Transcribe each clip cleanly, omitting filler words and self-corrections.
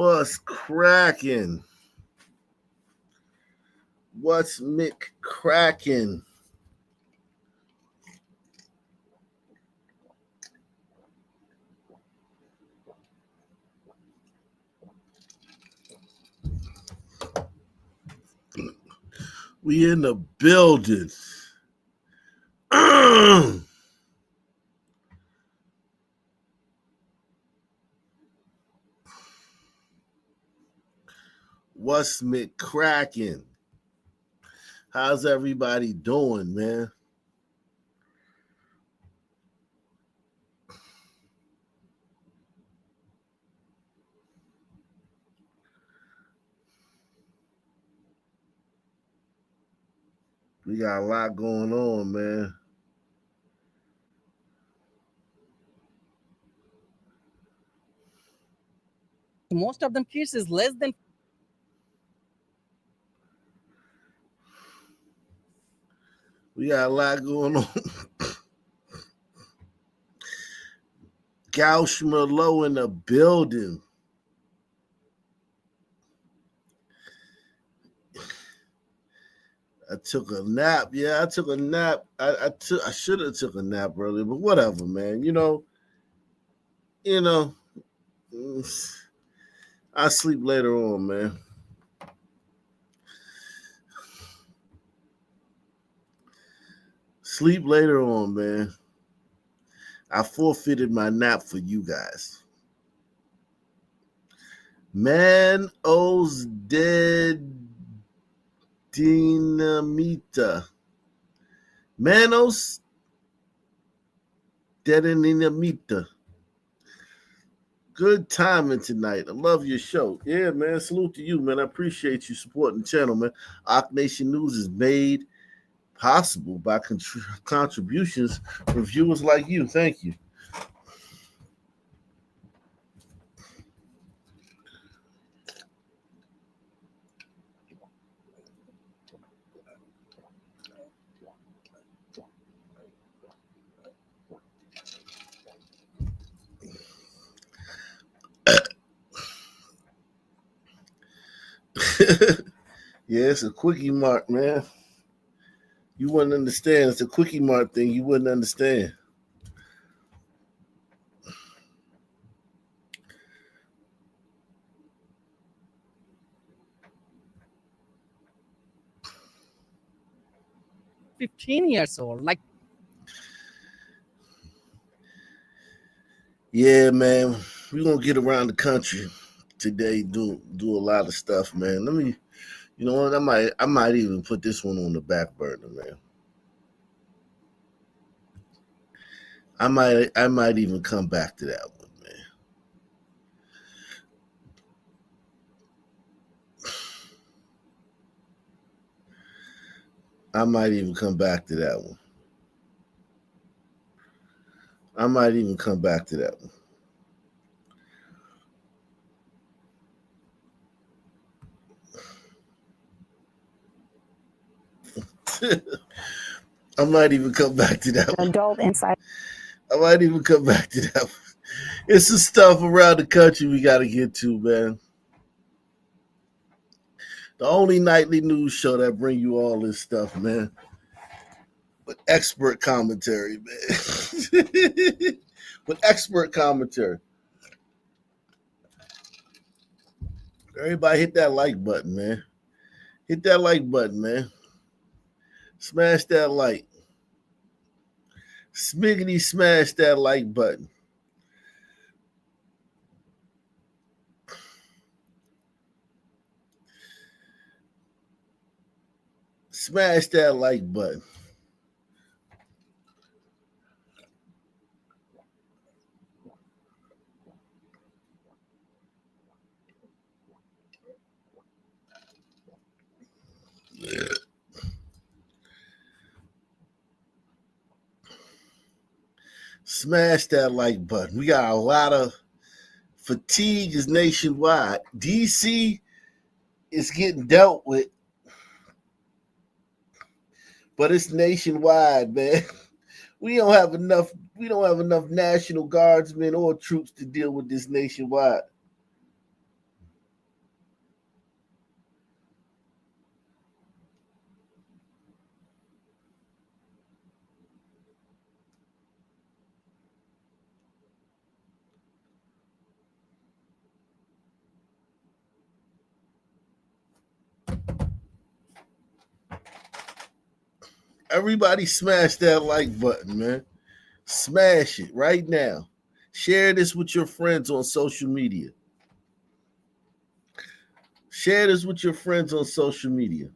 What's cracking? What's Mick cracking? We in the building. What's Mick cracking? How's everybody doing, man? We got a lot going on, man. Most of them kids is less than We got a lot going on. Gauch Merlot in the building. I took a nap. Yeah, I took a nap. I should have took a nap earlier, but whatever, man. You know. I sleep later on, man. Sleep later on, man. I forfeited my nap for you guys. Man O's dead dinamita. Manos dead dinamita. Good timing tonight. I love your show. Yeah, man. Salute to you, man. I appreciate you supporting the channel, man. Arc Nation News is made possible by contributions from viewers like you. Thank you. Yeah, it's a quickie mark, man. You wouldn't understand. It's a quickie mark thing. You wouldn't understand. $15 old. Like, yeah, man. We're gonna get around the country today. Do a lot of stuff, man. Let me. You know what? I might even put this one on the back burner, man. I might even come back to that one, man. I might even come back to that one. I might even come back to that one. I might even come back to that one. Adult inside. I might even come back to that one. It's the stuff around the country we got to get to, man. The only nightly news show that bring you all this stuff, man. With expert commentary, man. With expert commentary. Everybody hit that like button, man. Hit that like button, man. Smash that like. Smiggity smash that like button. Smash that like button. Smash that like button. We got a lot of fatigue is nationwide. DC is getting dealt with, but it's nationwide, man. We don't have enough. We don't have enough National Guardsmen or troops to deal with this nationwide. Everybody smash that like button, man. Smash it right now. Share this with your friends on social media. Share this with your friends on social media.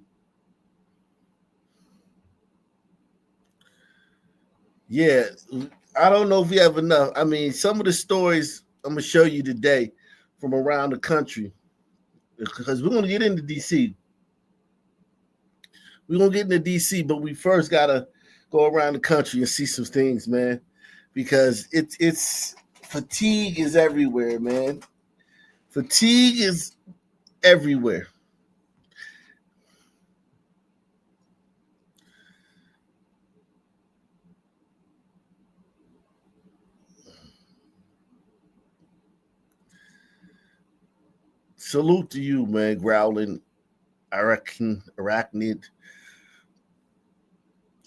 Yeah, I don't know if we have enough. I mean, some of the stories I'm gonna show you today from around the country because we're gonna get into DC. We're gonna get into DC, but we first gotta go around the country and see some things, man. Because it's fatigue is everywhere, man. Fatigue is everywhere. Salute to you, man, growling arachnid.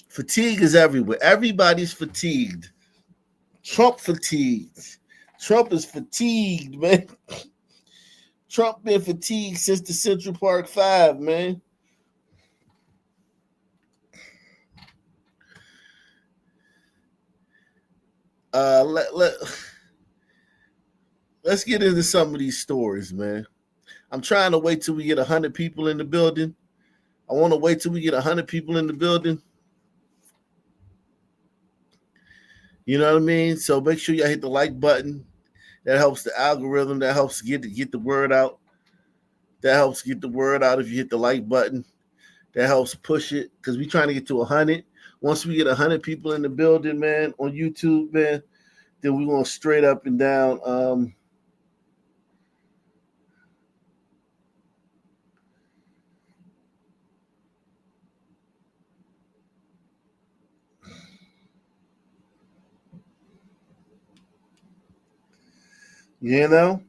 Fatigue is everywhere. Everybody's fatigued. Trump fatigued. Trump is fatigued, man. Trump been fatigued since the Central Park Five, man. Uh, let, let, let's get into some of these stories, man. I'm trying to wait till we get 100 people in the building. I want to wait till we get 100 people in the building. You know what I mean? So make sure y'all hit the like button. That helps the algorithm. That helps get the word out. That helps get the word out if you hit the like button. That helps push it because we're trying to get to 100. Once we get 100 people in the building, man, on YouTube, man, then we're going straight up and down. You know?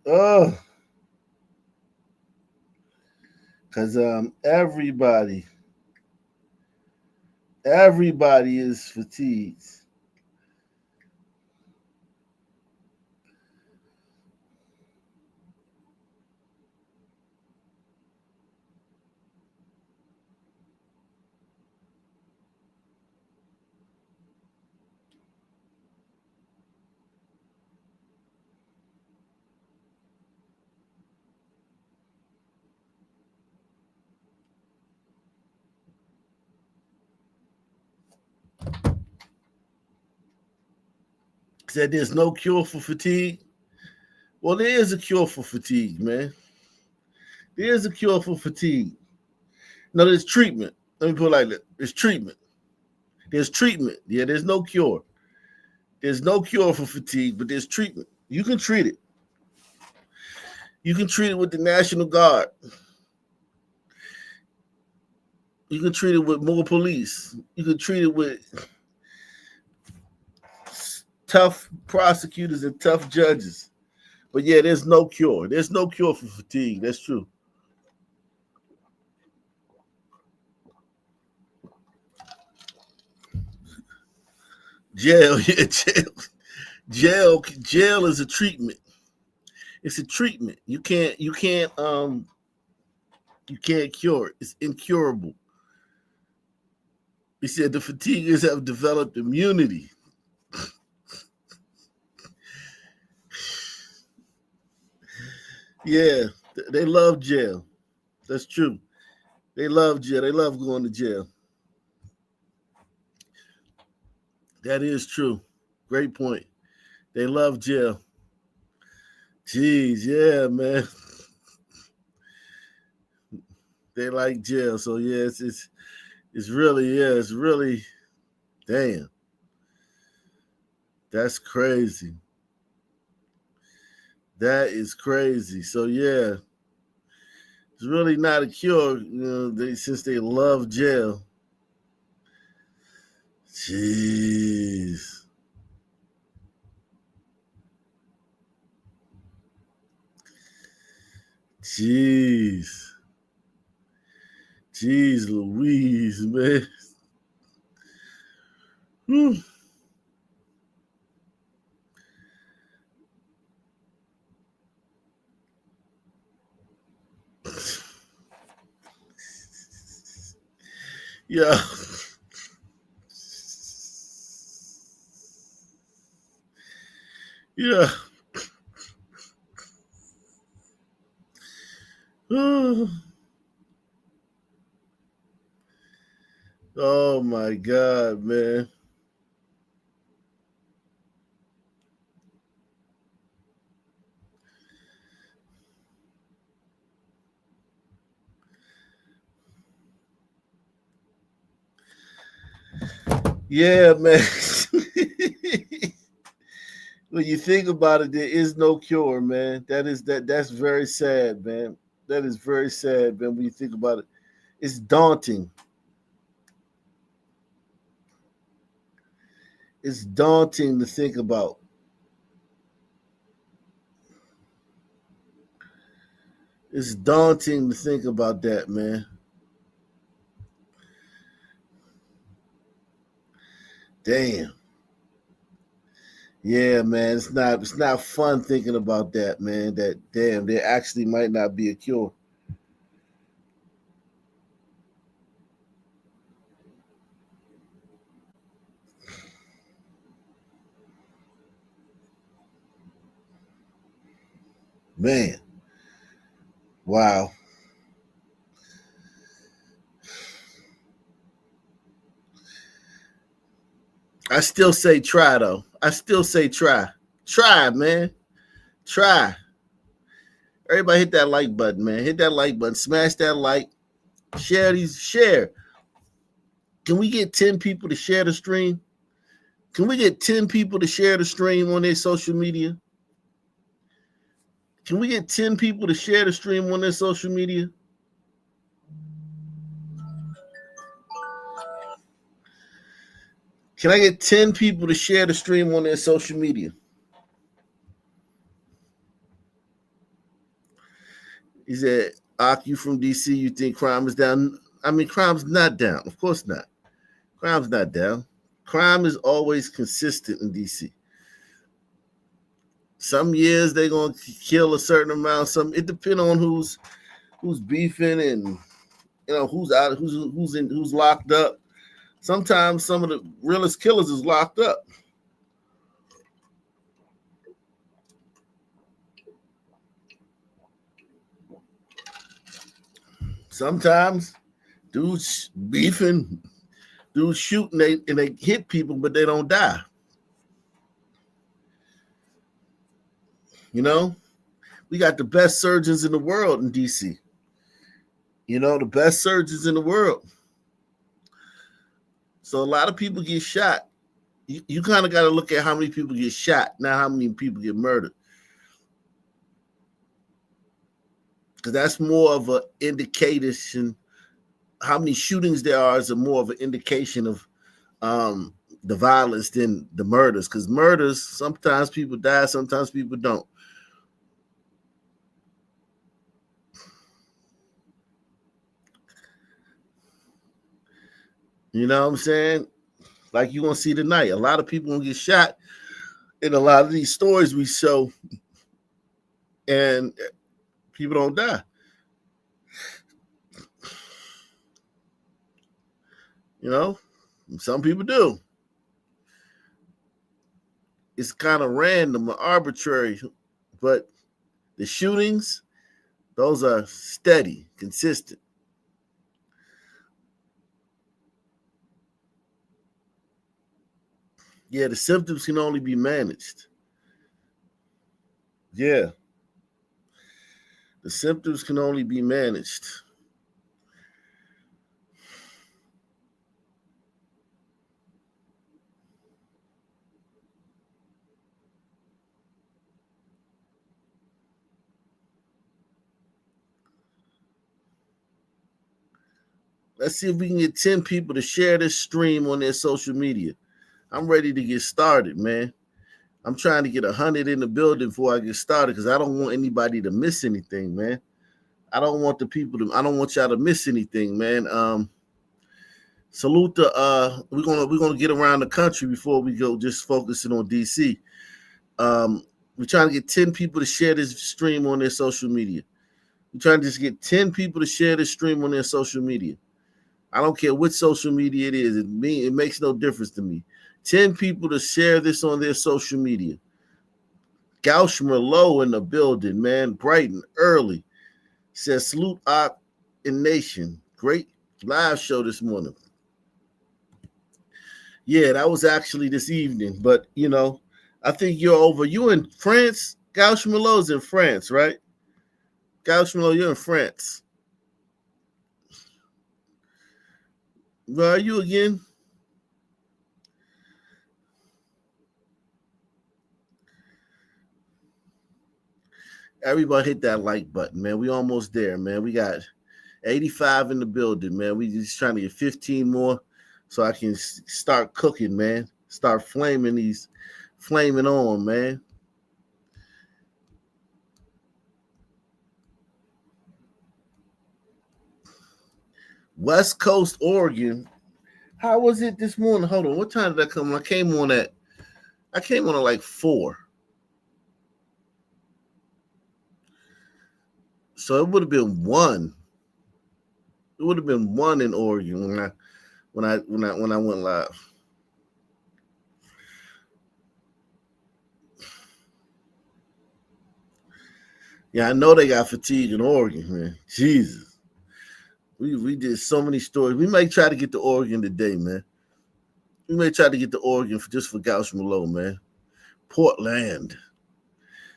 Oh, because everybody is fatigued. Said there's no cure for fatigue. Well, there is a cure for fatigue, man. There is a cure for fatigue. No, there's treatment. Let me put it like that. There's treatment. There's treatment. Yeah, there's no cure. There's no cure for fatigue, but there's treatment. You can treat it. You can treat it with the National Guard. You can treat it with more police. You can treat it with tough prosecutors and tough judges. But yeah, there's no cure. There's no cure for fatigue. That's true. Jail, yeah, jail is a treatment. It's a treatment. You can't cure it. It's incurable. He said the fatiguers have developed immunity. Yeah, they love jail. That's true. They love jail. They love going to jail. That is true. Great point. They love jail. Jeez, yeah, man. They like jail. So yeah, it's really it's really damn. That's crazy. That is crazy. So yeah, it's really not a cure, since they love jail. Jeez. Jeez. Jeez Louise, man. Whew. Yeah. Yeah. Oh my God, man. Yeah, man. When you think about it, there is no cure, man. That's very sad, man. That is very sad, man. When you think about it, it's daunting. It's daunting to think about. It's daunting to think about that, man. Damn. Yeah, man. It's not fun thinking about that, man. That damn, there actually might not be a cure. Man. Wow. I still say try though. I still say try. Try, man. Try. Everybody hit that like button, man. Hit that like button. Smash that like. Share. Can we get 10 people to share the stream? Can we get 10 people to share the stream on their social media? Can we get 10 people to share the stream on their social media? Can I get 10 people to share the stream on their social media? He said, Ak, you from DC, you think crime is down? I mean, crime's not down. Of course not. Crime's not down. Crime is always consistent in DC. Some years they're gonna kill a certain amount. Some it depends on who's beefing and who's out, who's locked up. Sometimes some of the realest killers is locked up. Sometimes dudes beefing, dudes shooting, they hit people, but they don't die. You know, we got the best surgeons in the world in DC. The best surgeons in the world. So a lot of people get shot. You kind of got to look at how many people get shot, not how many people get murdered. Because that's more of an indication. How many shootings there are is a more of an indication of the violence than the murders. Because murders, sometimes people die, sometimes people don't. You know what I'm saying? Like you gonna see tonight, a lot of people gonna get shot in a lot of these stories we show, and people don't die. You know, some people do. It's kind of random or arbitrary, but the shootings, those are steady, consistent. Yeah, the symptoms can only be managed. Yeah, the symptoms can only be managed. Let's see if we can get 10 people to share this stream on their social media. I'm ready to get started, man. I'm trying to get 100 in the building before I get started because I don't want anybody to miss anything, man. I don't want the people to. I don't want y'all to miss anything, man. Salute the. We're gonna get around the country before we go. Just focusing on DC. We're trying to get 10 people to share this stream on their social media. We're trying to just get 10 people to share this stream on their social media. I don't care which social media it is. It makes no difference to me. 10 people to share this on their social media. Gauch Merlot in the building, man. Bright and early. Says salute Ak and Nation. Great live show this morning. Yeah, that was actually this evening. But, you know, I think you're over. You in France? Gauch Merlot's in France, right? Gauch Merlot, you're in France. Where are you again? Everybody hit that like button, man. We almost there, man. We got 85 in the building, man. We just trying to get 15 more so I can start cooking, man. Start flaming on, man. West Coast, Oregon. How was it this morning? Hold on. What time did I come? I came on at like 4. So it would have been 1. It would have been 1 in Oregon when I went live. Yeah, I know they got fatigue in Oregon, man. Jesus. We did so many stories. We may try to get to Oregon today, man. We may try to get to Oregon just for Gauch Merlot, man. Portland.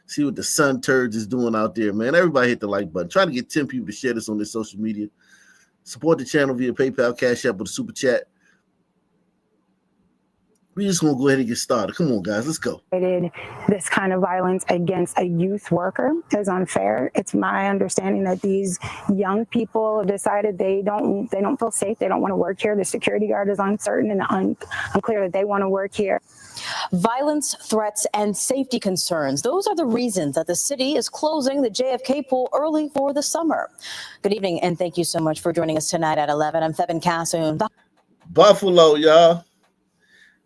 See what the Sun Turds is doing out there, man. Everybody hit the like button. Trying to get 10 people to share this on their social media. Support the channel via PayPal, Cash App, or the Super Chat. We just gonna go ahead and get started. Come on, guys, let's go. This kind of violence against a youth worker is unfair. It's my understanding that these young people have decided they don't feel safe. They don't want to work here. The security guard is uncertain and unclear that they want to work here. Violence, threats, and safety concerns. Those are the reasons that the city is closing the JFK pool early for the summer. Good evening, and thank you so much for joining us tonight at 11. I'm Febin Cassoon. Buffalo, y'all.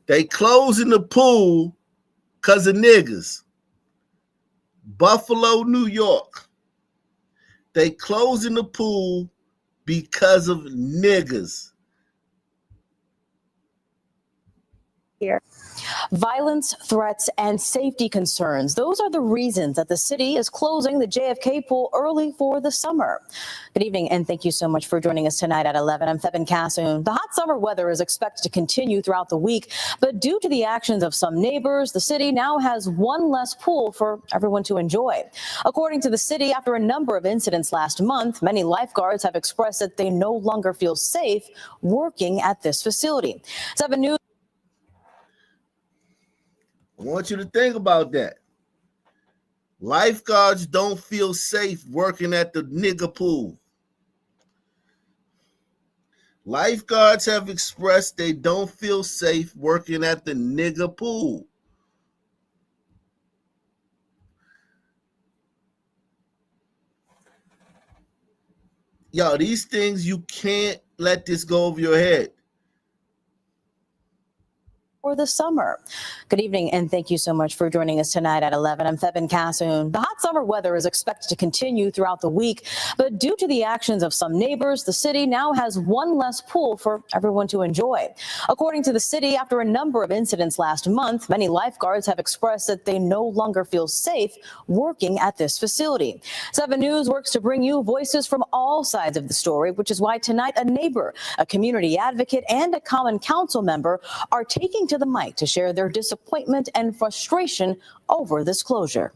They closing the pool because of niggas. Buffalo, New York. They closing the pool because of niggas. Here. Violence, threats, and safety concerns. Those are the reasons that the city is closing the JFK pool early for the summer. Good evening, and thank you so much for joining us tonight at 11. I'm Febin Cassoon. The hot summer weather is expected to continue throughout the week, but due to the actions of some neighbors, the city now has one less pool for everyone to enjoy. According to the city, after a number of incidents last month, many lifeguards have expressed that they no longer feel safe working at this facility. 7 News. I want you to think about that. Lifeguards don't feel safe working at the nigga pool. Lifeguards have expressed they don't feel safe working at the nigga pool. Yo, these things, you can't let this go over your head. For the summer. Good evening, and thank you so much for joining us tonight at 11. I'm Febin Cassoon. The hot summer weather is expected to continue throughout the week, but due to the actions of some neighbors, the city now has one less pool for everyone to enjoy. According to the city, after a number of incidents last month, many lifeguards have expressed that they no longer feel safe working at this facility. 7 News works to bring you voices from all sides of the story, which is why tonight a neighbor, a community advocate, and a common council member are taking to the mic to share their disappointment and frustration over this closure.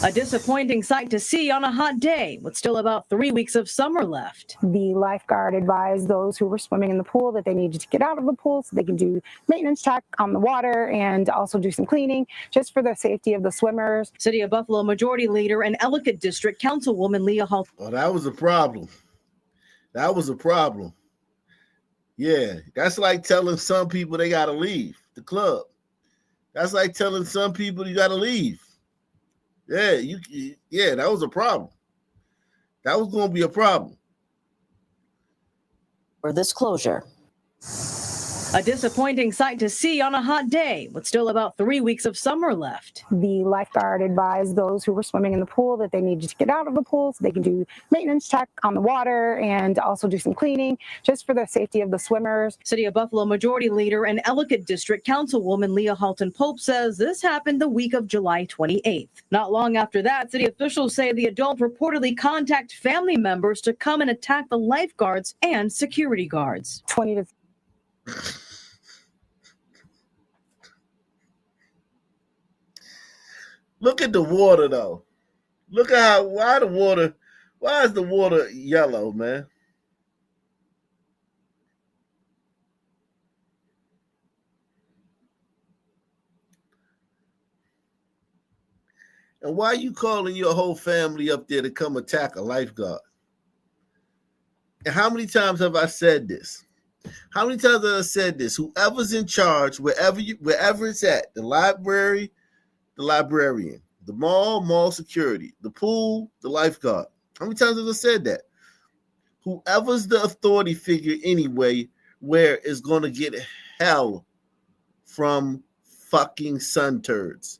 A disappointing sight to see on a hot day with still about 3 weeks of summer left. The lifeguard advised those who were swimming in the pool that they needed to get out of the pool so they can do maintenance check on the water and also do some cleaning just for the safety of the swimmers. City of Buffalo Majority Leader and Ellicott District Councilwoman Leah Hall. Oh, that was a problem. That was a problem. Yeah, that's like telling some people they got to leave the club. That's like telling some people you got to leave. Yeah, that was a problem. That was going to be a problem. For this closure. A disappointing sight to see on a hot day, with still about 3 weeks of summer left. The lifeguard advised those who were swimming in the pool that they needed to get out of the pool so they can do maintenance check on the water and also do some cleaning just for the safety of the swimmers. City of Buffalo Majority Leader and Ellicott District Councilwoman Leah Halton Pope says this happened the week of July 28th. Not long after that, city officials say the adult reportedly contacted family members to come and attack the lifeguards and security guards. 20 to Look at the water though. Look at why is the water yellow, man? And why are you calling your whole family up there to come attack a lifeguard? And how many times have I said this? How many times have I said this? Whoever's in charge, wherever it's at, the library, the librarian, the mall security, the pool, the lifeguard. How many times have I said that? Whoever's the authority figure anyway, where is going to get hell from fucking sun turds.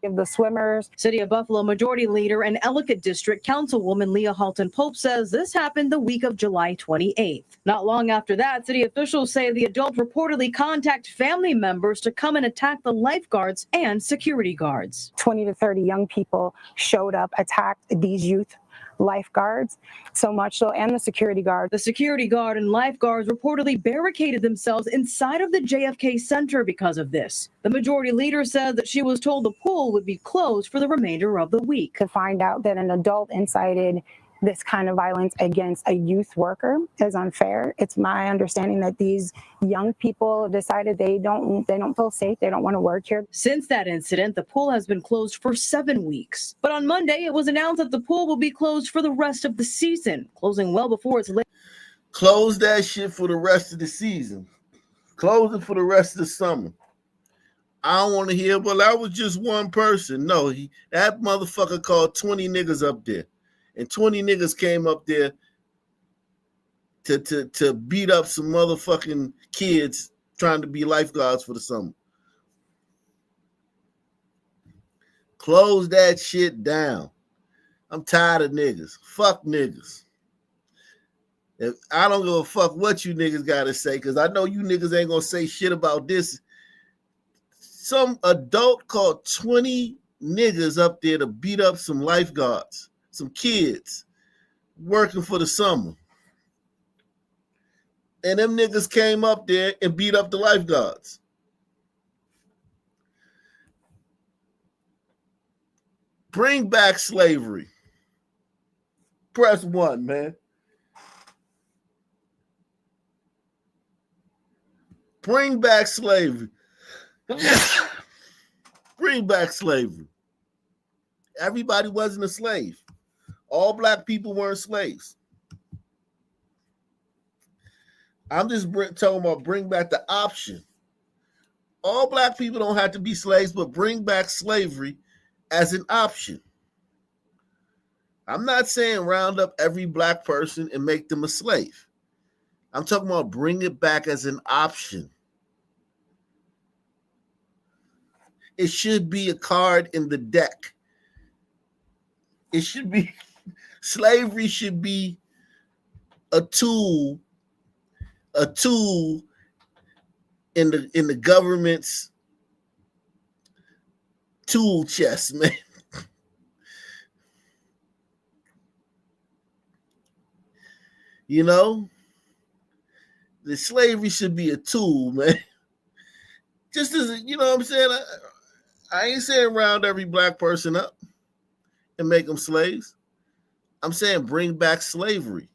give the swimmers. City of Buffalo Majority Leader and Ellicott District Councilwoman Leah Halton Pope says this happened the week of July 28th. Not long after that, city officials say the adult reportedly contacted family members to come and attack the lifeguards and security guards. 20 to 30 young people showed up, attacked these youth lifeguards, so much so, and the security guard. The security guard and lifeguards reportedly barricaded themselves inside of the JFK Center because of this. The majority leader said that she was told the pool would be closed for the remainder of the week. To find out that an adult incited this kind of violence against a youth worker is unfair. It's my understanding that these young people decided they don't feel safe. They don't want to work here. Since that incident, the pool has been closed for 7 weeks. But on Monday, it was announced that the pool will be closed for the rest of the season, closing well before it's late. Close that shit for the rest of the season. Close it for the rest of the summer. I don't want to hear, well, that was just one person. No, that motherfucker called 20 niggas up there. And 20 niggas came up there to beat up some motherfucking kids trying to be lifeguards for the summer. Close that shit down. I'm tired of niggas. Fuck niggas. I don't give a fuck what you niggas got to say, because I know you niggas ain't going to say shit about this. Some adult called 20 niggas up there to beat up some lifeguards. Some kids working for the summer. And them niggas came up there and beat up the lifeguards. Bring back slavery. Press 1, man. Bring back slavery. Bring back slavery. Everybody wasn't a slave. All black people weren't slaves. I'm just talking about bring back the option. All black people don't have to be slaves, but bring back slavery as an option. I'm not saying round up every black person and make them a slave. I'm talking about bring it back as an option. It should be a card in the deck. It should be... Slavery should be a tool in the government's tool chest, man. You know, the slavery should be a tool, man. Just as, you know what I'm saying? I ain't saying round every black person up and make them slaves. I'm saying bring back slavery.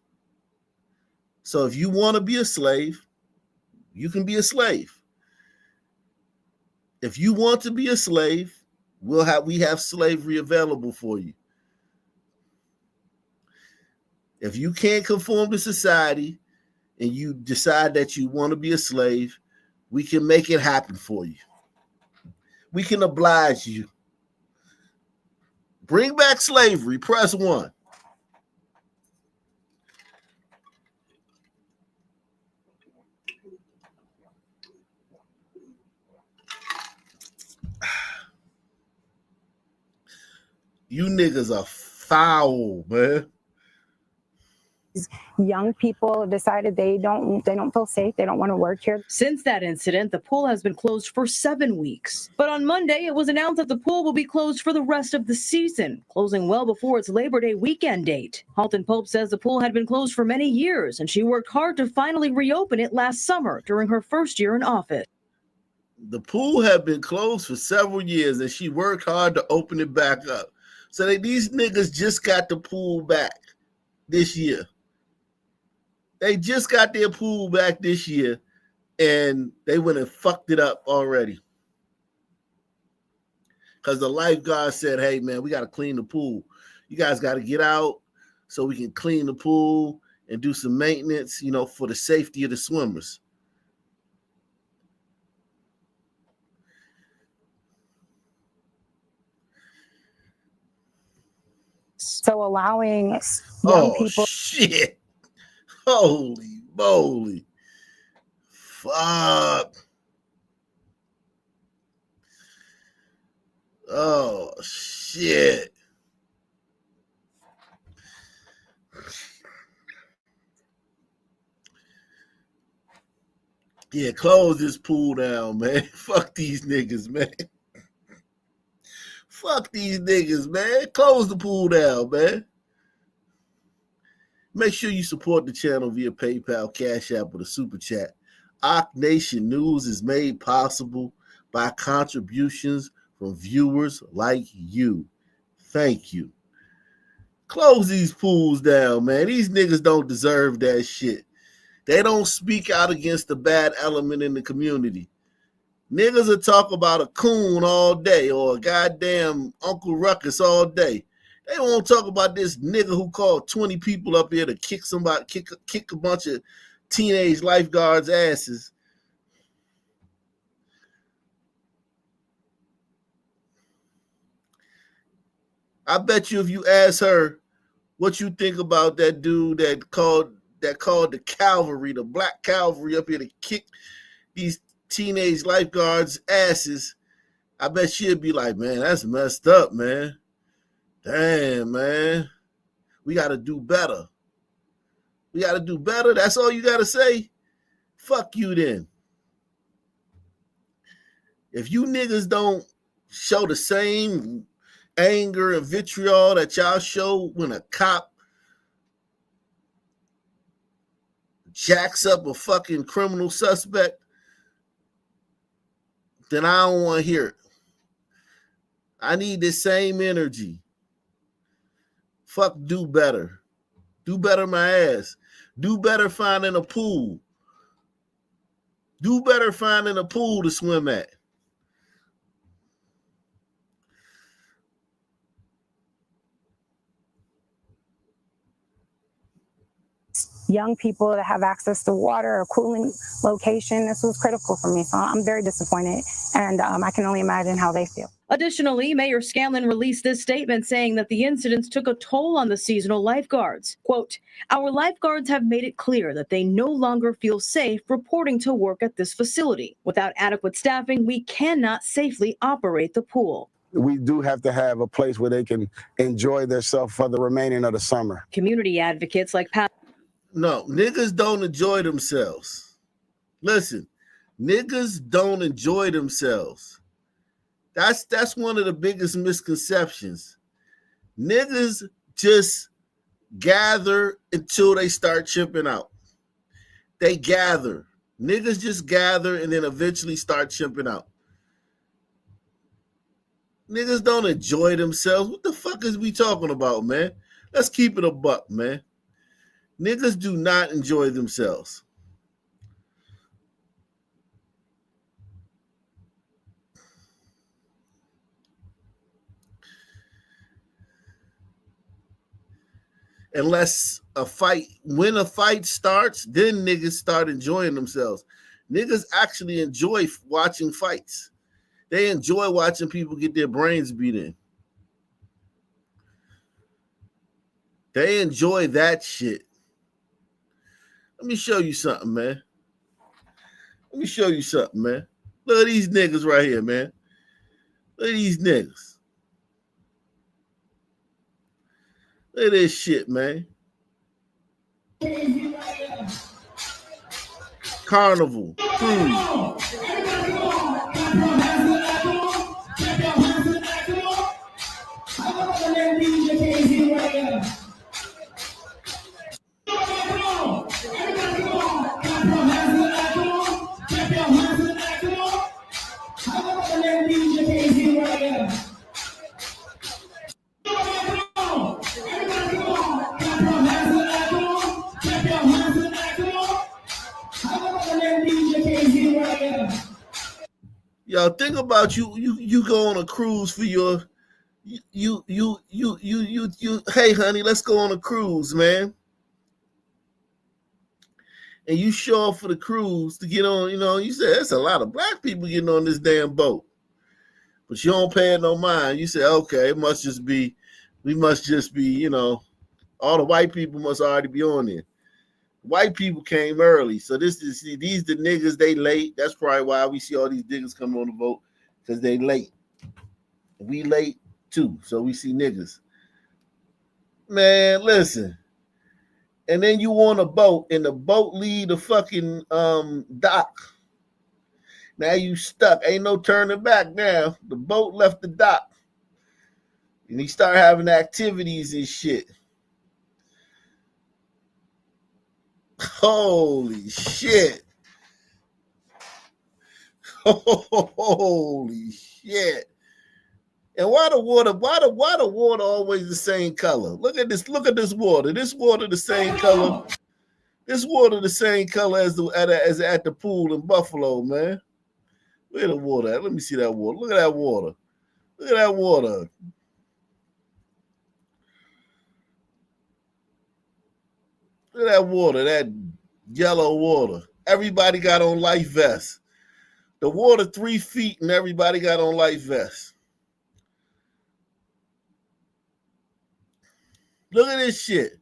So if you want to be a slave, you can be a slave. If you want to be a slave, we have slavery available for you. If you can't conform to society and you decide that you want to be a slave, we can make it happen for you. We can oblige you. Bring back slavery. Press 1. You niggas are foul, man. Young people have decided they don't feel safe. They don't want to work here. Since that incident, the pool has been closed for 7 weeks. But on Monday, it was announced that the pool will be closed for the rest of the season, closing well before its Labor Day weekend date. Halton Pope says the pool had been closed for many years, and she worked hard to finally reopen it last summer during her first year in office. The pool had been closed for several years, and she worked hard to open it back up. So these niggas just got the pool back this year. They just got their pool back this year, and they went and fucked it up already. Because the lifeguard said, hey, man, we got to clean the pool. You guys got to get out so we can clean the pool and do some maintenance, for the safety of the swimmers. So allowing young people. Shit. Holy moly. Fuck. Oh, shit. Yeah, close this pool down, man. Fuck these niggas, man. Fuck these niggas, man. Close the pool down, man. Make sure you support the channel via PayPal, Cash App, or the Super Chat. Ock Nation News is made possible by contributions from viewers like you. Thank you. Close these pools down, man. These niggas don't deserve that shit. They don't speak out against the bad element in the community. Niggas will talk about a coon all day or a goddamn Uncle Ruckus all day. They won't talk about this nigga who called 20 people up here to kick a bunch of teenage lifeguards' asses. I bet you if you ask her what you think about that dude that called the cavalry, the black cavalry up here to kick these teenage lifeguards' asses, I bet she'd be like, man, that's messed up, man. Damn, man. We got to do better. We got to do better. That's all you got to say? Fuck you then. If you niggas don't show the same anger and vitriol that y'all show when a cop jacks up a fucking criminal suspect, then I don't want to hear it. I need the same energy. Fuck do better. Do better my ass. Do better finding a pool. Do better finding a pool to swim at. Young people that have access to water or cooling location. This was critical for me. So I'm very disappointed. And I can only imagine how they feel. Additionally, Mayor Scanlon released this statement saying that the incidents took a toll on the seasonal lifeguards. Quote, our lifeguards have made it clear that they no longer feel safe reporting to work at this facility. Without adequate staffing, we cannot safely operate the pool. We do have to have a place where they can enjoy themselves for the remaining of the summer. Community advocates like No, niggas don't enjoy themselves. Listen, niggas don't enjoy themselves. That's one of the biggest misconceptions. Niggas just gather until they start chipping out. They gather. Niggas just gather and then eventually start chipping out. Niggas don't enjoy themselves. What the fuck is we talking about, man? Let's keep it a buck, man. Niggas do not enjoy themselves. Unless when a fight starts, then niggas start enjoying themselves. Niggas actually enjoy watching fights. They enjoy watching people get their brains beat in. They enjoy that shit. Let me show you something, man. Let me show you something, man. Look at these niggas right here, man. Look at these niggas. Look at this shit, man. Carnival, cruise. Yo, think about you go on a cruise for your you hey honey, let's go on a cruise, man. And you show up for the cruise to get on, you say there's a lot of black people getting on this damn boat. But you don't pay it no mind. You say, okay, we must just be, all the white people must already be on there. White people came early. So these the niggas, they late. That's probably why we see all these niggas come on the boat, because they late. We late too. So we see niggas. Man, listen. And then you on a boat, and the boat leave the fucking dock. Now you stuck. Ain't no turning back now. The boat left the dock. And he start having activities and shit. Holy shit. Holy shit. And why the water always the same color? Look at this water. This water the same color. This water the same color as at the pool in Buffalo, man. Where the water at? Let me see that water. Look at that water. Look at that water. Look at that water, that yellow water. Everybody got on life vests. The water 3 feet and everybody got on life vests. Look at this shit.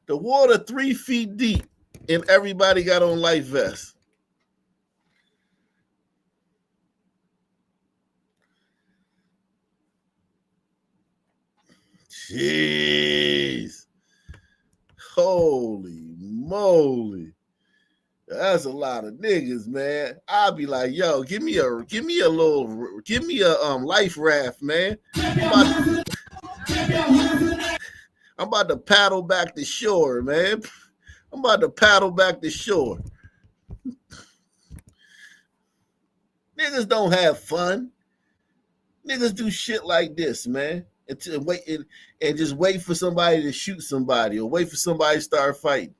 The water 3 feet deep and everybody got on life vests. Jeez. Holy moly. That's a lot of niggas, man. I'll be like, yo, give me a life raft, man. I'm about to paddle back to shore, man. I'm about to paddle back to shore. Niggas don't have fun. Niggas do shit like this, man. And just wait for somebody to shoot somebody or wait for somebody to start fighting.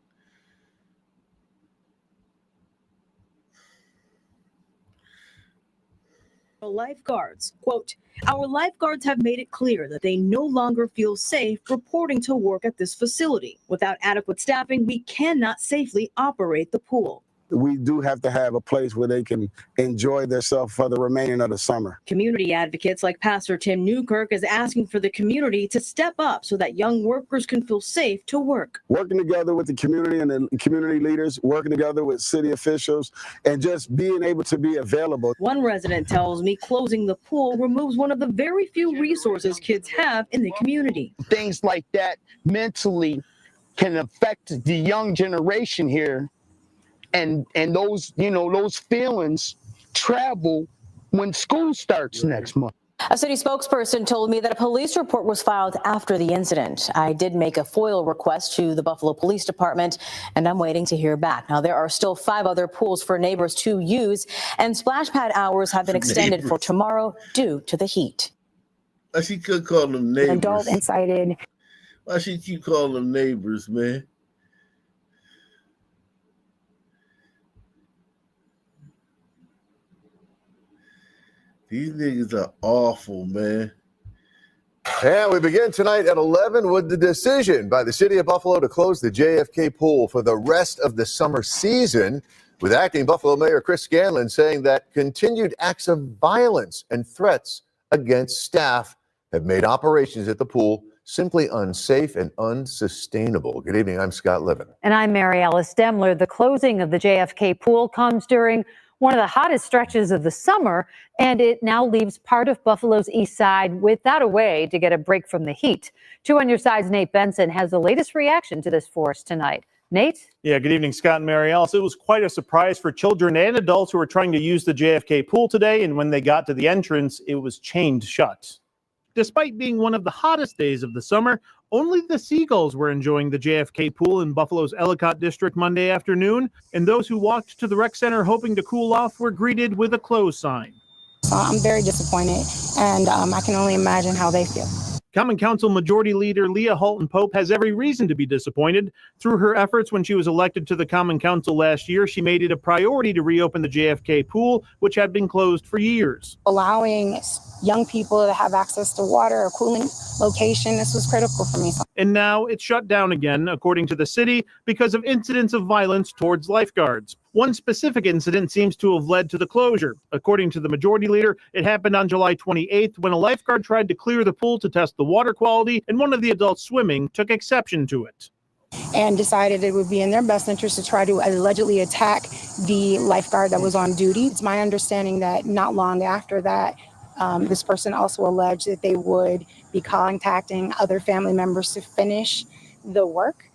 Lifeguards, quote, our lifeguards have made it clear that they no longer feel safe reporting to work at this facility. Without adequate staffing, we cannot safely operate the pool. We do have to have a place where they can enjoy themselves for the remaining of the summer. Community advocates like Pastor Tim Newkirk is asking for the community to step up so that young workers can feel safe to work. Working together with the community and the community leaders, working together with city officials, and just being able to be available. One resident tells me closing the pool removes one of the very few resources kids have in the community. Things like that mentally can affect the young generation here. And those, those feelings travel when school starts next month. A city spokesperson told me that a police report was filed after the incident. I did make a FOIL request to the Buffalo Police Department, and I'm waiting to hear back. Now, there are still 5 other pools for neighbors to use, and splash pad hours have been extended for tomorrow due to the heat. Why she could call them neighbors? Adult incited. Why she keep calling them neighbors, man? These niggas are awful, man. And we begin tonight at 11 with the decision by the city of Buffalo to close the JFK pool for the rest of the summer season, with acting Buffalo Mayor Chris Scanlon saying that continued acts of violence and threats against staff have made operations at the pool simply unsafe and unsustainable. Good evening. I'm Scott Levin. And I'm Mary Alice Demler. The closing of the JFK pool comes during one of the hottest stretches of the summer, and it now leaves part of Buffalo's east side without a way to get a break from the heat. 2 on your side's Nate Benson has the latest reaction to this for us tonight. Nate? Yeah, good evening, Scott and Mary Alice. It was quite a surprise for children and adults who were trying to use the JFK pool today, and when they got to the entrance, it was chained shut. Despite being one of the hottest days of the summer, only the Seagulls were enjoying the JFK pool in Buffalo's Ellicott district Monday afternoon, and those who walked to the rec center hoping to cool off were greeted with a close sign. So I'm very disappointed, and I can only imagine how they feel. Common Council Majority Leader Leah Halton Pope has every reason to be disappointed. Through her efforts when she was elected to the Common Council last year, she made it a priority to reopen the JFK pool, which had been closed for years. Allowing young people to have access to water, a cooling location, this was critical for me. And now it's shut down again, according to the city, because of incidents of violence towards lifeguards. One specific incident seems to have led to the closure. According to the majority leader, it happened on July 28th when a lifeguard tried to clear the pool to test the water quality, and one of the adults swimming took exception to it. And decided it would be in their best interest to try to allegedly attack the lifeguard that was on duty. It's my understanding that not long after that, this person also alleged that they would be contacting other family members to finish the work.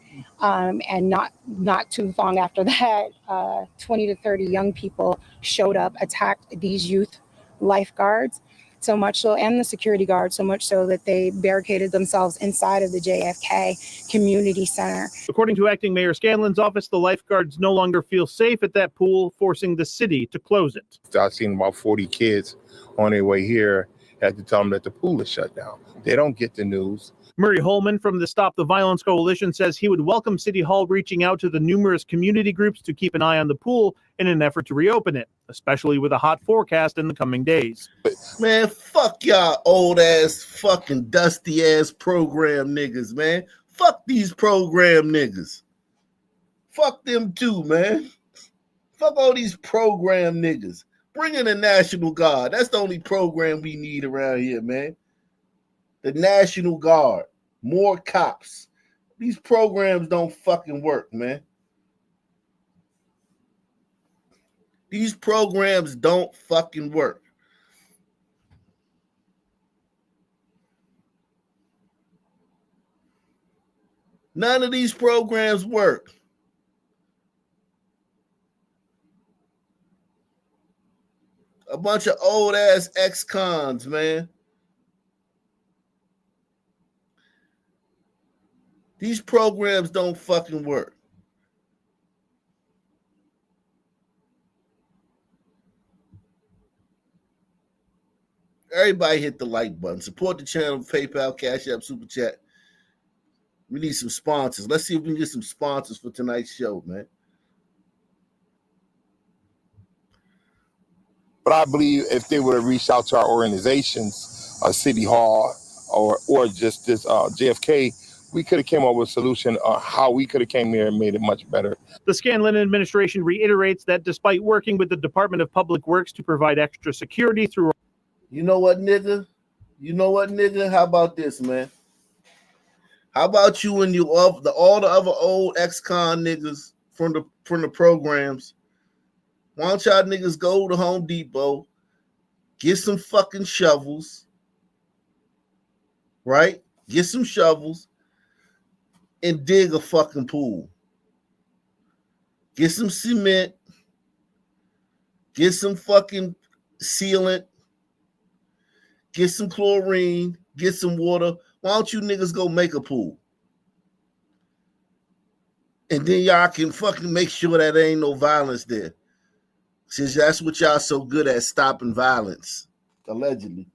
And not too long after that, 20 to 30 young people showed up, attacked these youth lifeguards, so much so, and the security guards, so much so that they barricaded themselves inside of the JFK Community Center. According to Acting Mayor Scanlon's office, the lifeguards no longer feel safe at that pool, forcing the city to close it. I've seen about 40 kids on their way here, had to tell them that the pool is shut down. They don't get the news. Murray Holman from the Stop the Violence Coalition says he would welcome City Hall reaching out to the numerous community groups to keep an eye on the pool in an effort to reopen it, especially with a hot forecast in the coming days. Man, fuck y'all old ass fucking dusty ass program niggas, man. Fuck these program niggas. Fuck them too, man. Fuck all these program niggas. Bring in the National Guard. That's the only program we need around here, man. The National Guard. More cops. These programs don't fucking work, man. These programs don't fucking work. None of these programs work. A bunch of old ass ex-cons, man. These programs don't fucking work. Everybody hit the like button. Support the channel, PayPal, Cash App, Super Chat. We need some sponsors. Let's see if we can get some sponsors for tonight's show, man. But I believe if they would have reached out to our organizations, City Hall, or just this JFK, we could have came up with a solution on how we could have came here and made it much better. The Scanlon administration reiterates that despite working with the Department of Public Works to provide extra security through... You know what, nigga? How about this, man? How about you and all the other old ex-con niggas from the programs? Why don't y'all niggas go to Home Depot, get some fucking shovels, right? Get some shovels and dig a fucking pool. Get some cement, get some fucking sealant, get some chlorine, get some water. Why don't you niggas go make a pool? And then y'all can fucking make sure that there ain't no violence there. Since that's what y'all so good at, stopping violence, allegedly.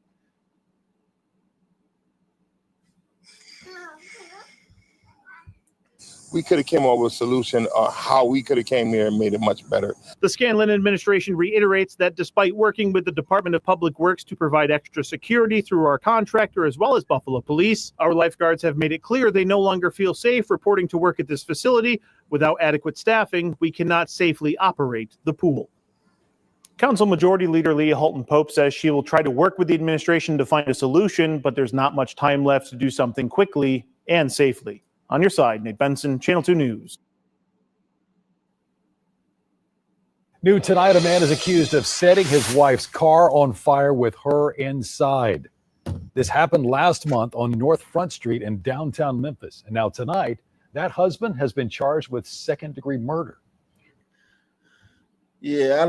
We could have came up with a solution on how we could have came here and made it much better. The Scanlon administration reiterates that despite working with the Department of Public Works to provide extra security through our contractor as well as Buffalo Police, our lifeguards have made it clear they no longer feel safe reporting to work at this facility. Without adequate staffing, we cannot safely operate the pool. Council Majority Leader Leah Halton Pope says she will try to work with the administration to find a solution, but there's not much time left to do something quickly and safely. On your side, Nate Benson, Channel 2 News. New tonight, a man is accused of setting his wife's car on fire with her inside. This happened last month on North Front Street in downtown Memphis. And now tonight, that husband has been charged with second-degree murder. Yeah,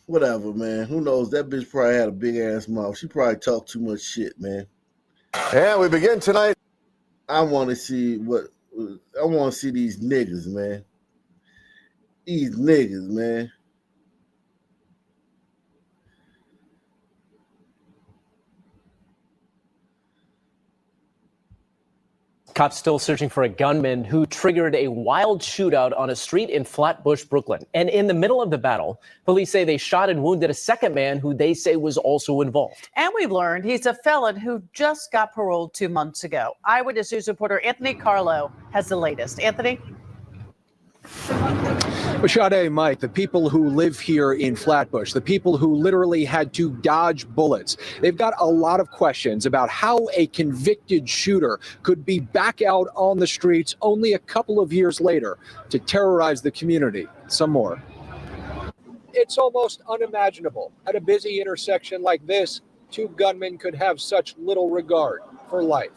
whatever, man. Who knows? That bitch probably had a big-ass mouth. She probably talked too much shit, man. And we begin tonight. I want to see these niggas, man. These niggas, man. Cops still searching for a gunman who triggered a wild shootout on a street in Flatbush, Brooklyn. And in the middle of the battle, police say they shot and wounded a second man who they say was also involved. And we've learned he's a felon who just got paroled 2 months ago. Eyewitness News reporter Anthony Carlo has the latest. Anthony? Sade, Mike, the people who live here in Flatbush, the people who literally had to dodge bullets, they've got a lot of questions about how a convicted shooter could be back out on the streets only a couple of years later to terrorize the community. Some more. It's almost unimaginable. At a busy intersection like this, two gunmen could have such little regard for life.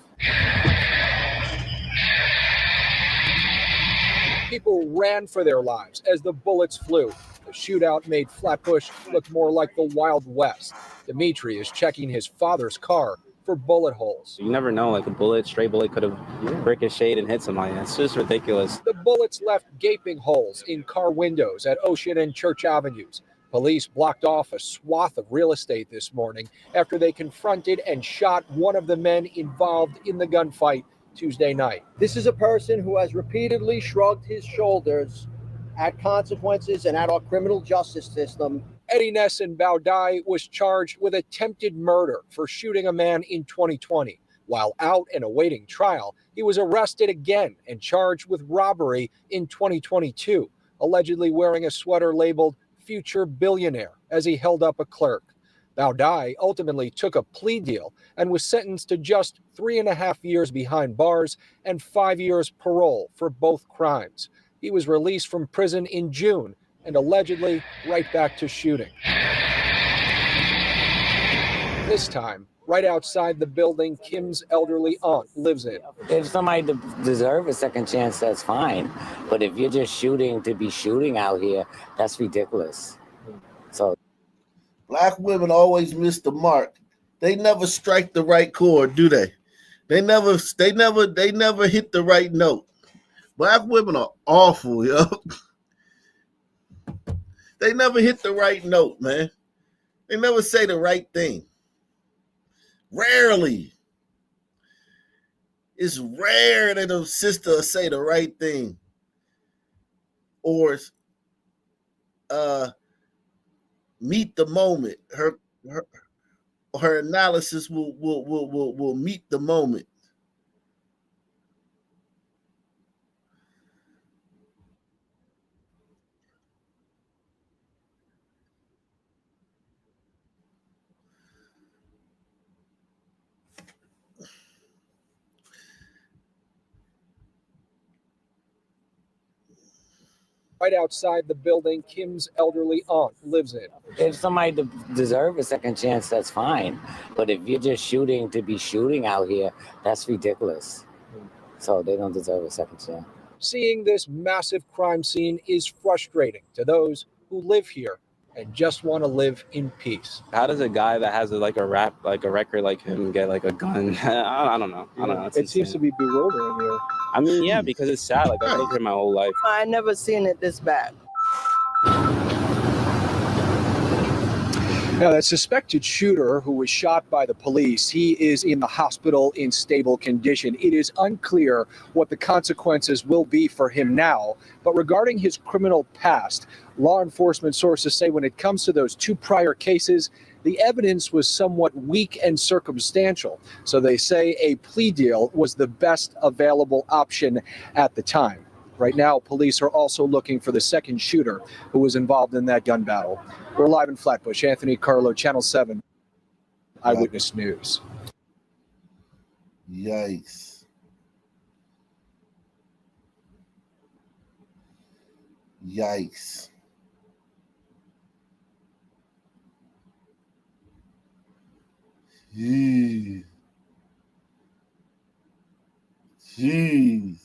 People ran for their lives as the bullets flew. The shootout made Flatbush look more like the Wild West. Dimitri is checking his father's car for bullet holes. You never know, like a stray bullet could have ricocheted and hit somebody. It's just ridiculous. The bullets left gaping holes in car windows at Ocean and Church Avenues. Police blocked off a swath of real estate this morning after they confronted and shot one of the men involved in the gunfight Tuesday night. This is a person who has repeatedly shrugged his shoulders at consequences and at our criminal justice system. Eddie Nesson Baudai was charged with attempted murder for shooting a man in 2020. While out and awaiting trial, he was arrested again and charged with robbery in 2022, allegedly wearing a sweater labeled Future Billionaire as he held up a clerk. Baudai ultimately took a plea deal and was sentenced to just 3.5 years behind bars and 5 years parole for both crimes. He was released from prison in June and allegedly right back to shooting. This time, right outside the building Kim's elderly aunt lives in. If somebody deserves a second chance, that's fine. But if you're just shooting to be shooting out here, that's ridiculous. So. Black women always miss the mark. They never strike the right chord, do they? They never hit the right note. Black women are awful, yo. They never hit the right note, man. They never say the right thing. Rarely. It's rare that a sister say the right thing. Or meet the moment. Her analysis will meet the moment. Right outside the building Kim's elderly aunt lives in. If somebody deserves a second chance, that's fine. But if you're just shooting to be shooting out here, that's ridiculous. So they don't deserve a second chance. Seeing this massive crime scene is frustrating to those who live here and just want to live in peace. How does a guy that has a record like him get like a gun? I don't know. It seems to be bewildering you. I mean, yeah, because it's sad. Like I've lived here my whole life. I never seen it this bad. Now, that suspected shooter who was shot by the police, he is in the hospital in stable condition. It is unclear what the consequences will be for him now. But regarding his criminal past, law enforcement sources say when it comes to those two prior cases, the evidence was somewhat weak and circumstantial. So they say a plea deal was the best available option at the time. Right now, police are also looking for the second shooter who was involved in that gun battle. We're live in Flatbush. Anthony Carlo, Channel 7, Eyewitness News. Yikes. Yikes. Jeez. Jeez.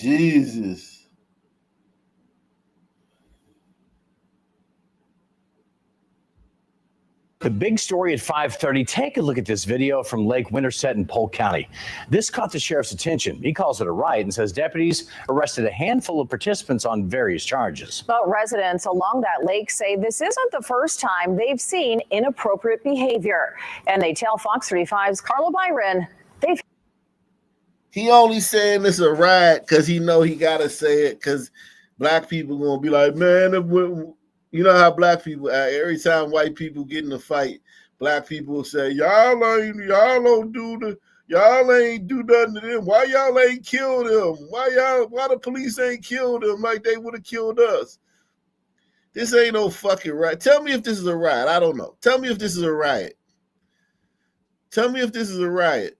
Jesus. The big story at 5:30. Take a look at this video from Lake Winterset in Polk County. This caught the sheriff's attention. He calls it a riot and says deputies arrested a handful of participants on various charges. But residents along that lake say this isn't the first time they've seen inappropriate behavior. And they tell Fox 35's Carla Byron He only saying this a riot because he know he gotta say it because black people gonna be like, man, you know how black people every time white people get in a fight, black people will say, y'all ain't do nothing to them. Why y'all ain't killed them? Why the police ain't killed them like they would have killed us? This ain't no fucking riot. Tell me if this is a riot. I don't know. Tell me if this is a riot. Tell me if this is a riot.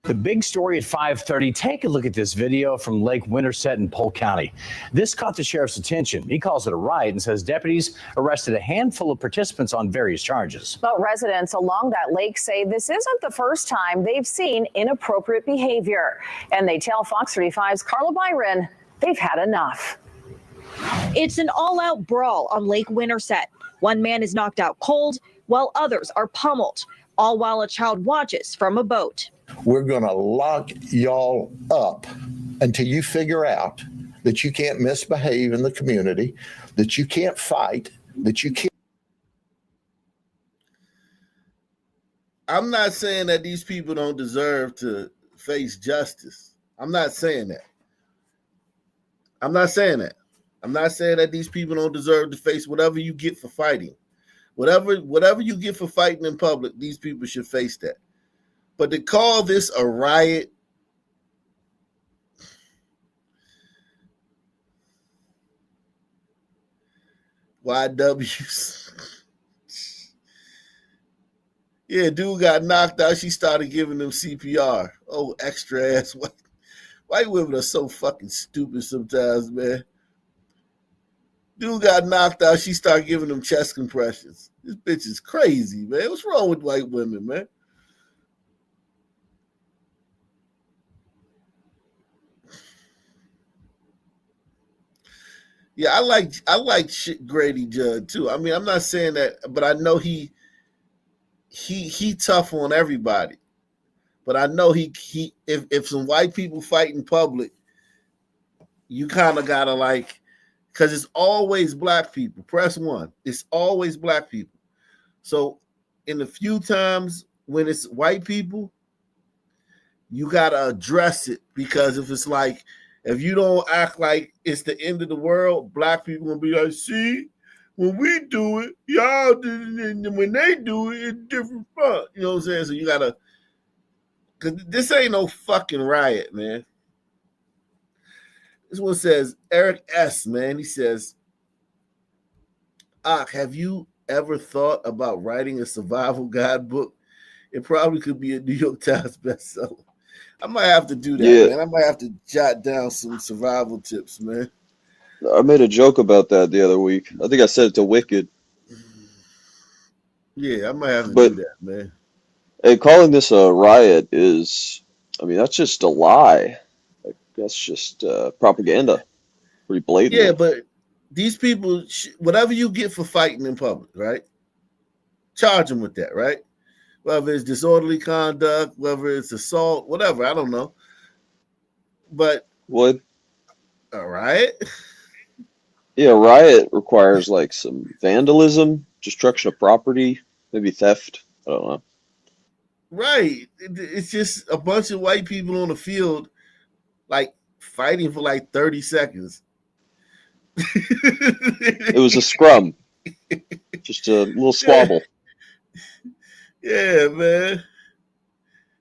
The big story at 5:30. Take a look at this video from Lake Winterset in Polk County. This caught the sheriff's attention. He calls it a riot and says deputies arrested a handful of participants on various charges. But residents along that lake say this isn't the first time they've seen inappropriate behavior. And they tell Fox 35's Carla Byron they've had enough. It's an all-out brawl on Lake Winterset. One man is knocked out cold while others are pummeled, all while a child watches from a boat. We're going to lock y'all up until you figure out that you can't misbehave in the community, that you can't fight, that you can't. I'm not saying that these people don't deserve to face justice. I'm not saying that. I'm not saying that. I'm not saying that these people don't deserve to face whatever you get for fighting. Whatever you get for fighting in public, these people should face that. But to call this a riot, YWs. Yeah, dude got knocked out. She started giving him CPR. Oh, extra ass. White women are so fucking stupid sometimes, man. Dude got knocked out. She started giving him chest compressions. This bitch is crazy, man. What's wrong with white women, man? Yeah, I like Grady Judd too. I mean, I'm not saying that, but I know he tough on everybody. But I know if some white people fight in public, you kind of gotta like, because it's always black people. Press 1. It's always black people. So in the few times when it's white people, you gotta address it, because if it's like, if you don't act like it's the end of the world, black people gonna be like, see, when we do it, y'all do it, and when they do it, it's different fun. You know what I'm saying? So you gotta, because this ain't no fucking riot, man. This one says, Eric S., man, he says, have you ever thought about writing a survival guide book? It probably could be a New York Times bestseller. I might have to do that, man. I might have to jot down some survival tips, man. I made a joke about that the other week. I think I said it to Wicked. Yeah, I might have to do that, man. Hey, calling this a riot is, I mean, that's just a lie. That's just propaganda. Pretty blatant. Yeah, but these people, whatever you get for fighting in public, right? Charge them with that, right? Whether it's disorderly conduct, whether it's assault, whatever, I don't know. But what? A riot? Yeah, riot requires like some vandalism, destruction of property, maybe theft. I don't know. Right. It's just a bunch of white people on the field, like fighting for like 30 seconds. It was a scrum, just a little Yeah, squabble. yeah, man.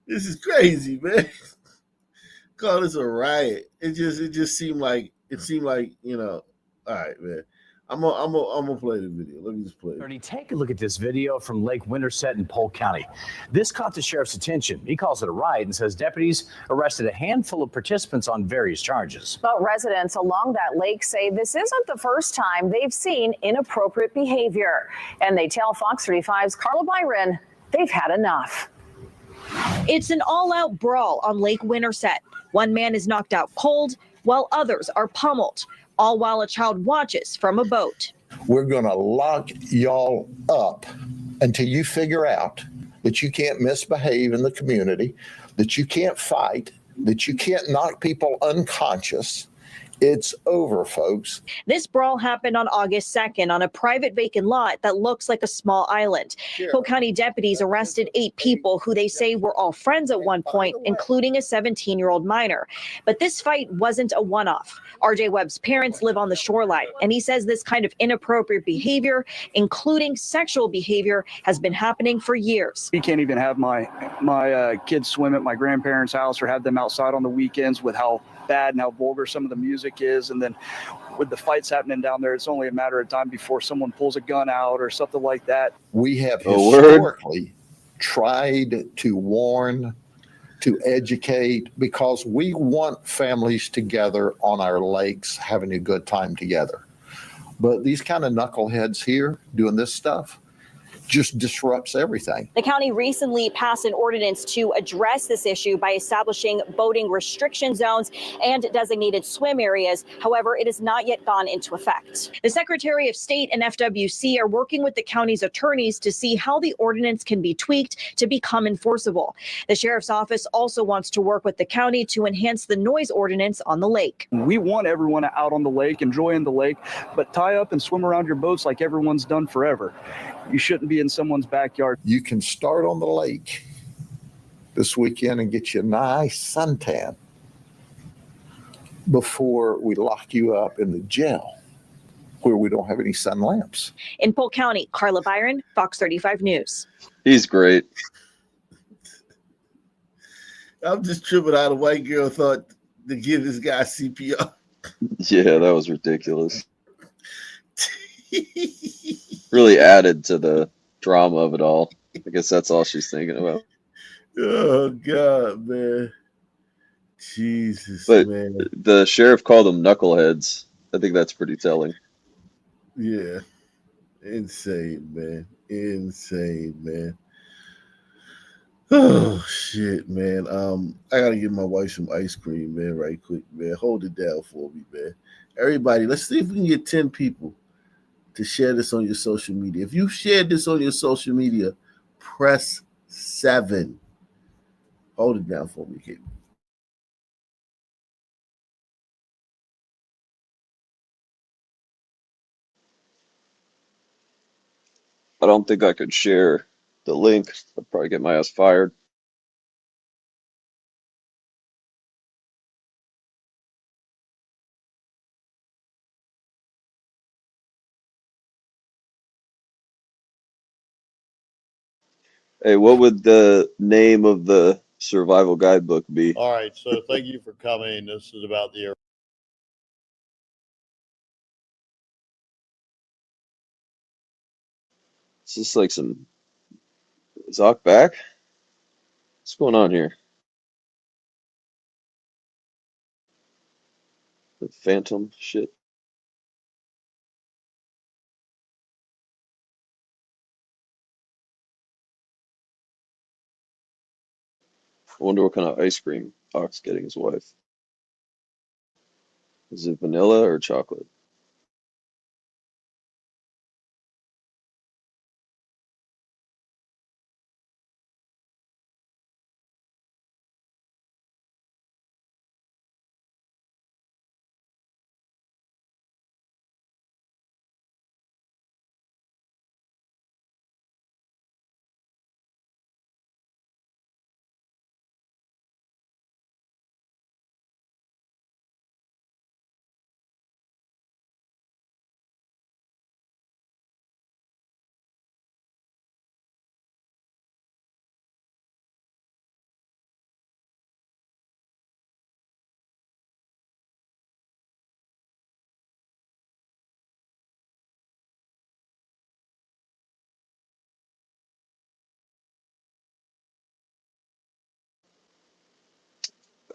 This is crazy, man. Call this a riot. It just seemed like All right, man. I'm gonna play the video. Let me just play it. Take a look at this video from Lake Winterset in Polk County. This caught the sheriff's attention. He calls it a riot and says deputies arrested a handful of participants on various charges. But residents along that lake say this isn't the first time they've seen inappropriate behavior. And they tell Fox 35's Carla Byron they've had enough. It's an all-out brawl on Lake Winterset. One man is knocked out cold, while others are pummeled, all while a child watches from a boat. We're going to lock y'all up until you figure out that you can't misbehave in the community, that you can't fight, that you can't knock people unconscious. It's over, folks. This brawl happened on August 2nd on a private vacant lot that looks like a small island. Polk County deputies arrested 8 people who they say were all friends at one point, including a 17-year-old minor. But this fight wasn't a one-off. RJ Webb's parents live on the shoreline, and he says this kind of inappropriate behavior, including sexual behavior, has been happening for years. We can't even have my kids swim at my grandparents' house or have them outside on the weekends with how bad and how vulgar some of the music is. And then with the fights happening down there, it's only a matter of time before someone pulls a gun out or something like that. We have historically tried to warn, to educate, because we want families together on our lakes having a good time together. But these kind of knuckleheads here doing this stuff just disrupts everything. The county recently passed an ordinance to address this issue by establishing boating restriction zones and designated swim areas. However, it has not yet gone into effect. The Secretary of State and FWC are working with the county's attorneys to see how the ordinance can be tweaked to become enforceable. The sheriff's office also wants to work with the county to enhance the noise ordinance on the lake. We want everyone out on the lake, enjoying the lake, but tie up and swim around your boats like everyone's done forever. You shouldn't be in someone's backyard. You can start on the lake this weekend and get you a nice suntan before we lock you up in the jail where we don't have any sun lamps. In Polk County, Carla Byron, Fox 35 News. He's great. I'm just tripping how the white girl thought to give this guy CPR. Yeah, that was ridiculous. Really added to the drama of it all. I guess that's all she's thinking about. Oh God, man. Jesus, But man. the sheriff called them knuckleheads. I think that's pretty telling. Yeah. Insane, man. Insane, man. Oh shit, man. I gotta give my wife some ice cream, man, right quick, man. Hold it down for me, man. Everybody, let's see if we can get 10 people to share this on your social media. If you shared this on your social media, press 7. Hold it down for me, kid. I don't think I could share the link. I'd probably get my ass fired. Hey, what would the name of the survival guidebook be? All right, so thank you for coming. This is about the Is this like some Zoc back? What's going on here? The phantom shit. I wonder what kind of ice cream Oc's getting his wife. Is it vanilla or chocolate?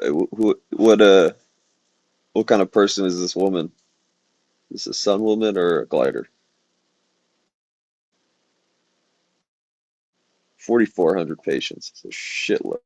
What kind of person is this woman? Is this a sun woman or a glider? 4,400 patients. It's a shitload.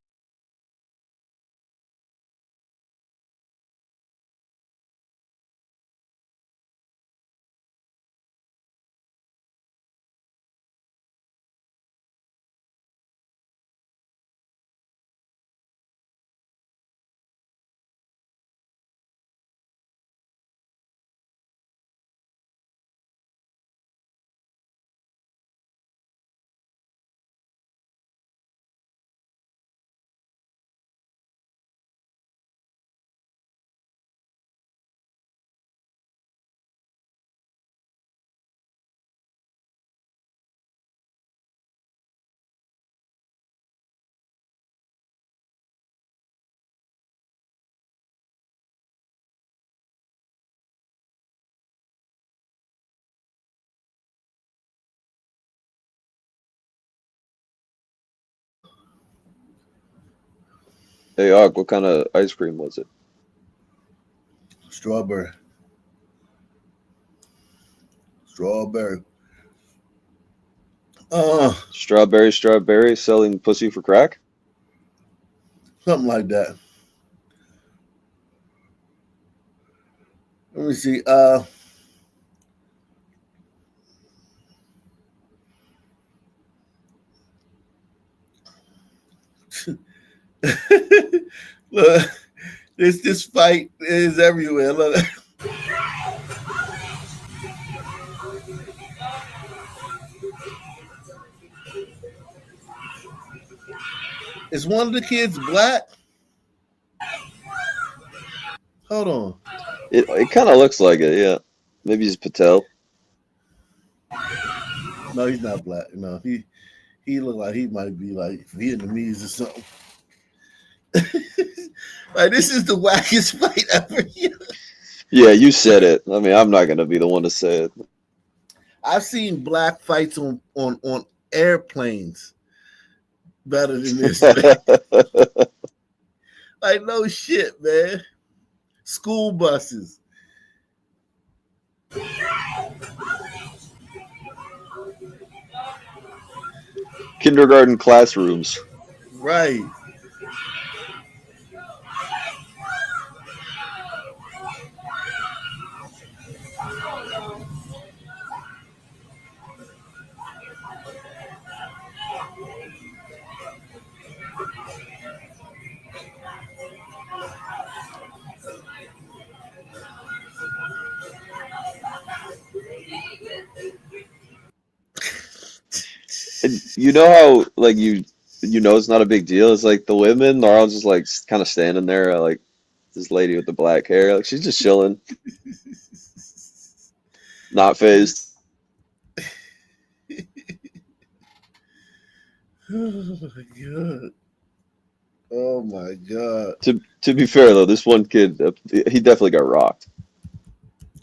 Hey, Og, what kind of ice cream was it? Strawberry. Strawberry. Strawberry selling pussy for crack? Something like that. Let me see. Look, this fight is everywhere. Look. Is one of the kids black? Hold on. It kind of looks like it, yeah. Maybe he's Patel. No, he's not black. No, he look like he might be like Vietnamese or something. Like, this is the wackest fight ever. Yeah, you said it. I mean, I'm not gonna be the one to say it. I've seen black fights on airplanes better than this. Like, no shit, man. School buses. Kindergarten classrooms. Right. And you know how like you know it's not a big deal. It's like the women are all just like kind of standing there, like this lady with the black hair, like she's just chilling, not phased. Oh my god. Oh my god. To be fair though, this one kid, he definitely got rocked.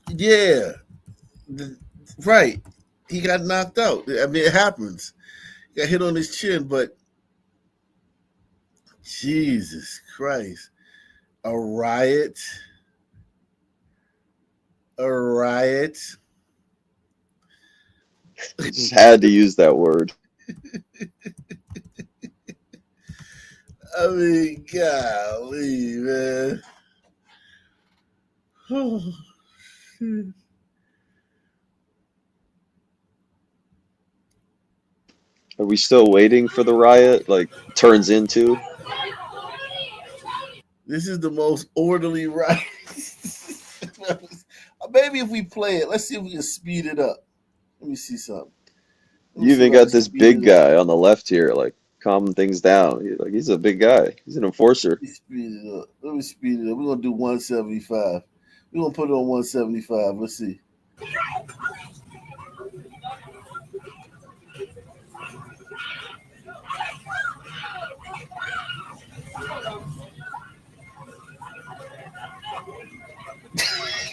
Yeah. Right. He got knocked out. I mean, it happens. He got hit on his chin, but Jesus Christ. A riot. A riot. I just had to use that word. I mean, golly, man. Oh, shit. Are we still waiting for the riot? Like turns into? This is the most orderly riot. Maybe if we play it, let's see if we can speed it up. Let me see something. You even got this big guy on the left here, like calming things down. He's a big guy. He's an enforcer. Let me speed it up. Let me speed it up. We're gonna do 175. We're gonna put it on 175. Let's see.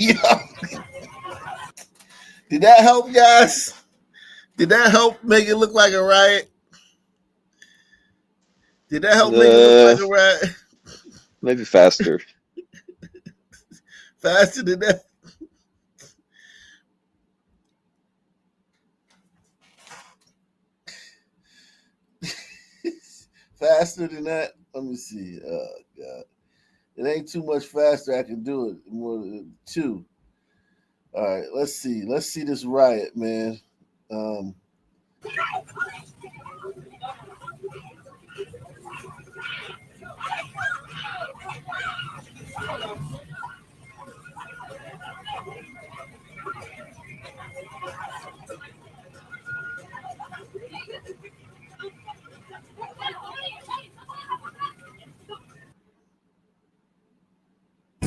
Yeah. Did that help, guys? Did that help make it look like a riot? Did that help make it look like a riot? Maybe faster. Faster than that. Faster than that. Let me see. Oh God, it ain't too much faster. I can do it more than 2. All right, let's see. Let's see this riot, man.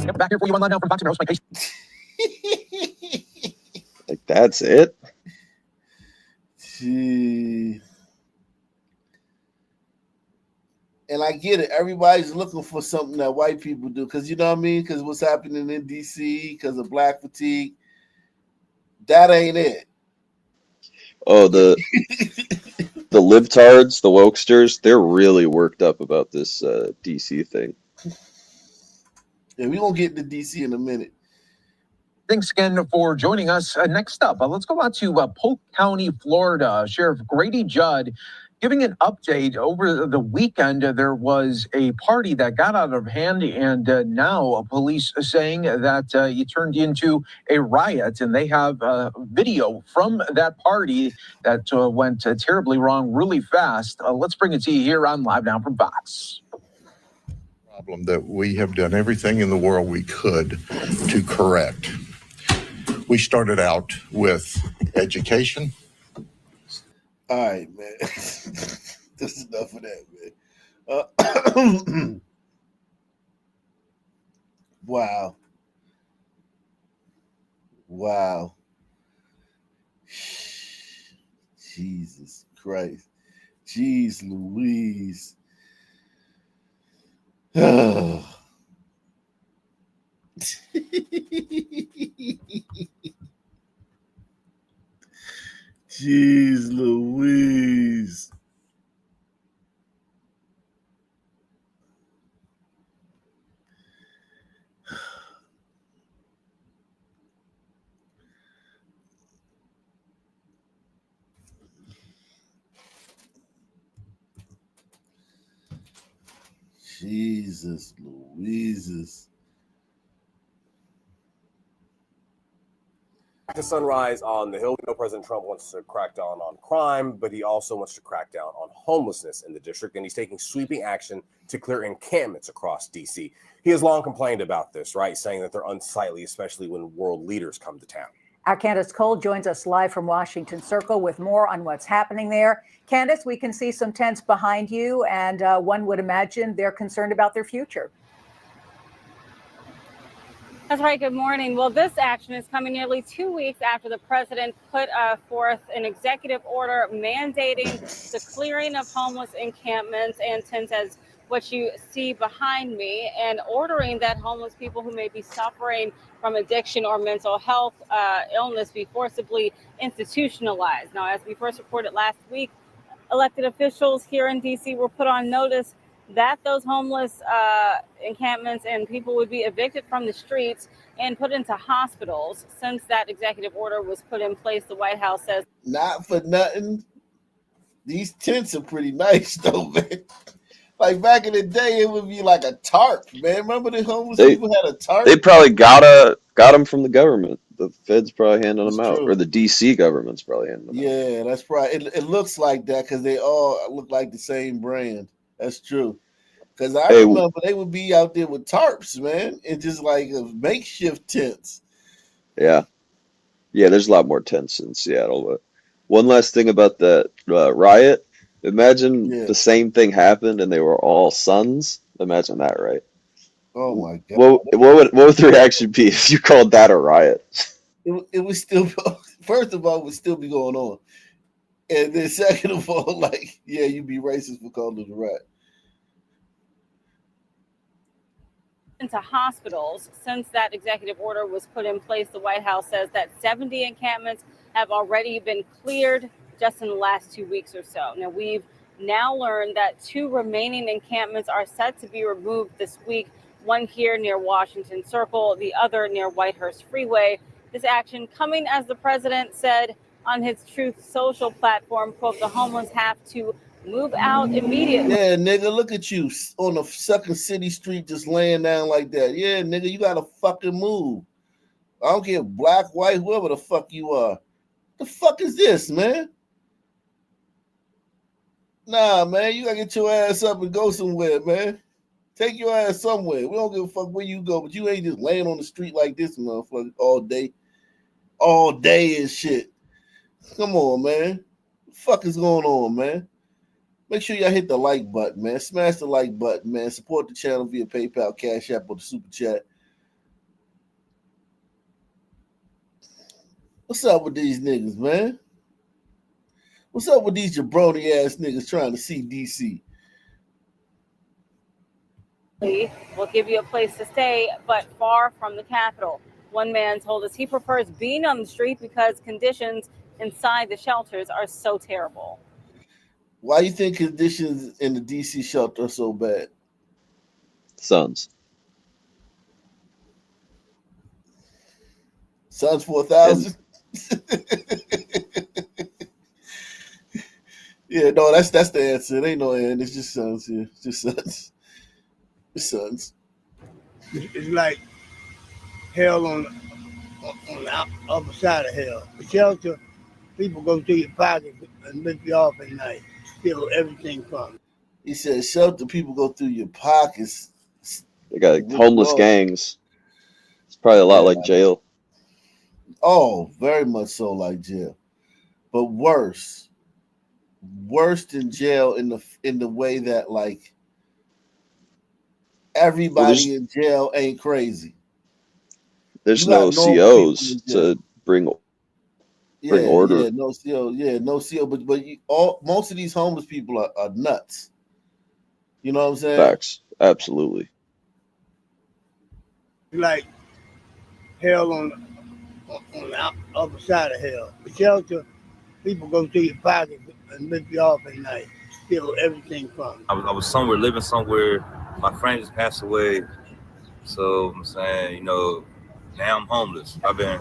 Yep, back here for you online now from Fox and Rose. My case. Like that's it. Gee. And I get it. Everybody's looking for something that white people do, because you know what I mean. Because what's happening in DC, because of black fatigue, that ain't it. Oh, the libtards, the wokesters, they're really worked up about this DC thing. Yeah, we gonna get to DC in a minute. Thanks again for joining us. Next up, let's go out to Polk County, Florida. Sheriff Grady Judd giving an update. Over the weekend, there was a party that got out of hand, and now police saying that it turned into a riot, and they have video from that party that went terribly wrong really fast. Let's bring it to you here on Live Now from Fox. Problem that we have done everything in the world we could to correct. We started out with education. All right, man. This is enough of that, man. Wow. Wow. Jesus Christ. Jeez Louise. Jeez Louise. Jesus Louises. To Sunrise on the Hill. We know President Trump wants to crack down on crime, but he also wants to crack down on homelessness in the district, and he's taking sweeping action to clear encampments across D.C. He has long complained about this, right, saying that they're unsightly, especially when world leaders come to town. Our Candace Cole joins us live from Washington Circle with more on what's happening there. Candace, we can see some tents behind you, and one would imagine they're concerned about their future. That's right. Good morning. Well, this action is coming nearly 2 weeks after the president put forth an executive order mandating the clearing of homeless encampments and tents, as what you see behind me, and ordering that homeless people who may be suffering from addiction or mental health illness be forcibly institutionalized. Now, as we first reported last week, elected officials here in D.C. were put on notice that those homeless encampments and people would be evicted from the streets and put into hospitals. Since that executive order was put in place, the White House says, not for nothing, these tents are pretty nice though, man. Like back in the day, it would be like a tarp, man. Remember the homeless people had a tarp? They probably got them from the government. The feds probably handing them out, or the DC government's probably handing them out. Yeah, that's probably. It looks like that because they all look like the same brand. That's true. Because I remember they would be out there with tarps, man, and just like makeshift tents. Yeah. Yeah, there's a lot more tents in Seattle. But one last thing about that riot. Imagine the same thing happened and they were all sons. Imagine that, right? Oh, my God. What would the reaction be if you called that a riot? It would still, first of all, it would still be going on. And then second of all, like, yeah, you'd be racist for calling it a riot. into hospitals. Since that executive order was put in place, the White House says that 70 encampments have already been cleared just in the last 2 weeks or so. Now, we've now learned that 2 remaining encampments are set to be removed this week, one here near Washington Circle, the other near Whitehurst Freeway. This action coming as the president said on his Truth Social platform, quote, the homeless have to move out immediately. Yeah, nigga, look at you on the second city street just laying down like that. Yeah, nigga, you gotta fucking move. I don't care, black, white, whoever the fuck you are. The fuck is this, man? Nah, man, you gotta get your ass up and go somewhere, man. Take your ass somewhere. We don't give a fuck where you go, but you ain't just laying on the street like this, motherfucker, all day. All day and shit. Come on, man. What the fuck is going on, man? Make sure y'all hit the like button, man. Smash the like button, man. Support the channel via PayPal, Cash App, or the Super Chat. What's up with these niggas, man? What's up with these jabroni ass niggas trying to see DC? Will give you a place to stay, but far from the Capitol. One man told us he prefers being on the street because conditions inside the shelters are so terrible. Why you think conditions in the DC shelter are so bad? Sons. Sons 4,000? Yeah, no, that's the answer. It ain't no end. It's just sons here. It's just sons. It's sons. It's like hell on the other side of hell. The shelter, people go through your pocket and lift you off at night, steal everything from you. He said shelter, people go through your pockets. They got homeless gangs. It's probably a lot like jail. Oh, very much so like jail. But worse. Worse than jail in the way that like everybody in jail ain't crazy. There's no COs to bring order. Yeah, no CO. Yeah, no CO. But most of these homeless people are nuts. You know what I'm saying? Facts. Absolutely. Like hell on the other side of hell. The shelter, people go through your pocket and lift you off at night, steal everything from you. I was somewhere, living somewhere. My friend just passed away. So I'm saying, now I'm homeless. I've been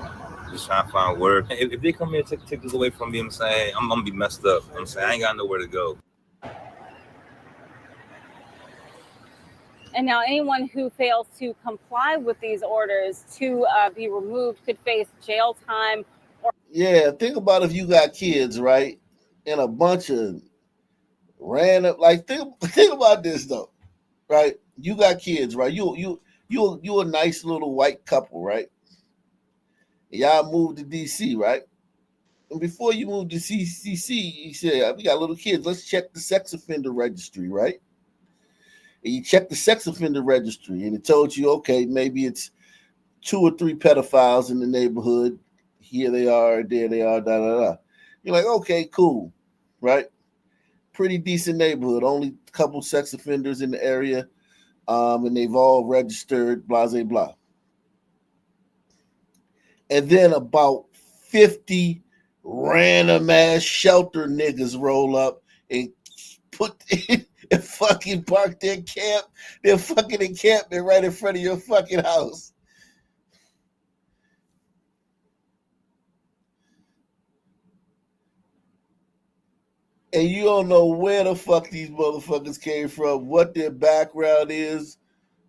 just trying to find work. If they come here and take this away from me, I'm saying, I'm going to be messed up. I'm saying, I ain't got nowhere to go. And now anyone who fails to comply with these orders to be removed could face jail time. Yeah, think about if you got kids, right? And a bunch of random, like think about this though, right? You got kids, right? You a nice little white couple, right? Y'all moved to DC, right? And before you moved to CCC, you said, we got little kids. Let's check the sex offender registry, right? And you check the sex offender registry, and it told you, okay, maybe it's 2 or 3 pedophiles in the neighborhood. Here they are, there they are, da da da. You're like, okay, cool, right? Pretty decent neighborhood. Only a couple sex offenders in the area, and they've all registered, blah, blah, blah. And then about 50 random ass shelter niggas roll up and put and fucking park their fucking encampment right in front of your fucking house. And you don't know where the fuck these motherfuckers came from, what their background is,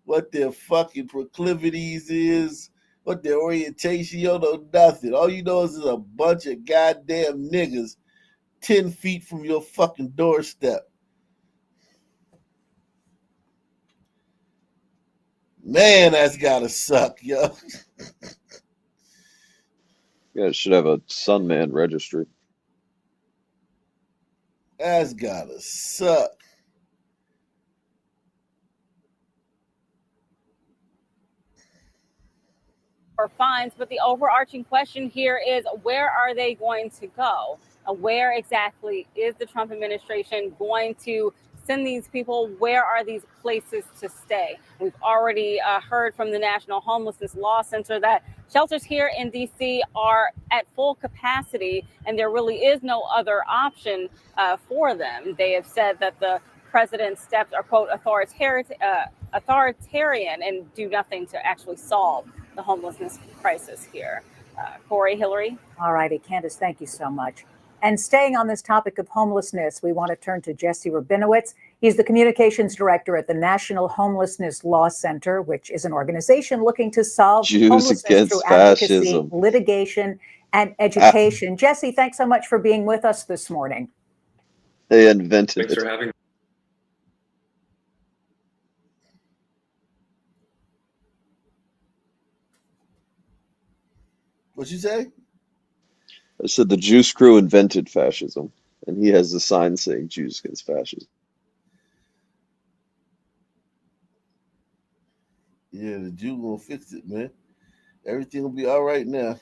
what their fucking proclivities is, what their orientation. You don't know nothing. All you know is there's a bunch of goddamn niggas 10 feet from your fucking doorstep. Man, that's gotta suck, yo. You guys should have a Sunman registry. That's gotta suck. Or fines, but the overarching question here is, where are they going to go? Where exactly is the Trump administration going to send these people? Where are these places to stay? We've already heard from the National Homelessness Law Center that Shelters here in D.C. are at full capacity, and there really is no other option for them. They have said that the president's steps are, quote, authoritarian and do nothing to actually solve the homelessness crisis here. Corey, Hillary. All righty, Candace, thank you so much. And staying on this topic of homelessness, we want to turn to Jesse Rabinowitz. He's the communications director at the National Homelessness Law Center, which is an organization looking to solve Jews homelessness against through advocacy, fascism. litigation, and education. Jesse, thanks so much for being with us this morning. They invented Thanks it. for having me. What'd you say? I said the Juice Crew invented fascism, and he has the sign saying Jews against fascism. Yeah, the Jew gonna fix it, man. Everything will be all right now.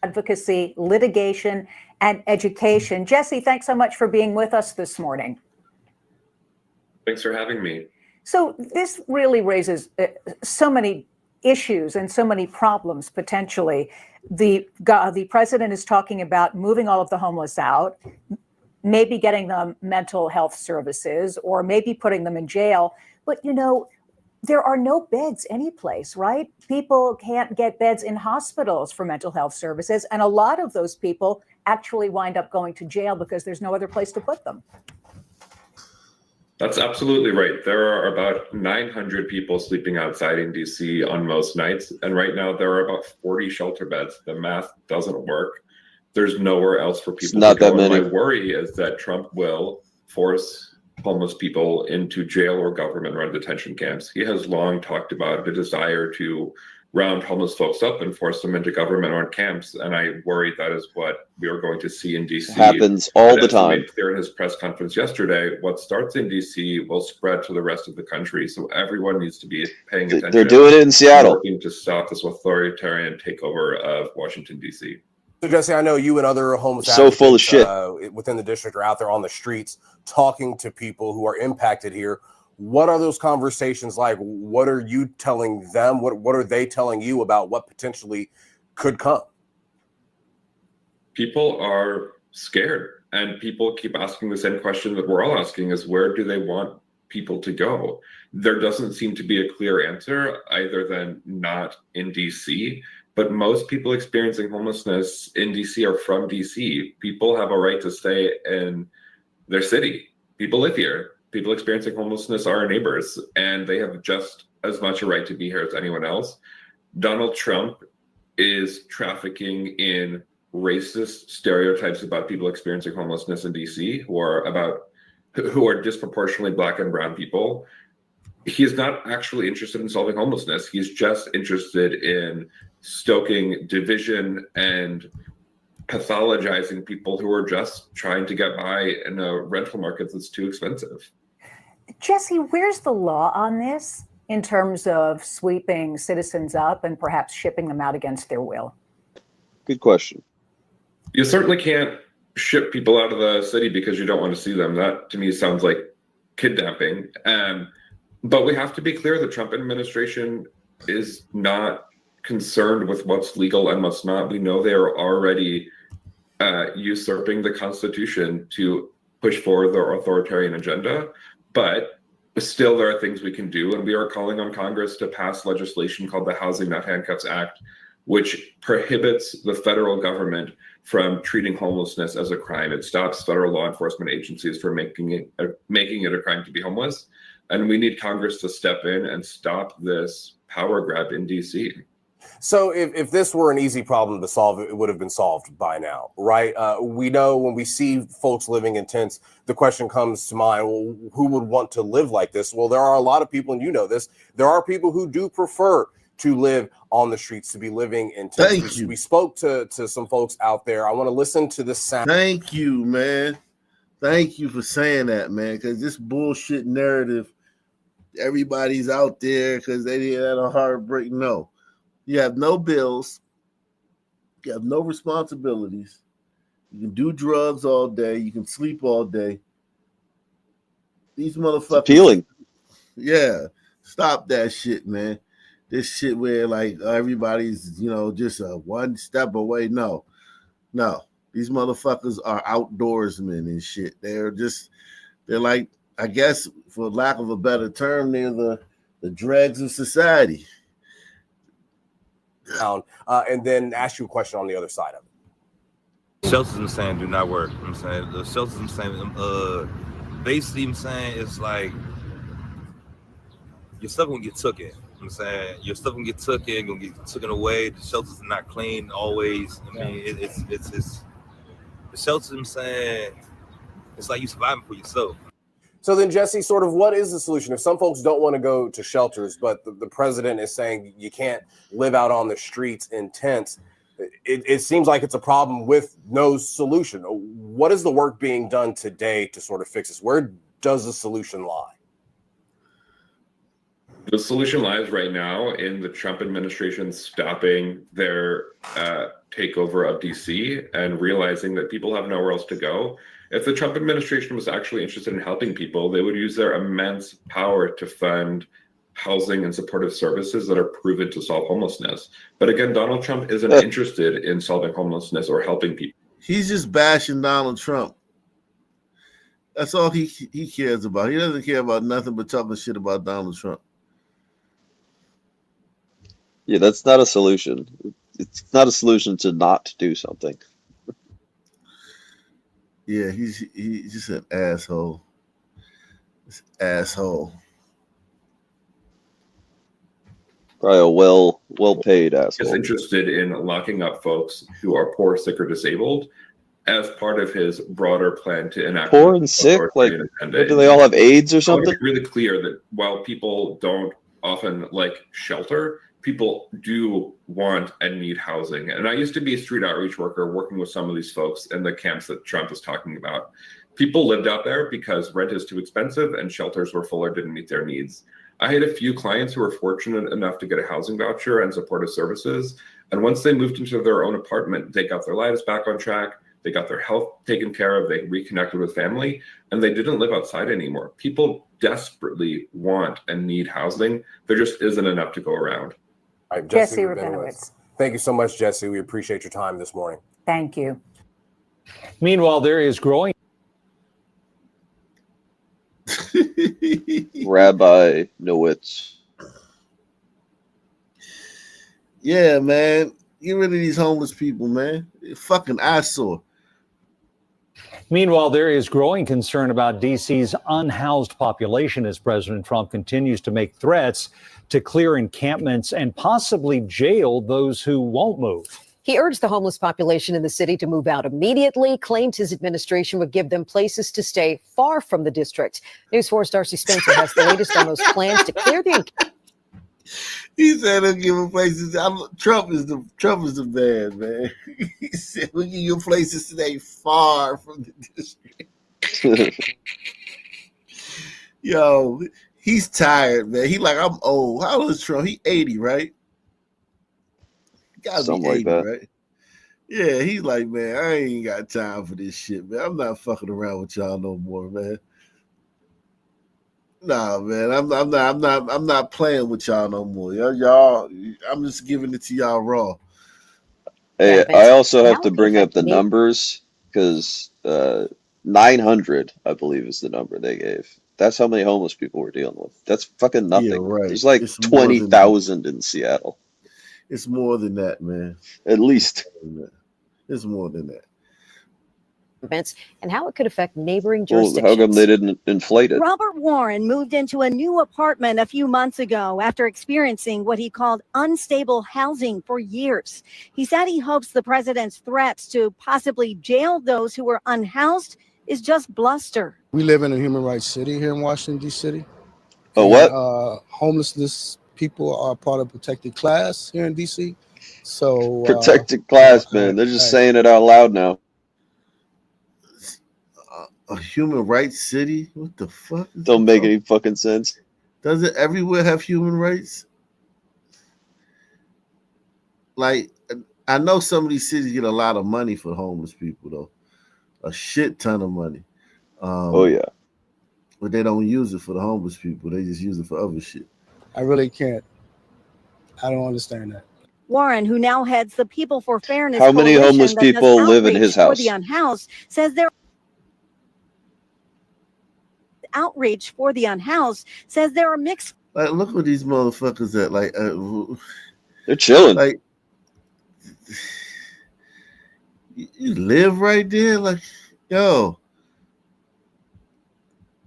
Advocacy, litigation, and education. Jesse, thanks so much for being with us this morning. Thanks for having me. So this really raises so many issues and so many problems potentially. The president is talking about moving all of the homeless out, maybe getting them mental health services, or maybe putting them in jail. But, you know, there are no beds anyplace, right? People can't get beds in hospitals for mental health services. And a lot of those people actually wind up going to jail because there's no other place to put them. That's absolutely right. There are about 900 people sleeping outside in DC on most nights. And right now there are about 40 shelter beds. The math doesn't work. There's nowhere else for people not to go. that many. And my worry is that Trump will force homeless people into jail or government-run detention camps. He has long talked about the desire to round homeless folks up and force them into government-run camps, and I worry that is what we are going to see in DC. Happens all But the as he time. made clear in his press conference yesterday, what starts in DC will spread to the rest of the country, so everyone needs to be paying attention. They're doing it in Seattle. Working to stop this authoritarian takeover of Washington, D.C. So Jesse, I know you and other homeless So full of advocates, shit. Within the district are out there on the streets talking to people who are impacted here. What are those conversations like? What are you telling them? What are they telling you about what potentially could come? People are scared, and people keep asking the same question that we're all asking, is where do they want people to go? There doesn't seem to be a clear answer either than not in DC, but most people experiencing homelessness in DC are from DC. People have a right to stay in their city. People live here. People experiencing homelessness are our neighbors, and they have just as much a right to be here as anyone else. Donald Trump is trafficking in racist stereotypes about people experiencing homelessness in DC who are disproportionately Black and brown people. He's not actually interested in solving homelessness. He's just interested in stoking division and pathologizing people who are just trying to get by in a rental market that's too expensive. Jesse, where's the law on this in terms of sweeping citizens up and perhaps shipping them out against their will? Good question. You certainly can't ship people out of the city because you don't want to see them. That to me sounds like kidnapping. But we have to be clear the Trump administration is not concerned with what's legal and what's not. We know they are already usurping the Constitution to push forward their authoritarian agenda. But still, there are things we can do, and we are calling on Congress to pass legislation called the Housing Not Handcuffs Act, which prohibits the federal government from treating homelessness as a crime. It stops federal law enforcement agencies from making it a crime to be homeless. And we need Congress to step in and stop this power grab in DC. So if this were an easy problem to solve, it would have been solved by now, right? We know when we see folks living in tents, the question comes to mind, well, who would want to live like this? Well, there are a lot of people, and you know this, there are people who do prefer to live on the streets, to be living in tents. Thank you. We spoke to some folks out there. I want to listen to this sound. Thank you, man. Thank you for saying that, man, because this bullshit narrative, everybody's out there because they had a heartbreak. No. You have no bills. You have no responsibilities. You can do drugs all day. You can sleep all day. These motherfuckers. It's appealing. Yeah. Stop that shit, man. this shit where like everybody's just one step away. No, these motherfuckers are outdoorsmen and shit. They're like, I guess for lack of a better term, they're the dregs of society. And then ask you a question on the other side of it. Shelters, I'm saying, do not work. I'm saying the shelters, I'm saying, basically, I'm saying it's like your stuff gonna get taken. I'm saying your stuff gonna get taken, gonna get taken away. The shelters are not clean always. I mean, it's the shelters. I'm saying it's like you surviving for yourself. So then, Jesse, sort of what is the solution? If some folks don't want to go to shelters, but the president is saying you can't live out on the streets in tents, it seems like it's a problem with no solution. What is the work being done today to sort of fix this? Where does the solution lie? The solution lies right now in the Trump administration stopping their takeover of DC and realizing that people have nowhere else to go. If the Trump administration was actually interested in helping people, they would use their immense power to fund housing and supportive services that are proven to solve homelessness. But again, Donald Trump isn't interested in solving homelessness or helping people. He's just bashing Donald Trump. That's all he cares about. He doesn't care about nothing but talking shit about Donald Trump. Yeah, that's not a solution. It's not a solution to not do something. Yeah, he's just an asshole. This asshole. Probably a well-paid asshole. Is interested in locking up folks who are poor, sick, or disabled as part of his broader plan to enact Poor and sick? Like, do they all have AIDS or something? I want to be really clear that while people don't often like shelter, people do want and need housing. And I used to be a street outreach worker working with some of these folks in the camps that Trump is talking about. People lived out there because rent is too expensive and shelters were full or didn't meet their needs. I had a few clients who were fortunate enough to get a housing voucher and supportive services. And once they moved into their own apartment, they got their lives back on track. They got their health taken care of. They reconnected with family, and they didn't live outside anymore. People desperately want and need housing. There just isn't enough to go around. All right, Jesse Rabinowitz. Thank you so much, Jesse. We appreciate your time this morning. Thank you. Meanwhile, there is growing. Rabbi Nowitz. Yeah, man. Get rid of these homeless people, man. They're fucking eyesore. Meanwhile, there is growing concern about D.C.'s unhoused population as President Trump continues to make threats to clear encampments and possibly jail those who won't move. He urged the homeless population in the city to move out immediately, claimed his administration would give them places to stay far from the district. News 4's Darcy Spencer has the latest on those plans to clear the encampments. He said he'll give them places. Trump is the man. He said we'll give you places to stay far from the district. Yo, he's tired, man. He like, I'm old. How old is Trump? He 80, right? Gotta Something be 80, like that. right? Yeah, he's like, man, I ain't got time for this shit, man. I'm not fucking around with y'all no more, man. Nah, man, I'm not playing with y'all no more. Y'all, I'm just giving it to y'all raw. Hey, I also have to bring up the numbers because 900, I believe, is the number they gave. That's how many homeless people we're dealing with. That's fucking nothing. Yeah, right. There's like It's more than 20,000 in Seattle. It's more than that, man. At least. It's more than that. And how it could affect neighboring Well, jurisdictions. how come they didn't inflate it? Robert Warren moved into a new apartment a few months ago after experiencing what he called unstable housing for years. He said he hopes the president's threats to possibly jail those who were unhoused is just bluster. We live in a human rights city here in Washington, D.C. Oh, what? Homelessness people are part of protected class here in D.C. So Protected class, man. They're just saying it out loud now. A human rights city? What the fuck? Don't make any fucking sense. Does it everywhere have human rights? Like, I know some of these cities get a lot of money for homeless people, though. A shit ton of money. Oh, yeah. But they don't use it for the homeless people. They just use it for other shit. I really can't I don't understand that. Warren, who now heads the People for Fairness How many Coalition homeless that does people live in his outreach for the house? unhoused, says there are mixed. Like, look what these motherfuckers at. Like, they're chilling. Like, you live right there. Like, yo,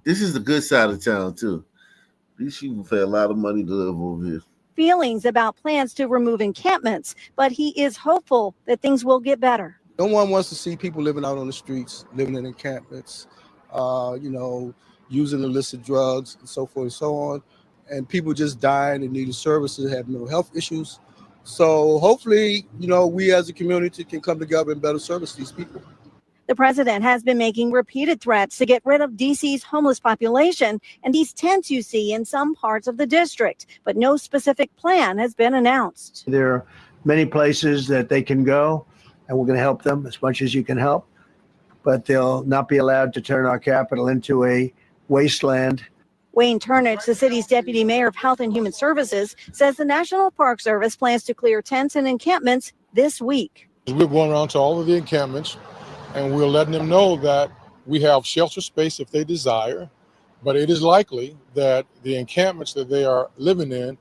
this is the good side of town too. These people pay a lot of money to live over here. Feelings about plans to remove encampments, but he is hopeful that things will get better. No one wants to see people living out on the streets, living in encampments, using illicit drugs and so forth and so on. And people just dying and needing services, have mental health issues. So hopefully, we as a community can come together and better service these people. The president has been making repeated threats to get rid of DC's homeless population and these tents you see in some parts of the district, but no specific plan has been announced. There are many places that they can go, and we're going to help them as much as you can help, but they'll not be allowed to turn our capital into a wasteland. Wayne Turnage, the city's deputy mayor of Health and Human Services, says the National Park Service plans to clear tents and encampments this week. We're going around to all of the encampments, and we're letting them know that we have shelter space if they desire, but it is likely that the encampments that they are living in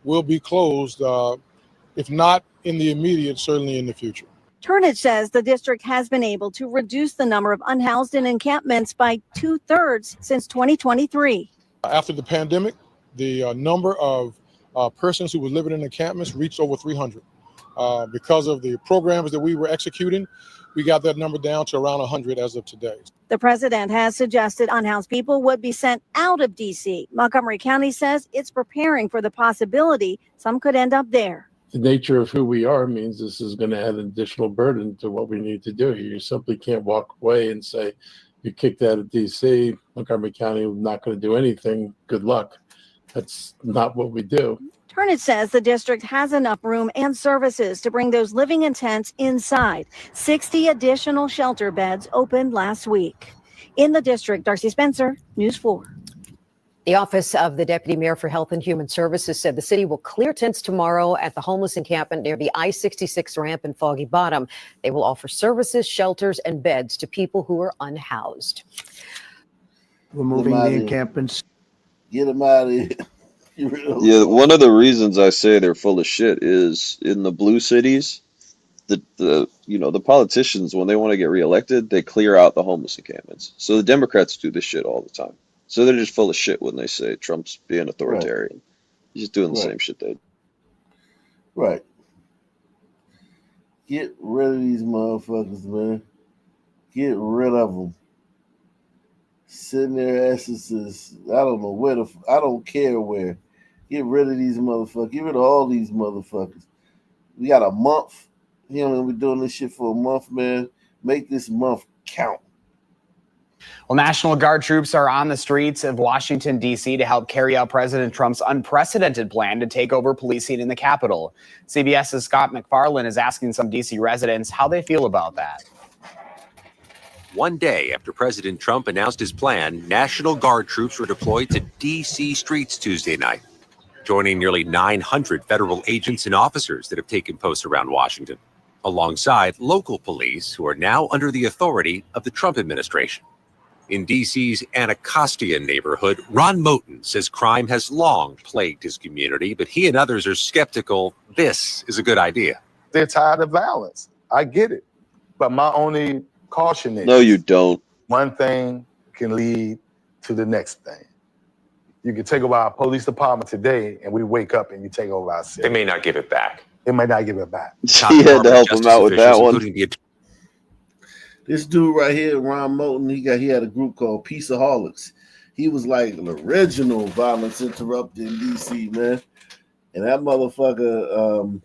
will be closed, if not in the immediate, certainly in the future. Turnage says the district has been able to reduce the number of unhoused in encampments by 2/3 since 2023. After the pandemic, the number of persons who were living in encampments reached over 300. Because of the programs that we were executing, we got that number down to around 100 as of today. The president has suggested unhoused people would be sent out of D.C. Montgomery County says it's preparing for the possibility some could end up there. The nature of who we are means this is going to add an additional burden to what we need to do. You simply can't walk away and say, you're kicked out of D.C., Montgomery County, we're not going to do anything. Good luck. That's not what we do. Turnage says the district has enough room and services to bring those living in tents inside. 60 additional shelter beds opened last week. In the district, Darcy Spencer, News 4. The Office of the Deputy Mayor for Health and Human Services said the city will clear tents tomorrow at the homeless encampment near the I-66 ramp in Foggy Bottom. They will offer services, shelters, and beds to people who are unhoused. We're moving the encampments. Get them out of here. Yeah, one of the reasons I say they're full of shit is in the blue cities, the politicians, when they want to get reelected, they clear out the homeless encampments. So the Democrats do this shit all the time. So they're just full of shit when they say Trump's being authoritarian. Right. He's just doing the same shit they do. Right. Get rid of these motherfuckers, man. Get rid of them. Sitting their asses, I don't know where I don't care where. Get rid of these motherfuckers. Get rid of all these motherfuckers. We got a month. We're doing this shit for a month, man. Make this month count. Well, National Guard troops are on the streets of Washington, D.C. to help carry out President Trump's unprecedented plan to take over policing in the Capitol. CBS's Scott McFarland is asking some D.C. residents how they feel about that. One day after President Trump announced his plan, National Guard troops were deployed to D.C. streets Tuesday night, joining nearly 900 federal agents and officers that have taken post around Washington, alongside local police who are now under the authority of the Trump administration. In D.C.'s Anacostia neighborhood, Ron Moten says crime has long plagued his community, but he and others are skeptical this is a good idea. They're tired of violence. I get it. But my only caution is, no, you don't. One thing can lead to the next thing. You can take over our police department today, and we wake up and you take over our city. They may not give it back. They may not give it back. He had to help him out with that one. This dude right here, Ron Moten, he had a group called Peaceaholics. He was like the original Violence Interrupted in DC, man. And that motherfucker,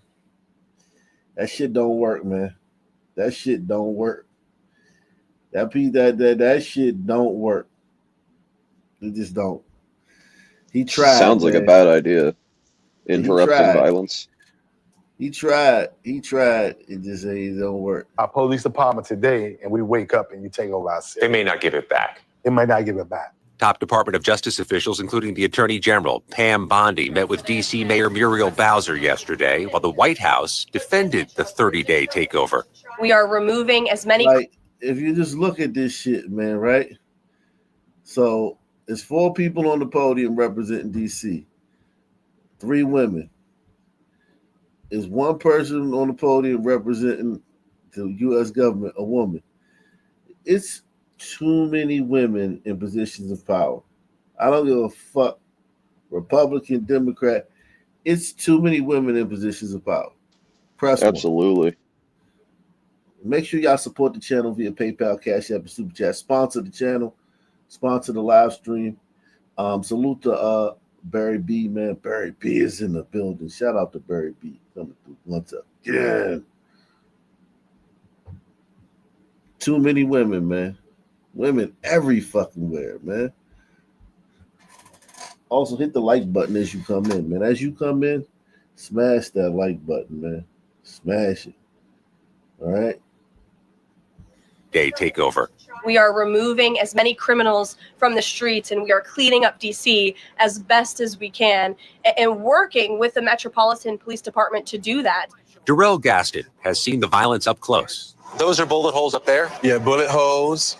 that shit don't work, man. That shit don't work. That shit don't work. It just don't. He tried. Sounds like a bad idea. Interrupting violence. He tried. It just it don't work. Our police department today, and we wake up and you take over our city. They may not give it back. They might not give it back. Top Department of Justice officials, including the Attorney General, Pam Bondi, met with D.C. Mayor Muriel Bowser yesterday, while the White House defended the 30-day takeover. We are removing as many. Like, if you just look at this shit, man, right? So, there's 4 people on the podium representing D.C., 3 women. There's 1 person on the podium representing the U.S. government, a woman. It's too many women in positions of power. I don't give a fuck, Republican, Democrat. It's too many women in positions of power. Press Absolutely. Make sure y'all support the channel via PayPal, Cash App, and Super Chat. Sponsor the channel. Sponsor the live stream. Salute to Barry B, man. Barry B is in the building. Shout out to Barry B coming through once again. Too many women, man. Women every fucking where, man. Also, hit the like button as you come in, man. As you come in, smash that like button, man. Smash it. All right? Day takeover. We are removing as many criminals from the streets, and we are cleaning up DC as best as we can and working with the Metropolitan Police Department to do that. Darrell Gaston has seen the violence up close. Those are bullet holes up there? Yeah, bullet holes.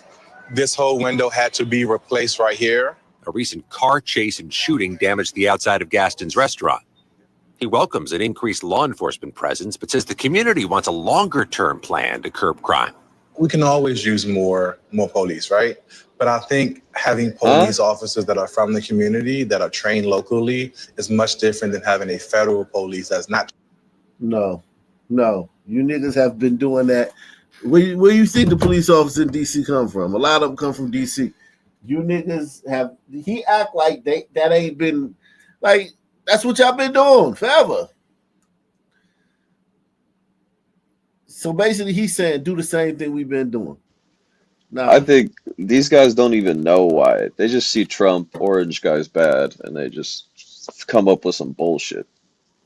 This whole window had to be replaced right here. A recent car chase and shooting damaged the outside of Gaston's restaurant. He welcomes an increased law enforcement presence, but says the community wants a longer-term plan to curb crime. We can always use more police, right? But I think having police officers that are from the community, that are trained locally, is much different than having a federal police that's not. No. You niggas have been doing that. Where you think the police officers in D.C. come from? A lot of them come from D.C. You niggas have. He act like that ain't been like that's what y'all been doing forever. So basically, he's saying do the same thing we've been doing. Now, I think these guys don't even know why. They just see Trump, orange guy's bad, and they just come up with some bullshit.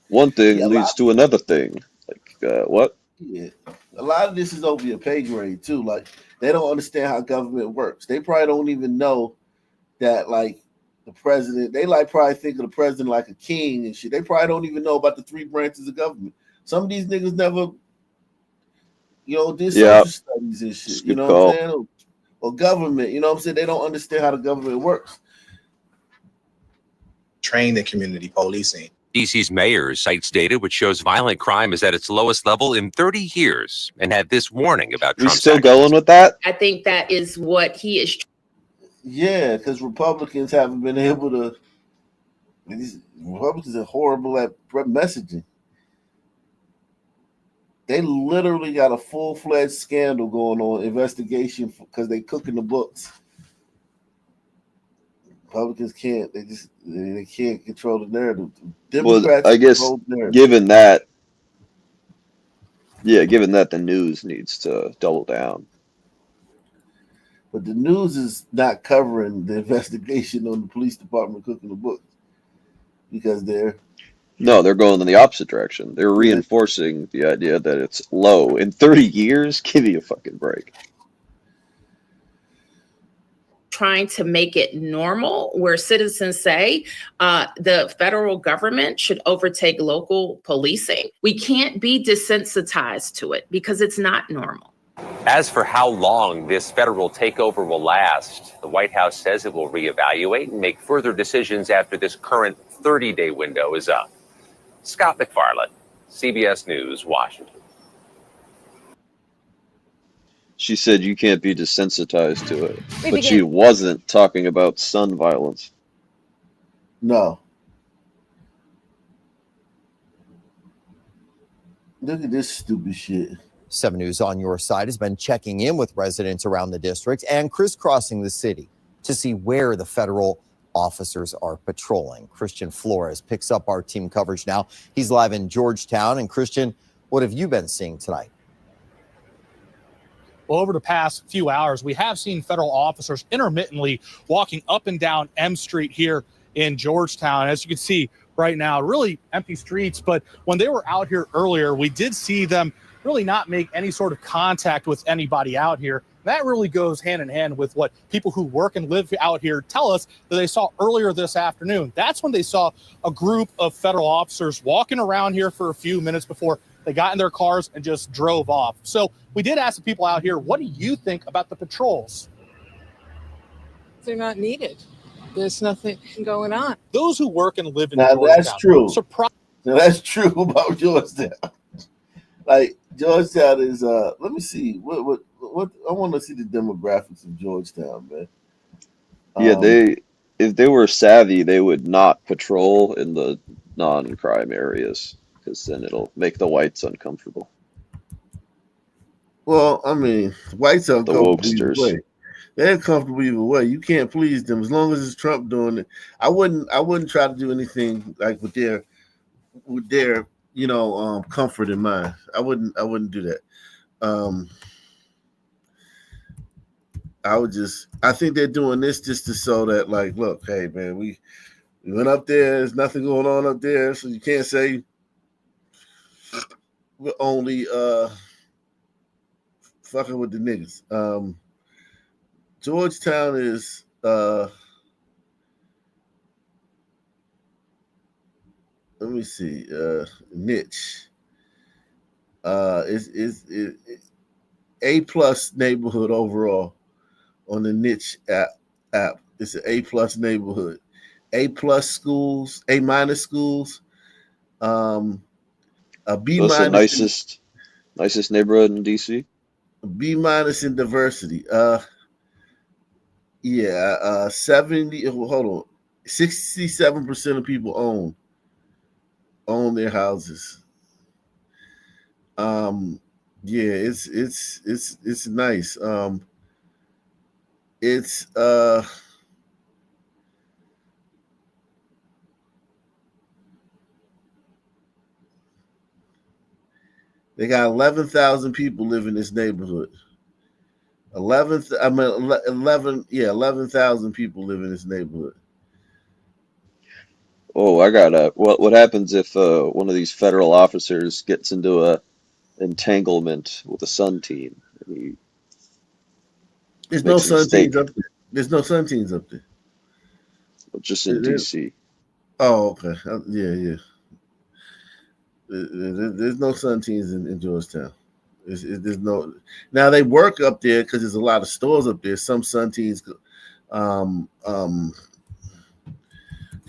One thing leads to another thing. Like, what? Yeah, a lot of this is over your pay grade too. Like, they don't understand how government works. They probably don't even know that, like, the president. They probably think of the president like a king and shit. They probably don't even know about the 3 branches of government. Some of these niggas never, did social studies and shit. You know what I'm saying? Or government. You know what I'm saying? They don't understand how the government works. Trained in community policing. D.C.'s mayor cites data which shows violent crime is at its lowest level in 30 years and had this warning about Trump's still actions. going with that? I think that is what he is. Yeah, because Republicans haven't been able to. These Republicans are horrible at messaging. They literally got a full-fledged scandal going on, investigation, because they cooking the books. Republicans can't. They can't control the narrative. Democrats Well, I guess control the narrative. given that, the news needs to double down. But the news is not covering the investigation on the police department cooking the books because they're going in the opposite direction. They're reinforcing the idea that it's low. In 30 years, give me a fucking break. Trying to make it normal where citizens say the federal government should overtake local policing. We can't be desensitized to it because it's not normal. As for how long this federal takeover will last, the White House says it will reevaluate and make further decisions after this current 30-day window is up. Scott McFarland, CBS News, Washington. She said you can't be desensitized to it, We but she begin- wasn't talking about son violence. no. Look at this stupid shit. 7 News on your side has been checking in with residents around the district and crisscrossing the city to see where the federal officers are patrolling. Christian Flores picks up our team coverage now. He's live in Georgetown. And Christian, what have you been seeing tonight? Well, over the past few hours, we have seen federal officers intermittently walking up and down M Street here in Georgetown. As you can see right now, really empty streets. But when they were out here earlier, we did see them really not make any sort of contact with anybody out here. That really goes hand in hand with what people who work and live out here tell us that they saw earlier this afternoon. That's when they saw a group of federal officers walking around here for a few minutes before they got in their cars and just drove off. So we did ask the people out here, what do you think about the patrols? They're not needed. There's nothing going on. Those who work and live in Now that's Georgetown. true. Now that's true about Georgetown. Like Georgetown is let me see what I want to see the demographics of Georgetown, man. Yeah, if they were savvy, they would not patrol in the non-crime areas because then it'll make the whites uncomfortable. Well, I mean, whites are The comfortable either wokesters. way. They're comfortable either way. You can't please them as long as it's Trump doing it. I wouldn't try to do anything like with their comfort in mind. I wouldn't do that. I think they're doing this just to so that, like, look, hey man, we went up there, there's nothing going on up there, so you can't say we're only fucking with the niggas. Georgetown is let me see, niche. Is A plus neighborhood overall on the niche app. It's an A plus neighborhood. A plus schools, A minus schools, a B So that's the minus, nicest neighborhood in DC. B minus in diversity. 70. Hold on, 67% of people own their houses. Yeah, it's nice. It's they got 11,000 people live in this neighborhood. 11,000 people live in this neighborhood. Oh, I got what happens if one of these federal officers gets into a entanglement with a Sun team and he There's no makes a Sun teams mistake, up there. There's no Sun teams up there. just in There- DC. Oh, okay. Yeah. There's no Sun teams in Georgetown. There's no. Now they work up there because there's a lot of stores up there. Some Sun teams can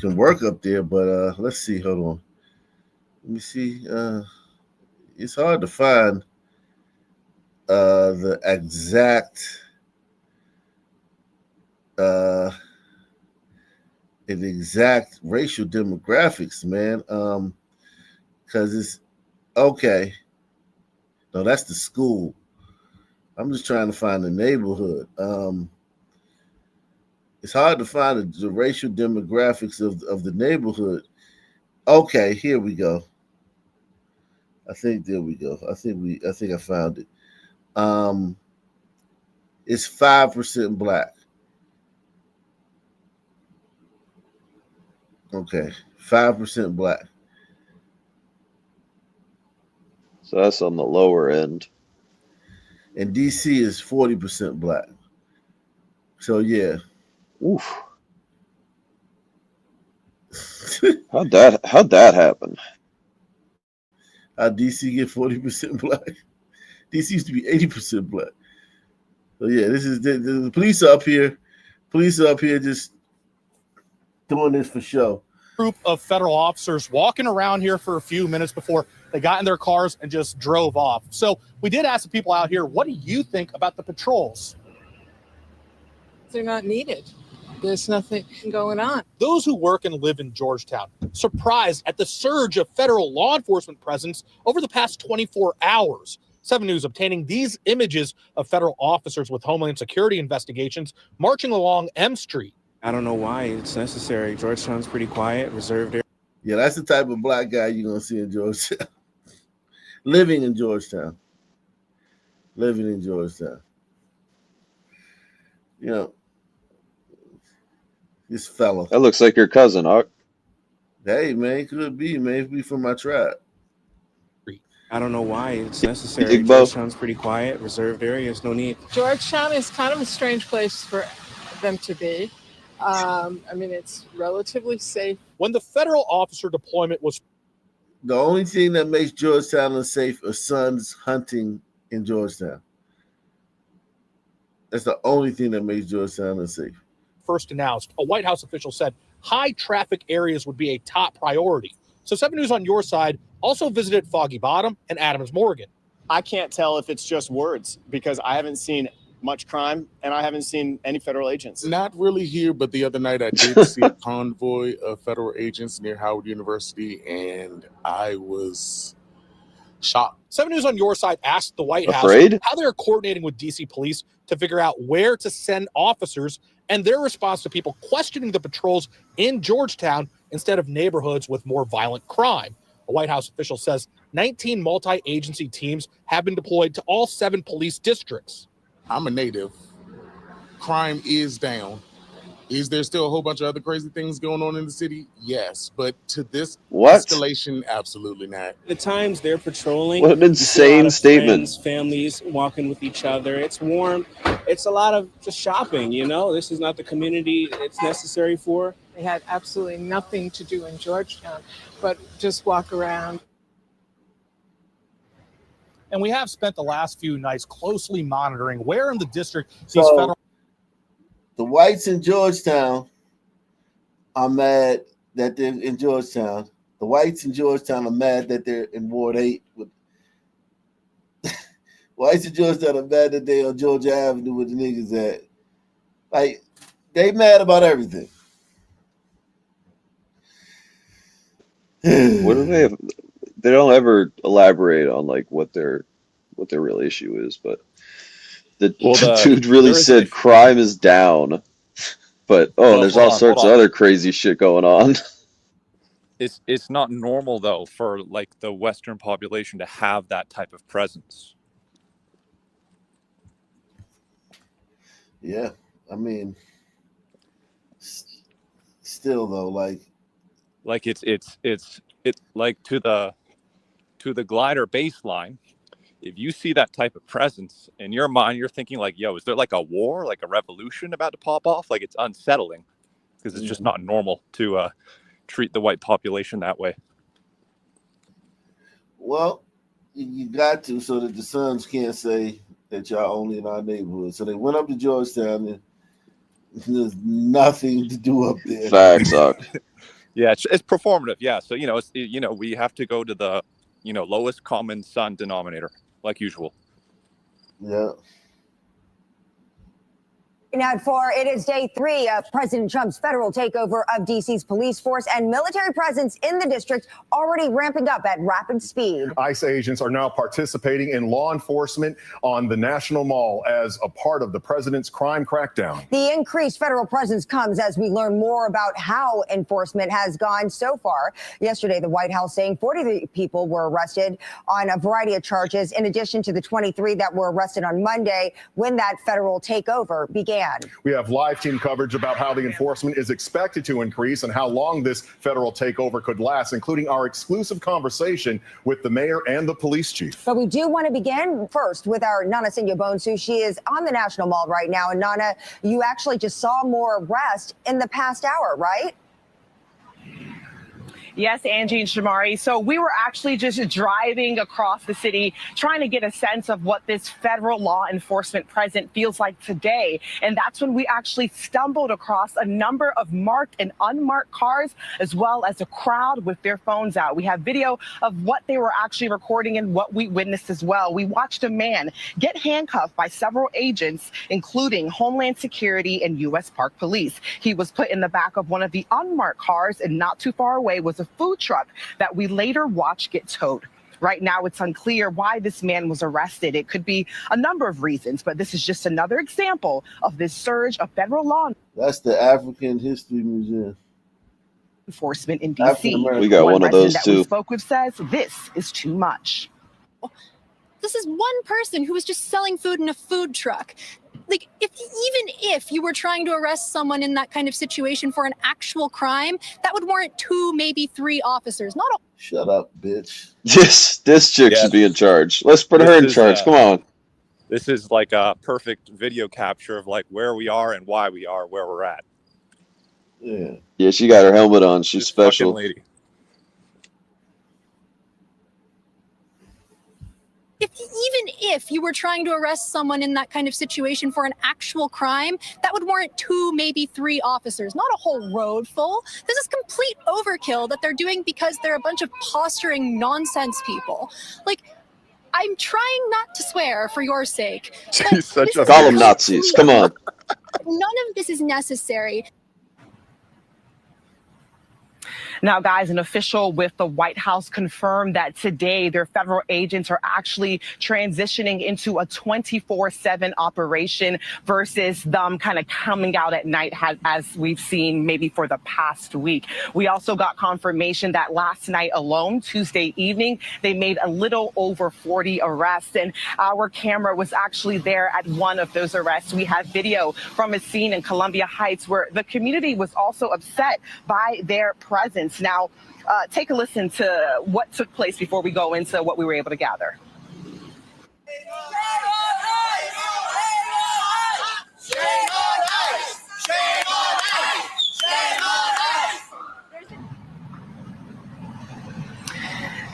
work up there, but let's see. Hold on. Let me see. It's hard to find the exact racial demographics, man. Because it's okay. No, that's the school. I'm just trying to find the neighborhood. It's hard to find the racial demographics of the neighborhood. Okay, here we go. There we go. I think I found it. It's 5% black. Okay, 5% black. So that's on the lower end. And DC is 40% black. So yeah. Oof. How'd that happen? How DC get 40% black? DC used to be 80% black. So yeah, this is the police are up here. Police are up here just doing this for show. Group of federal officers walking around here for a few minutes before they got in their cars and just drove off. So we did ask the people out here, what do you think about the patrols? They're not needed. There's nothing going on. Those who work and live in Georgetown surprised at the surge of federal law enforcement presence over the past 24 hours. 7 News obtaining these images of federal officers with Homeland Security investigations marching along M Street. I don't know why it's necessary. Georgetown's pretty quiet, reserved area. Yeah, that's the type of black guy you're gonna see in Georgetown. Living in Georgetown. You know, this fella. That looks like your cousin, Huck. Hey man, could be, man. Be from my tribe. I don't know why it's necessary. Big Bo. Georgetown's pretty quiet, reserved areas, no need. Georgetown is kind of a strange place for them to be. I mean, it's relatively safe. When the federal officer deployment was, The only thing that makes Georgetown unsafe is sons hunting in Georgetown. That's the only thing that makes Georgetown unsafe. first announced, a White House official said high traffic areas would be a top priority. So 7 News on Your Side also visited Foggy Bottom and Adams Morgan. I can't tell if it's just words because I haven't seen much crime and I haven't seen any federal agents. Not really here, but the other night I did see a convoy of federal agents near Howard University, and I was shocked. 7 News on Your Side asked the White House how they're coordinating with D.C. police to figure out where to send officers and their response to people questioning the patrols in Georgetown instead of neighborhoods with more violent crime. A White House official says 19 multi-agency teams have been deployed to all 7 police districts. I'm a native. Crime is down. Is there still a whole bunch of other crazy things going on in the city? Yes, but to this escalation, absolutely not. The times they're patrolling. What an you see a lot insane of statement. friends, families walking with each other. It's warm. It's a lot of just shopping, you know? This is not the community it's necessary for. They had absolutely nothing to do in Georgetown, but just walk around. And we have spent the last few nights closely monitoring where in the district these So federal. the whites in Georgetown are mad that they're in Georgetown. The whites in Georgetown are mad that they're in Ward 8. Whites in Georgetown are mad that they're on Georgia Avenue with the niggas at. Like, they mad about everything. What do they have? They don't ever elaborate on like what their real issue is, but the dude really said crime is down, but there's all sorts of other crazy shit going on. It's not normal though for like the Western population to have that type of presence. Yeah, I mean, still though, like it's like to the glider baseline. If you see that type of presence in your mind, you're thinking like, yo, is there like a war, like a revolution about to pop off? Like, it's unsettling because it's just not normal to treat the white population that way. well, you got to so that the sons can't say that y'all only in our neighborhood. So they went up to Georgetown and there's nothing to do up there. Facts, Doc. Yeah, it's performative. Yeah, so we have to go to the lowest common son denominator, like usual. Yeah. Now at 4, it is day 3 of President Trump's federal takeover of D.C.'s police force and military presence in the district already ramping up at rapid speed. ICE agents are now participating in law enforcement on the National Mall as a part of the president's crime crackdown. The increased federal presence comes as we learn more about how enforcement has gone so far. Yesterday, the White House saying 43 people were arrested on a variety of charges, in addition to the 23 that were arrested on Monday when that federal takeover began. We have live team coverage about how the enforcement is expected to increase and how long this federal takeover could last, including our exclusive conversation with the mayor and the police chief. But we do want to begin first with our Nana Bonsu. She is on the National Mall right now. And Nana, you actually just saw more arrests in the past hour, right? Yes, Angie and Shamari. So we were actually just driving across the city, trying to get a sense of what this federal law enforcement presence feels like today. And that's when we actually stumbled across a number of marked and unmarked cars, as well as a crowd with their phones out. We have video of what they were actually recording and what we witnessed as well. We watched a man get handcuffed by several agents, including Homeland Security and U.S. Park Police. He was put in the back of one of the unmarked cars, and not too far away was a food truck that we later watched get towed. Right now, it's unclear why this man was arrested. It could be a number of reasons, but this is just another example of this surge of federal law That's the African History Museum. enforcement in D.C. We got one of those resident that too. we spoke with says this is too much. This is one person who was just selling food in a food truck. Like, even if you were trying to arrest someone in that kind of situation for an actual crime, that would warrant 2, maybe 3 officers. Not all. Shut up, bitch. This chick should be in charge. Let's put her in charge. Come on. This is like a perfect video capture of like where we are and why we are where we're at. Yeah. Yeah, she got her helmet on. She's This special. fucking lady. Even if you were trying to arrest someone in that kind of situation for an actual crime, that would warrant 2, maybe 3 officers, not a whole road full. This is complete overkill that they're doing because they're a bunch of posturing nonsense people. Like, I'm trying not to swear for your sake. She's such a call them Nazis. Come on. None of this is necessary. Now, guys, an official with the White House confirmed that today their federal agents are actually transitioning into a 24/7 operation versus them kind of coming out at night as we've seen maybe for the past week. We also got confirmation that last night alone, Tuesday evening, they made a little over 40 arrests, and our camera was actually there at one of those arrests. We have video from a scene in Columbia Heights where the community was also upset by their presence. Now, take a listen to what took place before we go into what we were able to gather.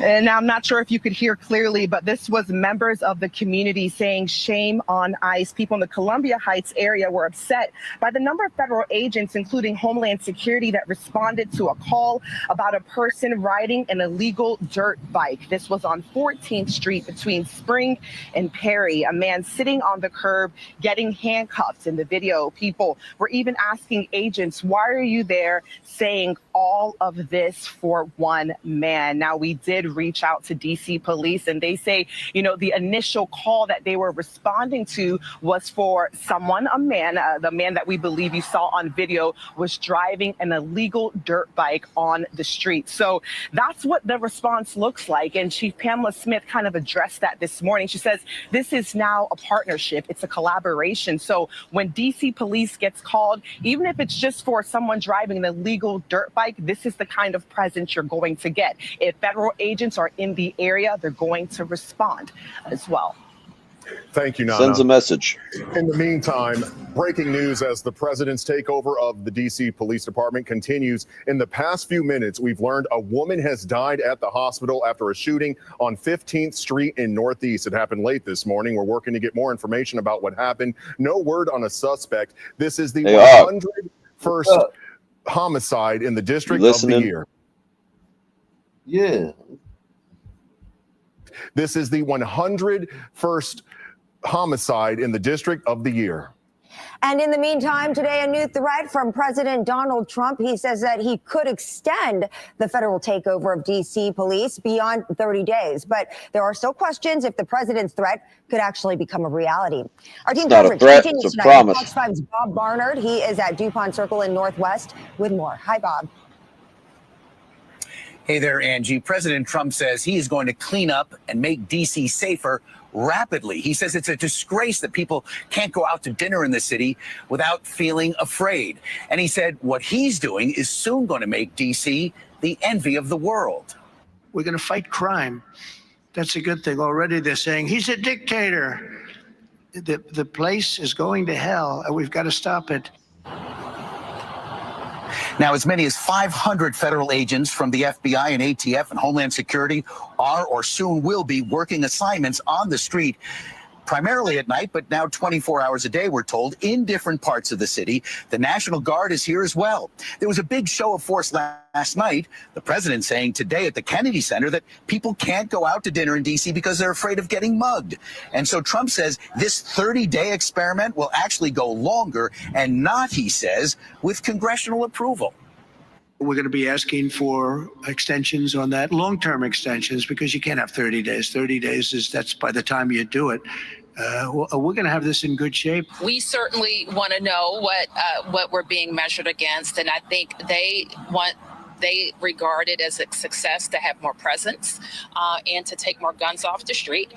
And now I'm not sure if you could hear clearly, but this was members of the community saying shame on ICE. People in the Columbia Heights area were upset by the number of federal agents, including Homeland Security, that responded to a call about a person riding an illegal dirt bike. This was on 14th Street between Spring and Perry. A man sitting on the curb getting handcuffed. In the video, people were even asking agents, why are you there, saying all of this for one man? Now, we did reach out to DC police, and they say, you know, the initial call that they were responding to was for someone, a man, the man that we believe you saw on video was driving an illegal dirt bike on the street. So that's what the response looks like. And Chief Pamela Smith kind of addressed that this morning. She says this is now a partnership. It's a collaboration. So when DC police gets called, even if it's just for someone driving an illegal dirt bike, this is the kind of presence you're going to get. If federal agents are in the area, they're going to respond as well. Thank you, Nana. Sends a message. In the meantime, breaking news as the president's takeover of the D.C. Police Department continues. In the past few minutes, we've learned a woman has died at the hospital after a shooting on 15th Street in Northeast. It happened late this morning. We're working to get more information about what happened. No word on a suspect. This is the 101st homicide in the district of the year. Yeah. This is the 101st homicide in the district of the year. And in the meantime, today, a new threat from President Donald Trump. He says that he could extend the federal takeover of D.C. police beyond 30 days. But there are still questions if the president's threat could actually become a reality. Our team coverage continues tonight with Fox 5's Bob Barnard. He is at DuPont Circle in Northwest with more. Hi, Bob. Hey there, Angie. President Trump says he is going to clean up and make D.C. safer rapidly. He says it's a disgrace that people can't go out to dinner in the city without feeling afraid. And he said what he's doing is soon going to make D.C. the envy of the world. We're going to fight crime. That's a good thing. Already they're saying he's a dictator. The place is going to hell, and we've got to stop it. Now, as many as 500 federal agents from the FBI and ATF and Homeland Security are or soon will be working assignments on the street, primarily at night, but now 24 hours a day, we're told, in different parts of the city. The National Guard is here as well. There was a big show of force last night. The president saying today at the Kennedy Center that people can't go out to dinner in D.C. because they're afraid of getting mugged. And so Trump says this 30-day experiment will actually go longer and not, he says, with congressional approval. We're going to be asking for extensions on that, long-term extensions, because you can't have 30 days. 30 days that's by the time you do it. We're going to have this in good shape. We certainly want to know what we're being measured against, and I think they regard it as a success to have more presence and to take more guns off the street.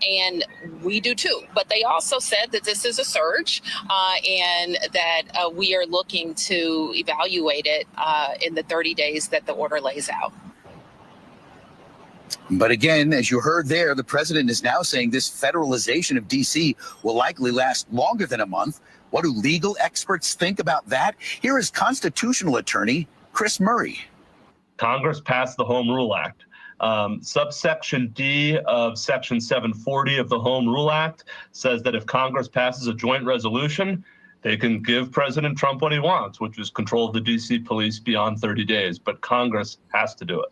And we do too. But they also said that this is a surge and that we are looking to evaluate it in the 30 days that the order lays out. But again, as you heard there, the president is now saying this federalization of D.C. will likely last longer than a month. What do legal experts think about that? Here is constitutional attorney Chris Murray. Congress passed the Home Rule Act. Subsection D of Section 740 of the Home Rule Act says that if Congress passes a joint resolution, they can give President Trump what he wants, which is control of the D.C. police beyond 30 days. But Congress has to do it.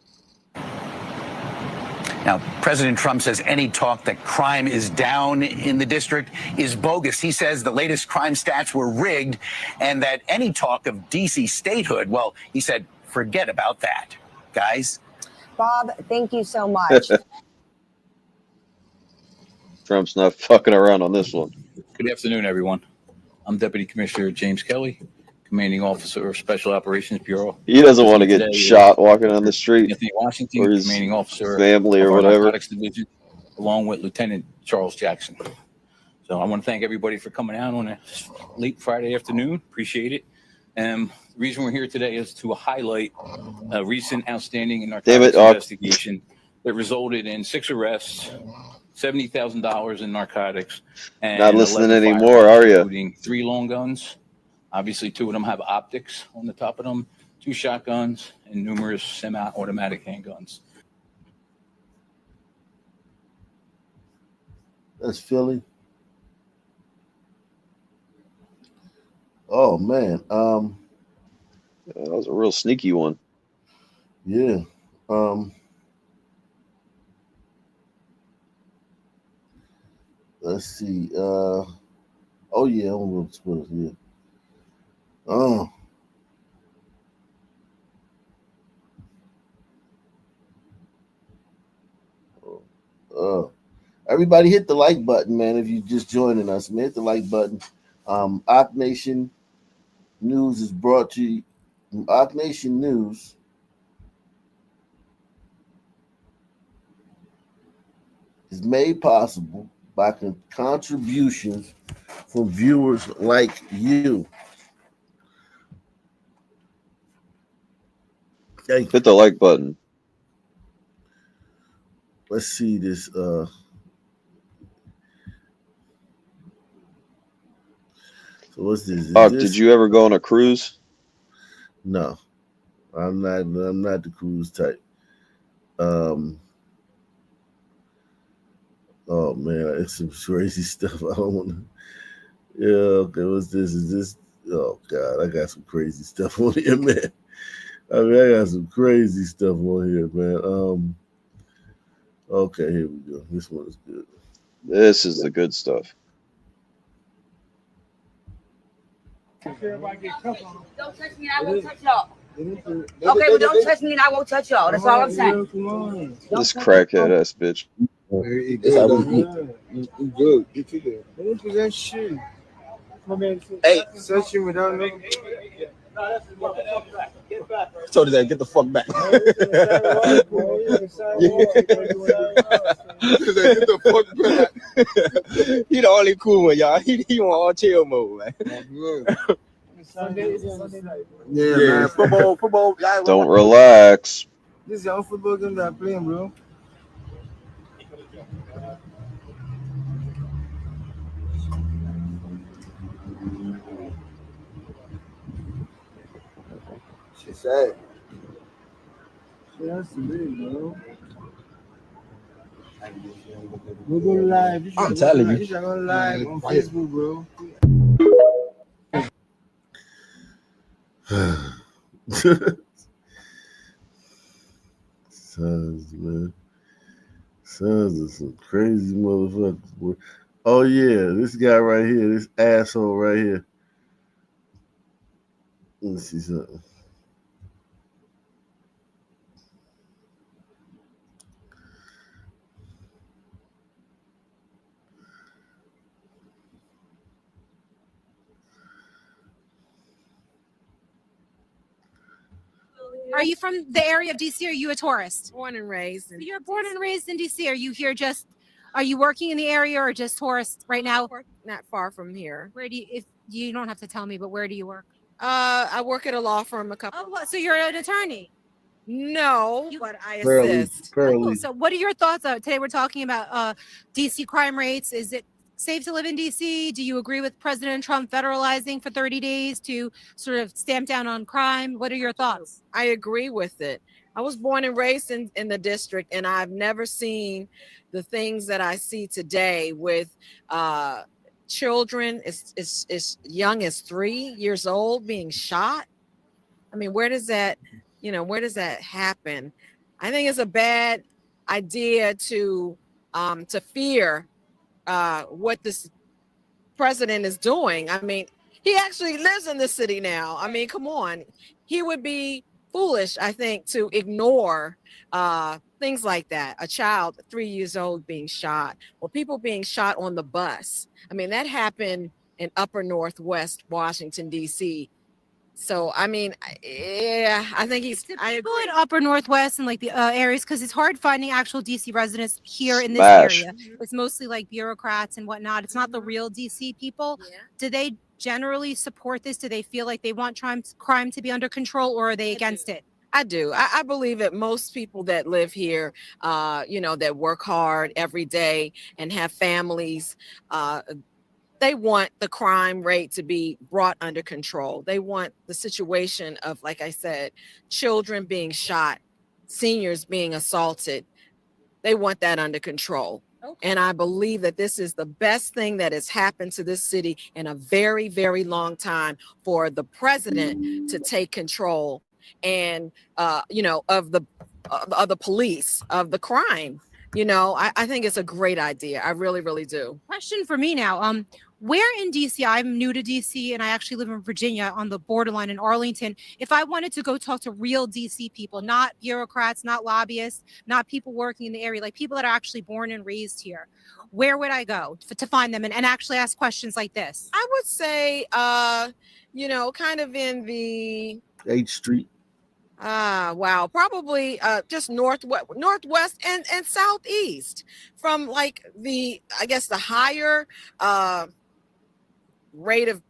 Now, President Trump says any talk that crime is down in the district is bogus. He says the latest crime stats were rigged and that any talk of D.C. statehood, well, he said, forget about that. Guys. Bob, thank you so much. Trump's not fucking around on this one. Good afternoon, everyone. I'm Deputy Commissioner James Kelly, Commanding Officer of Special Operations Bureau. He doesn't want to get shot walking on the street. Anthony Washington, or his Commanding Officer family or of our whatever. Narcotics Division, along with Lieutenant Charles Jackson. So I want to thank everybody for coming out on a late Friday afternoon. Appreciate it. The reason we're here today is to highlight a recent outstanding narcotics investigation that resulted in 6 arrests, $70,000 in narcotics, and Not listening 11 anymore, firearms, are you? including 3 long guns. Obviously, 2 of them have optics on the top of them, 2 shotguns, and numerous semi-automatic handguns. That's Philly. Oh man, that was a real sneaky one. Yeah. Let's see. Oh yeah, I'm gonna Twitter. Yeah. Everybody hit the like button, man. If you're just joining us, man, hit the like button. Oc Nation News is brought to you. Oc Nation News is made possible by contributions from viewers like you. Hit the like button. Let's see this. So what's this? Did you ever go on a cruise? No, I'm not the cruise type. Oh man, it's some crazy stuff. I don't want to. Yeah, okay. What's this? Is this? Oh God, I got some crazy stuff on here, man. I mean, I got some crazy stuff on here, man. Okay, here we go. This one is good. This is the good stuff. Don't touch me, I won't touch y'all. Okay, well, don't touch me and I won't touch y'all. That's all I'm saying. This crackhead ass bitch. That's how we eat. Good. Get you there. Don't do that shit. Hey, searching without making. Told his ass, get the fuck back. Get the fuck back. He the only cool one, y'all. He on all chill mode, man. Yeah, man. Football. Don't relax. This is your football game that I'm playing, bro. She said. She has to be, bro. We're going live. I'm telling you. We're going live on Facebook, bro. Sons, man. Sons are some crazy motherfuckers, boy. Oh yeah, this guy right here, this asshole right here. Let me see something. Are you from the area of DC? Or are you a tourist? Born and raised. You're born and raised in DC. Are you here are you working in the area or just tourist right now? Not far from here. Where do you, if you don't have to tell me, but where do you work? I work at a law firm. So you're an attorney? No, but I Fairly, assist. fairly. So what are your thoughts? Today we're talking about DC crime rates. Is it safe to live in DC? Do you agree with President Trump federalizing for 30 days to sort of stamp down on crime? What are your thoughts? I agree with it. I was born and raised in the district, and I've never seen the things that I see today with children as young as 3 years old being shot. I mean, where does that happen? I think it's a bad idea to fear what this president is doing. I mean, he actually lives in the city now. I mean, come on. He would be foolish, I think, to ignore things like that. A child 3 years old being shot, or people being shot on the bus. I mean, that happened in upper Northwest Washington, D.C. So, I mean, yeah, I think I People agree. in upper Northwest and like the areas, because it's hard finding actual DC residents here in this Smash. area. It's mostly like bureaucrats and whatnot. It's not the real DC people. Do they generally support this? Do they feel like they want crime to be under control, or are they against it? I do. I believe that most people that live here, that work hard every day and have families, they want the crime rate to be brought under control. They want the situation of, like I said, children being shot, seniors being assaulted. They want that under control. Okay. And I believe that this is the best thing that has happened to this city in a very, very long time, for the president to take control and, of the police, of the crime. I think it's a great idea. I really, really do. Question for me now. Where in DC, I'm new to DC and I actually live in Virginia on the borderline in Arlington. If I wanted to go talk to real DC people, not bureaucrats, not lobbyists, not people working in the area, like people that are actually born and raised here, where would I go to find them and actually ask questions like this? I would say, kind of in the 8th Street. Wow, probably just northwest and southeast, from like the higher rate of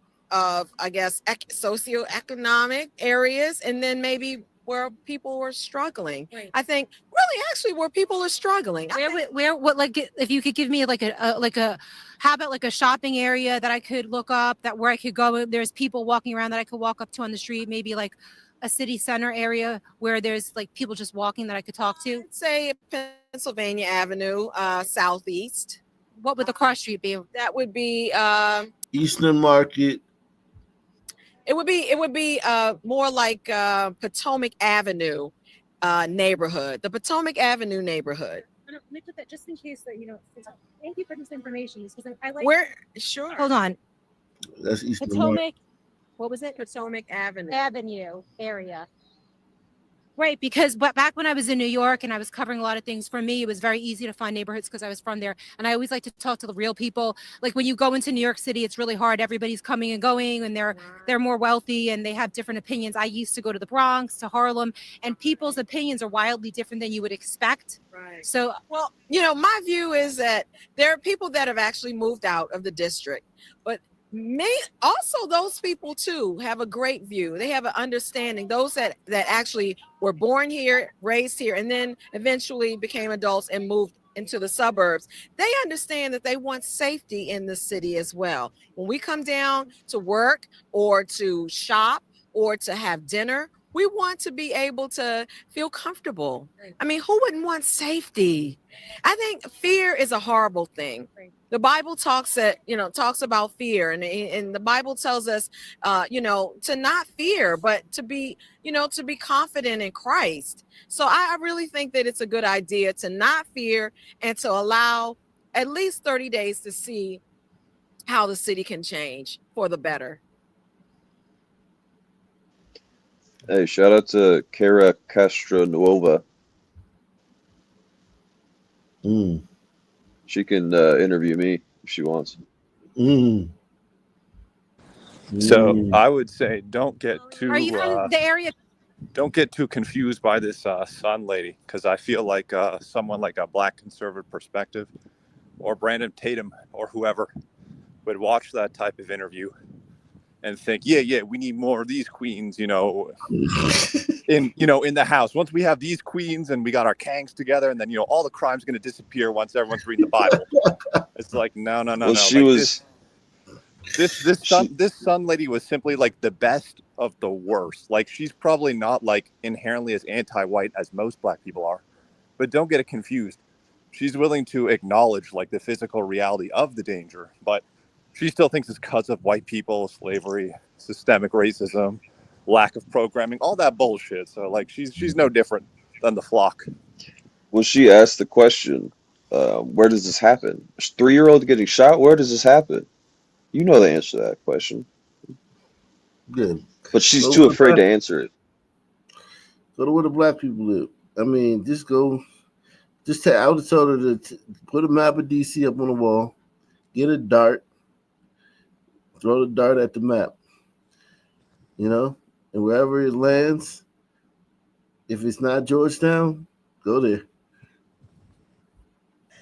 I guess socioeconomic areas, and then maybe where people were struggling. Right. I think really actually where people are struggling. If you could give me how about like a shopping area that I could look up, that where I could go, there's people walking around that I could walk up to on the street, maybe like a city center area where there's like people just walking that I could talk to? I'd say Pennsylvania Avenue, southeast. What would the cross street be? That would be Eastern Market. It would be more like Potomac Avenue neighborhood, the Potomac Avenue neighborhood. Let me put that just in case that thank you for this information, because I like where. Sure. Hold on. That's Eastern Potomac. Market. What was it? Potomac Avenue area. Right, because back when I was in New York and I was covering a lot of things, for me, it was very easy to find neighborhoods because I was from there. And I always like to talk to the real people. Like when you go into New York City, it's really hard. Everybody's coming and going, and they're more wealthy and they have different opinions. I used to go to the Bronx, to Harlem, and people's opinions are wildly different than you would expect. Right. So, well, my view is that there are people that have actually moved out of the district, but also those people too have a great view. They have an understanding. Those that actually were born here, raised here, and then eventually became adults and moved into the suburbs, they understand that they want safety in the city as well. When we come down to work or to shop or to have dinner, we want to be able to feel comfortable. I mean, who wouldn't want safety? I think fear is a horrible thing. The Bible talks about fear, and the Bible tells us, to not fear, but to be confident in Christ. So I really think that it's a good idea to not fear and to allow at least 30 days to see how the city can change for the better. Hey, shout out to Kara Castronuova. She can interview me if she wants. So I would say don't get too. are you from the area? Don't get too confused by this Sun lady, because I feel like someone like a Black conservative perspective, or Brandon Tatum, or whoever, would watch that type of interview and think, yeah, we need more of these queens, in the house. Once we have these queens and we got our kangs together, and then all the crime's going to disappear once everyone's reading the Bible. It's like no. Well, she was. This sun lady was simply like the best of the worst. Like, she's probably not like inherently as anti-white as most black people are, but don't get it confused. She's willing to acknowledge like the physical reality of the danger, but she still thinks it's because of white people, slavery, systemic racism, lack of programming, all that bullshit. So like she's no different than the flock. Well, she asked the question, where does this happen? A 3-year-old getting shot? Where does this happen? You know the answer to that question. Good. But she's Go too where the afraid to black- answer it. Go to where the black people live. I mean, I would have told her to put a map of DC up on the wall, get a dart, throw the dart at the map, and wherever it lands, if it's not Georgetown, go there.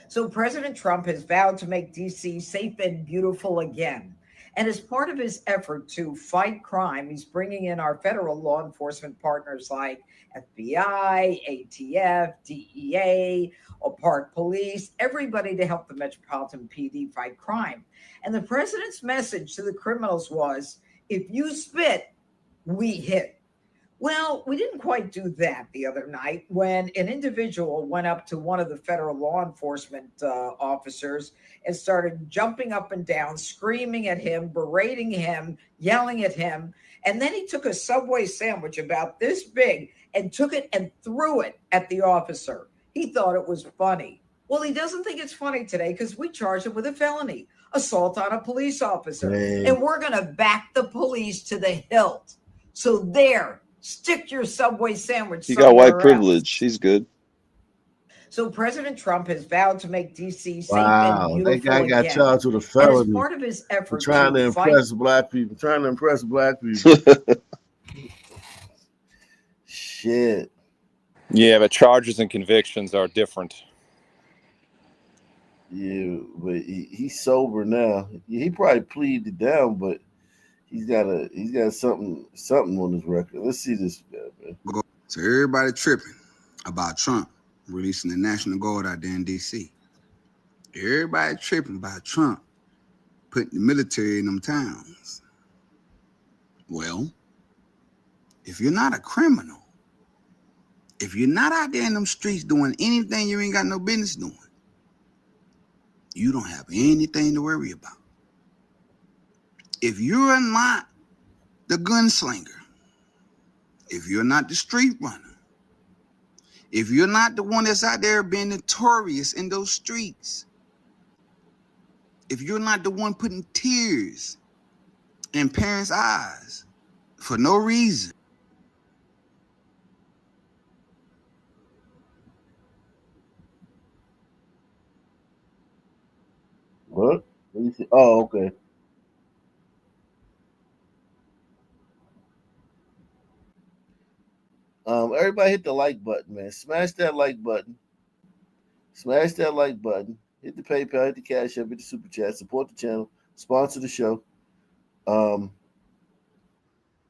So President Trump has vowed to make D.C. safe and beautiful again. And as part of his effort to fight crime, he's bringing in our federal law enforcement partners like FBI, ATF, DEA, Park Police, everybody to help the Metropolitan PD fight crime. And the president's message to the criminals was, if you spit, we hit. Well, we didn't quite do that the other night when an individual went up to one of the federal law enforcement officers and started jumping up and down, screaming at him, berating him, yelling at him. And then he took a Subway sandwich about this big and took it and threw it at the officer. He thought it was funny. Well, he doesn't think it's funny today because we charged him with a felony, assault on a police officer. Hey. And we're going to back the police to the hilt. So there. Stick your Subway sandwich. He got white somewhere privilege. else. He's good. So President Trump has vowed to make D.C. safe Wow, and that beautiful guy got again. charged with a And felony as part of his for effort trying to fight impress black people. Shit. Yeah, but charges and convictions are different. Yeah, but he's sober now. He probably pleaded down, but he's got something on his record. Let's see this guy, man. So everybody tripping about Trump releasing the National Guard out there in D.C. Everybody tripping about Trump putting the military in them towns. Well, if you're not a criminal, if you're not out there in them streets doing anything you ain't got no business doing, you don't have anything to worry about. If you're not the gunslinger, if you're not the street runner, if you're not the one that's out there being notorious in those streets, if you're not the one putting tears in parents' eyes for no reason, What? Let me see. Oh, okay. Everybody hit the like button, man. Smash that like button. Smash that like button. Hit the PayPal, hit the Cash App, hit the Super Chat. Support the channel. Sponsor the show.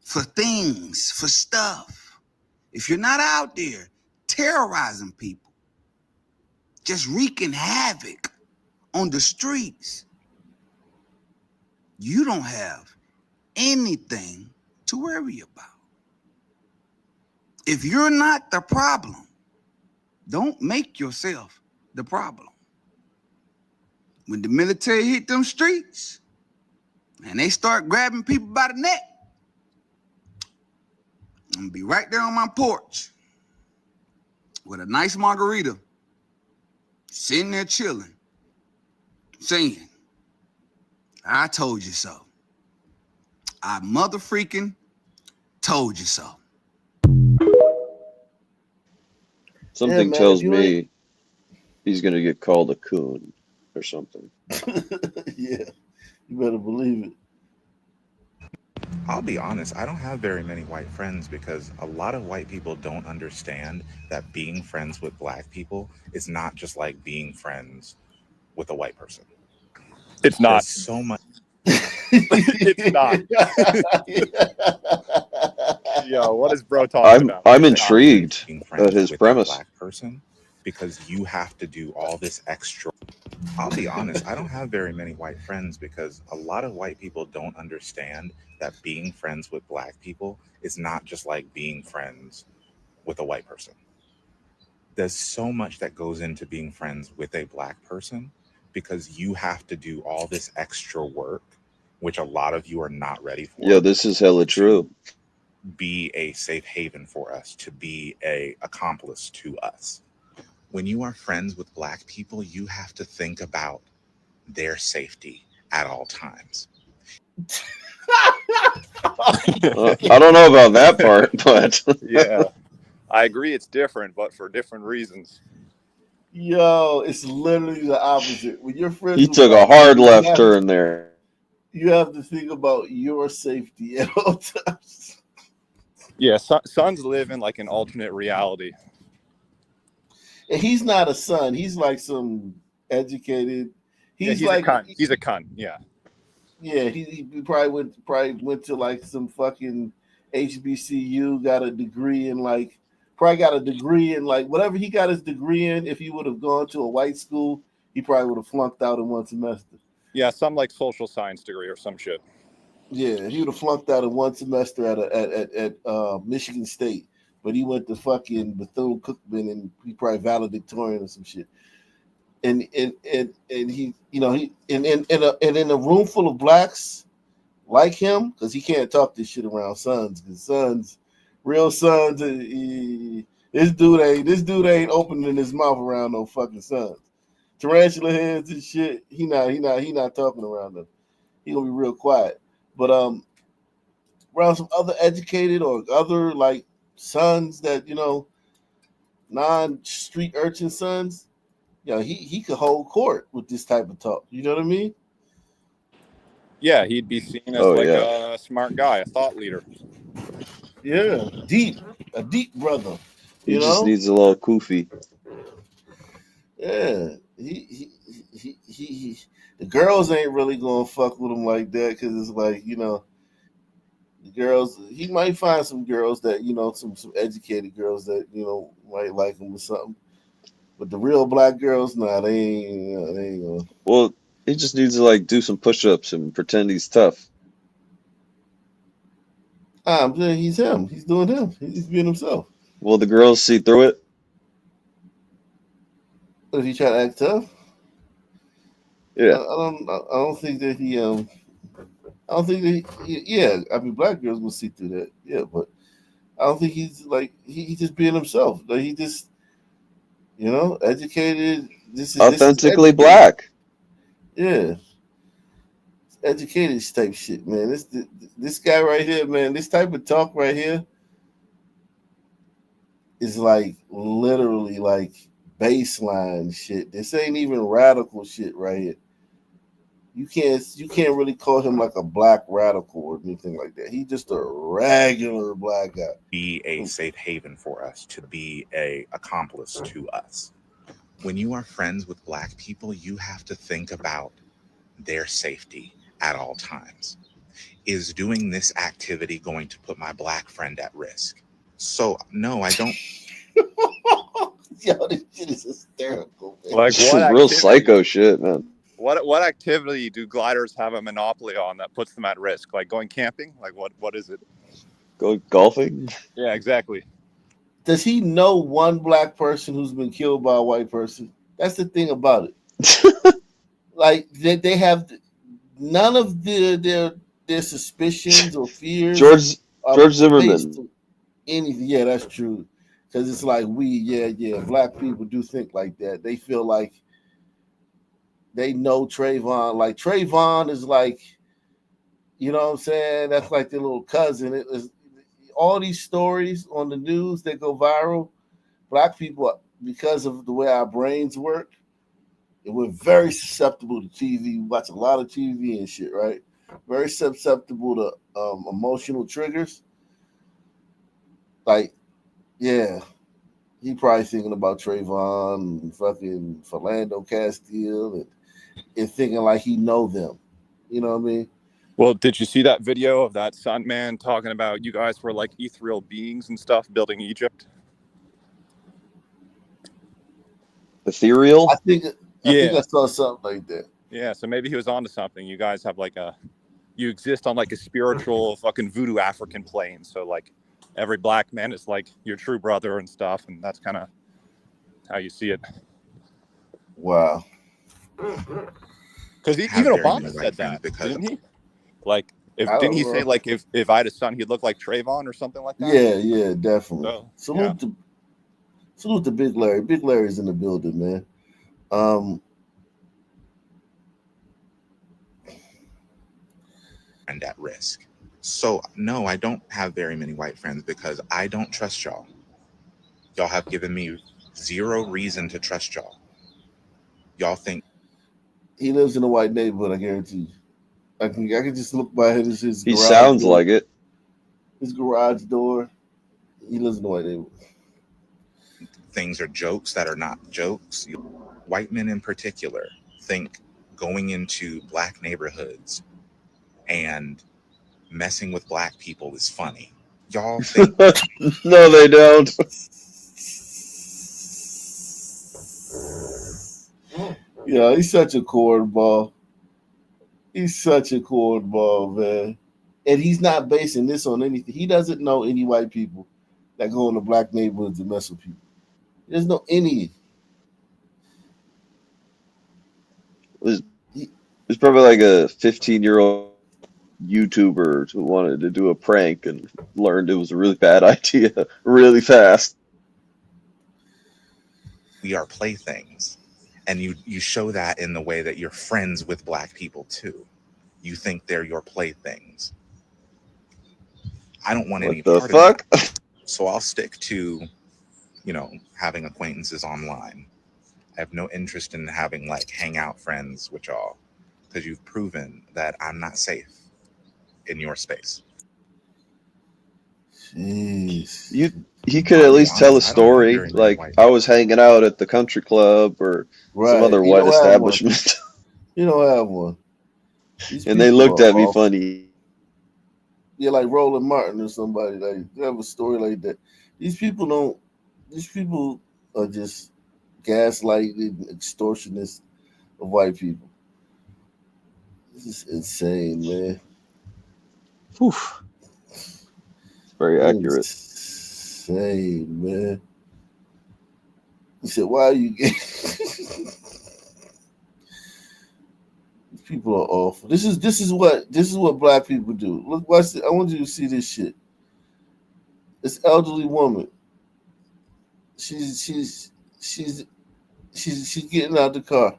for things, for stuff, if you're not out there terrorizing people, just wreaking havoc on the streets, you don't have anything to worry about. If you're not the problem, don't make yourself the problem. When the military hit them streets and they start grabbing people by the neck, I'm gonna be right there on my porch with a nice margarita, sitting there chilling, saying, I told you so. I mother freaking told you so. Something man, tells if you me he's gonna get called a coon or something. Yeah, you better believe it. I'll be honest, I don't have very many white friends because a lot of white people don't understand that being friends with black people is not just like being friends with a white person. It's not. There's so much. It's not. Yo, what is bro talking about? I'm intrigued at his with premise. a black person because you have to do all this extra. I'll be honest, I don't have very many white friends because a lot of white people don't understand that being friends with black people is not just like being friends with a white person. There's so much that goes into being friends with a black person because you have to do all this extra work, which a lot of you are not ready for. Yo, this is hella true. Be a safe haven for us, to be a accomplice to us. When you are friends with black people, you have to think about their safety at all times. I don't know about that part, but Yeah, I agree. It's different, but for different reasons. Yo, it's literally the opposite. When you're friends he with took a black hard people, left turn there. you have to think about your safety at all times. Yeah, sons live in like an alternate reality. And he's not a son. He's like some educated. He's a like cunt. He's a cunt. Yeah. Yeah, he probably went to like some fucking HBCU, got a degree in like whatever he got his degree in. If he would have gone to a white school, he probably would have flunked out in one semester. Yeah, some like social science degree or some shit. Yeah, he would have flunked out in one semester at Michigan State, but he went to fucking Bethune-Cookman and he probably valedictorian or some shit. And he, you know, he and in a room full of blacks like him, because he can't talk this shit around sons, because real sons, this dude ain't opening his mouth around no fucking sons. Tarantula heads and shit, he not talking around them. He gonna be real quiet. But around some other educated or other like sons that, you know, non-street urchin sons, you know, he could hold court with this type of talk. You know what I mean? Yeah, he'd be seen as a smart guy, a thought leader. Yeah, a deep brother. He just needs a little koofy. Yeah, he the girls ain't really gonna fuck with him like that because it's like, you know, the girls, he might find some girls that, you know, some educated girls that, you know, might like him or something. But the real black girls, nah, they ain't gonna. Well, he just needs to like do some push-ups and pretend he's tough. He's him. He's doing him. He's being himself. Will the girls see through it? If he try to act tough, yeah. I don't think that he I don't think that yeah. I mean, black girls will see through that. Yeah, but I don't think he's like he's just being himself. Like he just, you know, educated. Authentically black. Yeah, educated type shit, man. This guy right here, man. This type of talk right here is like literally like baseline shit. This ain't even radical shit right here. You can't really call him like a black radical or anything like that. He's just a regular black guy. Be a safe haven for us, to be a accomplice to us. When you are friends with black people, you have to think about their safety at all times. Is doing this activity going to put my black friend at risk? So no, I don't. Yo, this shit is hysterical, man. Like this is real psycho shit, man. What activity do gliders have a monopoly on that puts them at risk? Like going camping? Like what is it? Go golfing? Yeah, exactly. Does he know one black person who's been killed by a white person? That's the thing about it. Like they have none of their suspicions or fears. George Zimmerman. Anything? Yeah, that's true. Because it's like black people do think like that. They feel like they know Trayvon. Like Trayvon is like, you know what I'm saying? That's like their little cousin. It is all these stories on the news that go viral. Black people, because of the way our brains work, and we're very susceptible to TV. We watch a lot of TV and shit, right? Very susceptible to emotional triggers. Like, yeah, he probably thinking about Trayvon and fucking Philando Castile and thinking like he know them. You know what I mean? Well, did you see that video of that sun man talking about you guys were like ethereal beings and stuff building Egypt? Ethereal? I think Yeah. I saw something like that. Yeah, so maybe he was onto something. You guys have like you exist on like a spiritual fucking voodoo African plane. So like every black man is like your true brother and stuff, and that's kind of how you see it. Wow. Because even Have very Obama many said white friends that, because didn't he? Like, I didn't don't he say know. like if I had a son, he'd look like Trayvon or something like that? Yeah, definitely. So yeah. Salute to Big Larry. Big Larry's in the building, man. And at risk. So no, I don't have very many white friends because I don't trust y'all. Y'all have given me zero reason to trust y'all. Y'all think He lives in a white neighborhood, I guarantee you. I can just look by his He garage sounds door. like it. His garage door. He lives in a white neighborhood. things are jokes that are not jokes. White men in particular think going into black neighborhoods and messing with black people is funny. Y'all think No, they don't. Yeah, he's such a cornball. He's such a cornball, man. And he's not basing this on anything. He doesn't know any white people that go into black neighborhoods and mess with people. He doesn't know any. There's probably like a 15-year-old YouTuber who wanted to do a prank and learned it was a really bad idea really fast. we are playthings. And you show that in the way that you're friends with black people too. You think they're your playthings. I don't want any What the part fuck? of that. So I'll stick to, having acquaintances online. I have no interest in having like hangout friends with y'all because you've proven that I'm not safe in your space. Jeez. He could at least tell a story like I was hanging out at the country club or some other He white don't have one. establishment. He don't have one. These And they people looked are at me awful. funny. Yeah, like Roland Martin or somebody. Like they have a story like that. These people are just gaslighted, extortionists of white people. This is insane, man. Whew. Very accurate. Insane, man. He said, "Why are you gay?" These people are awful. This is what black people do. Look, watch it. I want you to see this shit. This elderly woman. She's getting out the car.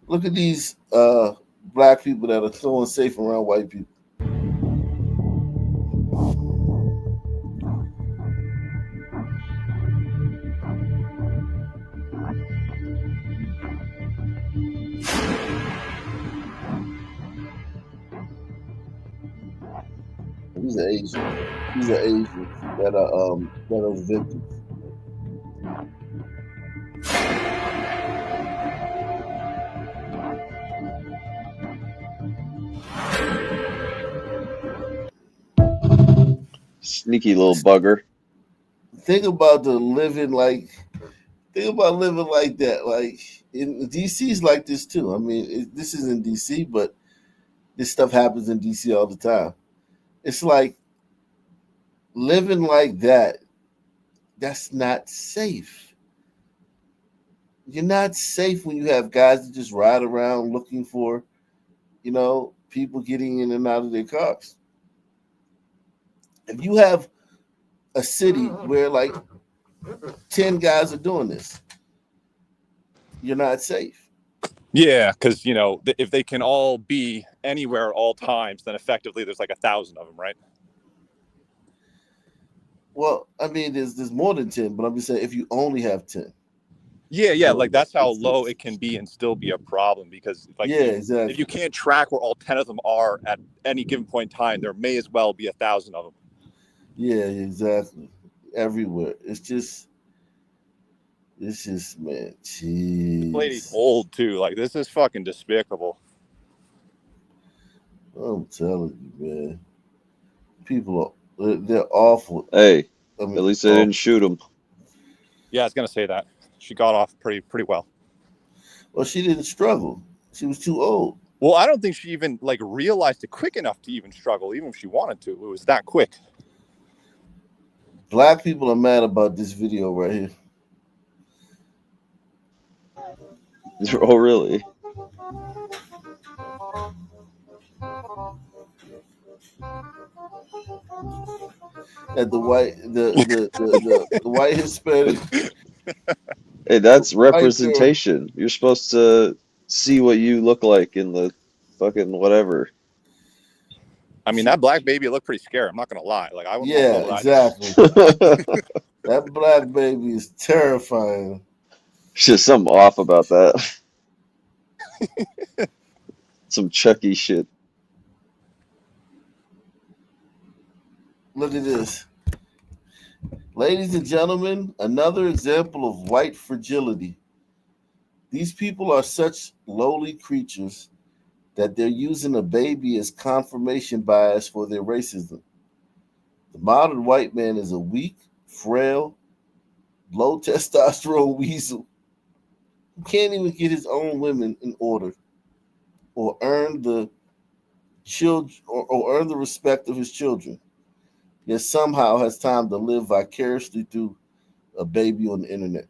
Look at these black people that are so unsafe around white people. These are Asians. These are Asians that are victims. Sneaky little bugger. Think about living like that. Like in DC's like this too. I mean, this is in DC, but this stuff happens in DC all the time. It's like living like that. That's not safe. You're not safe when you have guys that just ride around looking for, people getting in and out of their cars. If you have a city where like 10 guys are doing this, you're not safe. Yeah, because if they can all be anywhere at all times, then effectively there's like 1,000 of them, right? Well, I mean, there's more than 10, but I'm just saying if you only have 10. Yeah, like that's how low it can be and still be a problem because exactly. If you can't track where all 10 of them are at any given point in time, there may as well be 1,000 of them. Yeah, exactly. Everywhere. It's just man, jeez. Lady's old too. Like this is fucking despicable. I'm telling you, man. People they're awful. Hey, I mean, at least they awful. didn't shoot him. Yeah, I was gonna say that. She got off pretty well. Well, she didn't struggle. She was too old. Well, I don't think she even like realized it quick enough to even struggle, even if she wanted to. It was that quick. Black people are mad about this video right here. Oh, really? At the white Hispanic. Hey, that's White girl. representation. You're supposed to see what you look like in the fucking whatever. I mean, that black baby looked pretty scary. I'm not gonna lie. Like I wouldn't want to Yeah, hold it exactly. There's That black baby is terrifying. just something off about that. Some Chucky shit. Look at this. Ladies and gentlemen, another example of white fragility. These people are such lowly creatures that they're using a baby as confirmation bias for their racism. The modern white man is a weak, frail, low testosterone weasel who can't even get his own women in order or earn the children or earn the respect of his children. Yet somehow has time to live vicariously through a baby on the internet.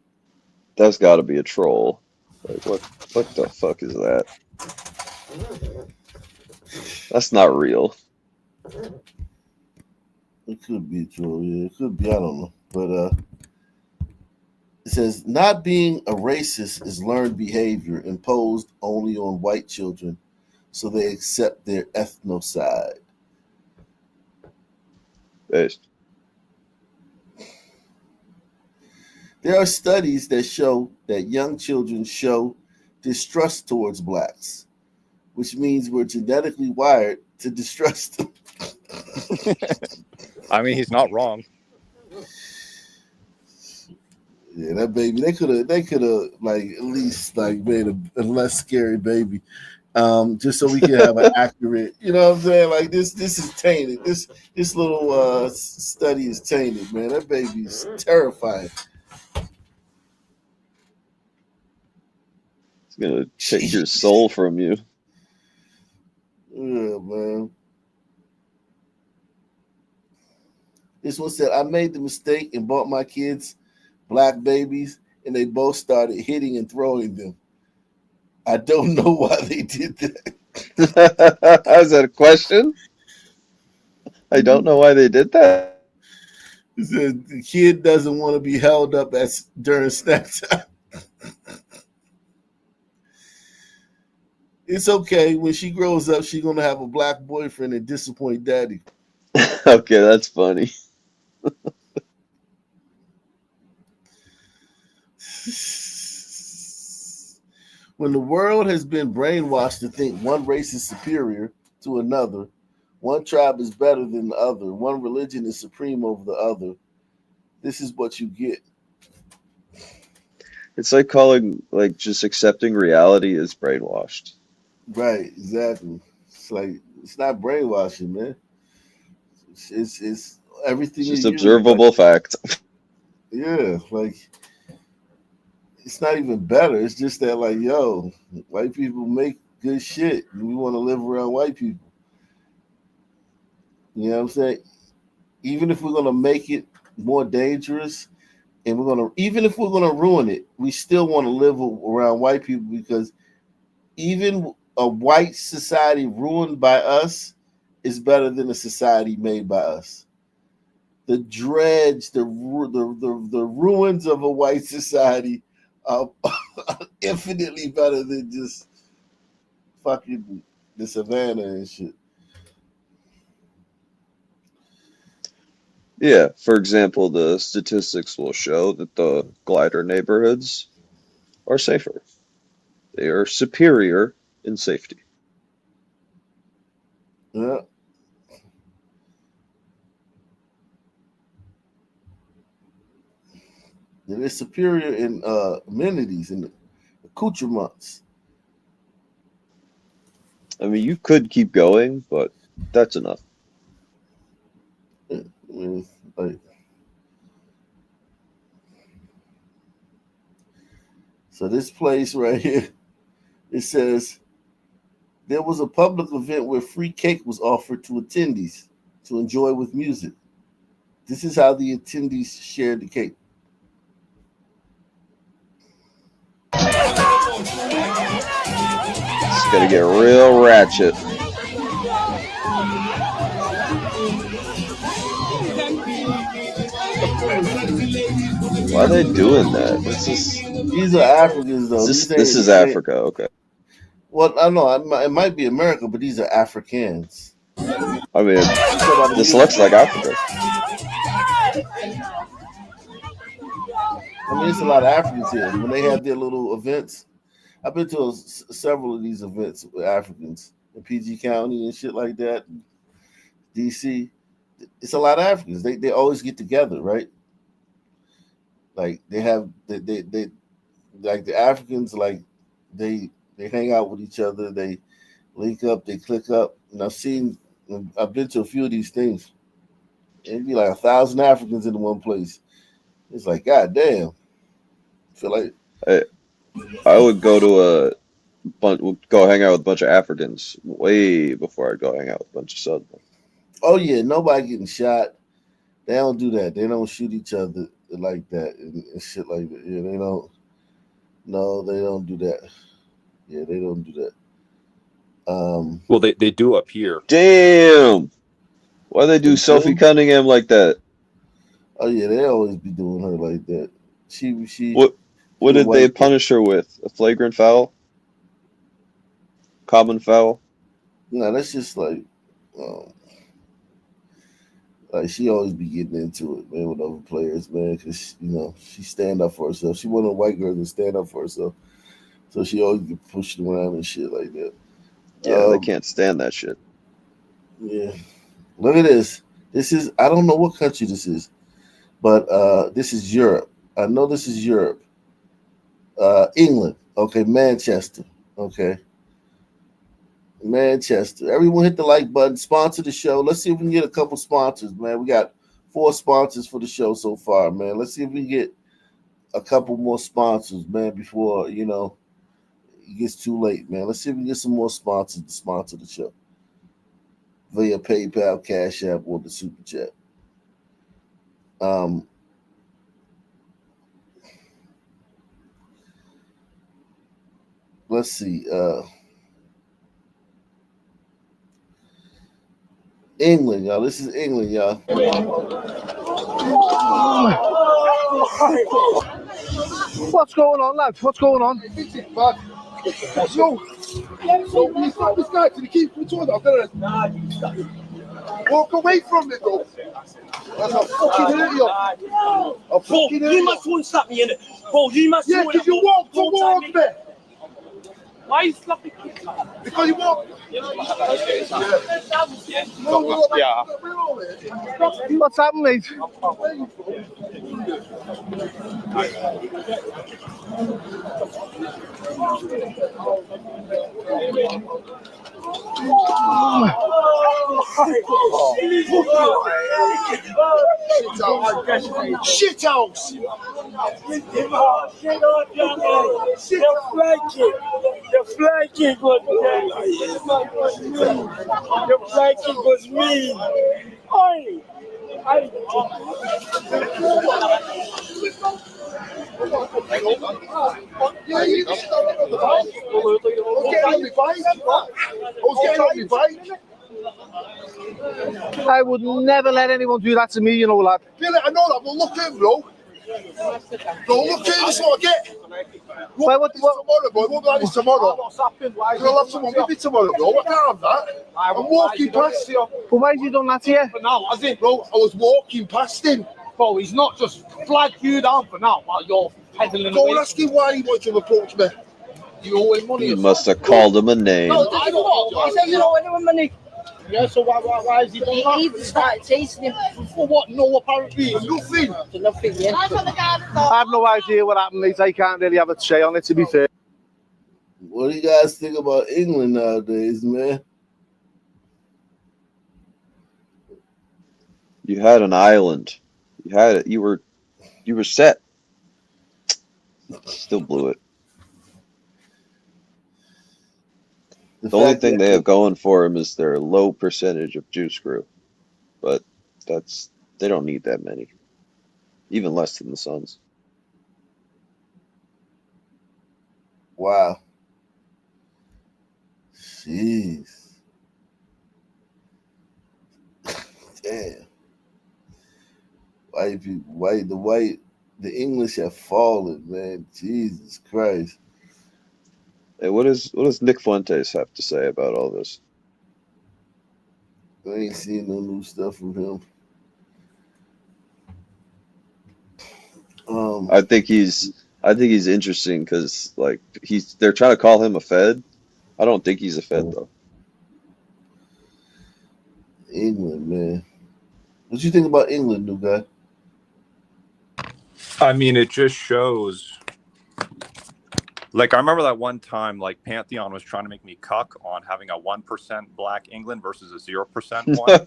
That's got to be a troll. Like what the fuck is that? That's not real. It could be true, yeah. It could be, I don't know. But it says not being a racist is learned behavior imposed only on white children, so they accept their ethnocide. Based. There are studies that show that young children show distrust towards blacks, which means we're genetically wired to distrust them. I mean, he's not wrong. Yeah, that baby. They could have like at least like made a less scary baby, just so we can have an accurate. You know what I'm saying? Like this is tainted. This little study is tainted, man. That baby's terrifying. It's gonna take your soul from you. Yeah, man. This one said, I made the mistake and bought my kids black babies, and they both started hitting and throwing them. I don't know why they did that. Is that a question? I don't know why they did that. It said the kid doesn't want to be held up during snack time. It's okay. When she grows up, she's gonna have a black boyfriend and disappoint daddy. Okay, that's funny. When the world has been brainwashed to think one race is superior to another, one tribe is better than the other, one religion is supreme over the other, this is what you get. It's like calling, like, just accepting reality as brainwashed. Right, exactly. It's like it's not brainwashing, man. It's everything It's you just use. observable fact. Yeah, like it's not even better. It's just that, like, yo, white people make good shit, and we want to live around white people. You know what I'm saying? Even if we're gonna make it more dangerous, and even if we're gonna ruin it, we still want to live around white people because even a white society ruined by us is better than a society made by us. The dredge, the ruins of a white society are infinitely better than just fucking the savannah and shit. Yeah, for example, the statistics will show that the glider neighborhoods are safer. They are superior in safety. Yeah. They're superior in amenities and accoutrements. I mean, you could keep going, but that's enough. Like, so this place right here, it says there was a public event where free cake was offered to attendees to enjoy with music. This is how the attendees shared the cake. It's gonna get real ratchet. Why are they doing that? These are Africans, though. This is Africa, okay. Well, I know it might be America, but these are Africans. I mean, this looks like Africa. I mean, it's a lot of Africans here. When they have their little events, I've been to several of these events with Africans in PG County and shit like that, DC. It's a lot of Africans. They always get together, right? Like they have they like the Africans, like they hang out with each other. They link up. They click up. And I've been to a few of these things. It'd be like 1,000 Africans in one place. It's like, God damn. I feel like I would go to go hang out with a bunch of Africans way before I'd go hang out with a bunch of Southern. Oh yeah, nobody getting shot. They don't do that. They don't shoot each other like that and shit like that. Yeah, they don't. No, they don't do that. Yeah, they don't do that. Well, they do up here. Damn. Why they do Sophie Cunningham like that? Oh yeah, they always be doing her like that. She. What did they punish her with? A flagrant foul? Common foul? No, that's just like she always be getting into it, man, with other players, man, because she stand up for herself. She one of the white girls that stand up for herself, so she always get pushed around and shit like that. Yeah, they can't stand that shit. Yeah, look at this. This is, I don't know what country this is, but this is Europe. I know this is Europe. England, okay, Manchester, okay. Manchester. Everyone hit the like button. Sponsor the show. Let's see if we can get a couple sponsors, man. We got 4 sponsors for the show so far, man. Let's see if we can get a couple more sponsors, man, before, it gets too late, man. Let's see if we can get some more sponsors to sponsor the show via PayPal, Cash App, or the Super Chat. Let's see. England, y'all. This is England, y'all. What's going on, lads? What's going on? You stop this guy till he keeps each other. Walk away from it, though. That's a fucking idiot. A fucking idiot. You must want something in it. Bro, you must want because you walked towards me. Why are you slapping? Because you walked. Yeah. What's happening, mate? Shit house! The flanking was mean. Oi! I would never let anyone do that to me, you know, lad. Billy, I know that, but look in, bro. Don't look in, that's what I get. Tomorrow, bro. It won't be like this tomorrow. I'll have someone with me tomorrow, bro. I can't have that. I'm walking past you. But why have you done that to you? For now, as in, bro, I was walking past him. Bro, he's not just flagged you down for now while you're peddling away. Don't ask him why he wants to approach me. You owe him money. You must have called him a name. No, I don't know. I said you don't owe him money. Yeah, so why is he doing that? He started chasing him. For what? No apparent reason. Nothing. For nothing, yeah. I have no idea what happened, mate. I can't really have a say on it, to be fair. What do you guys think about England nowadays, man? You had an island. You had it. You were set. Still blew it. The only thing they have going for them is their low percentage of juice crew, but they don't need that many, even less than the Suns. Wow. Jeez. Damn. White people, the English have fallen, man. Jesus Christ. Hey, what does Nick Fuentes have to say about all this? I ain't seen no new stuff from him. I think he's interesting because like they're trying to call him a Fed. I don't think he's a Fed though. England, man. What you think about England, new guy? I mean, it just shows. Like, I remember that one time, like, Pantheon was trying to make me cuck on having a 1% black England versus a 0% one.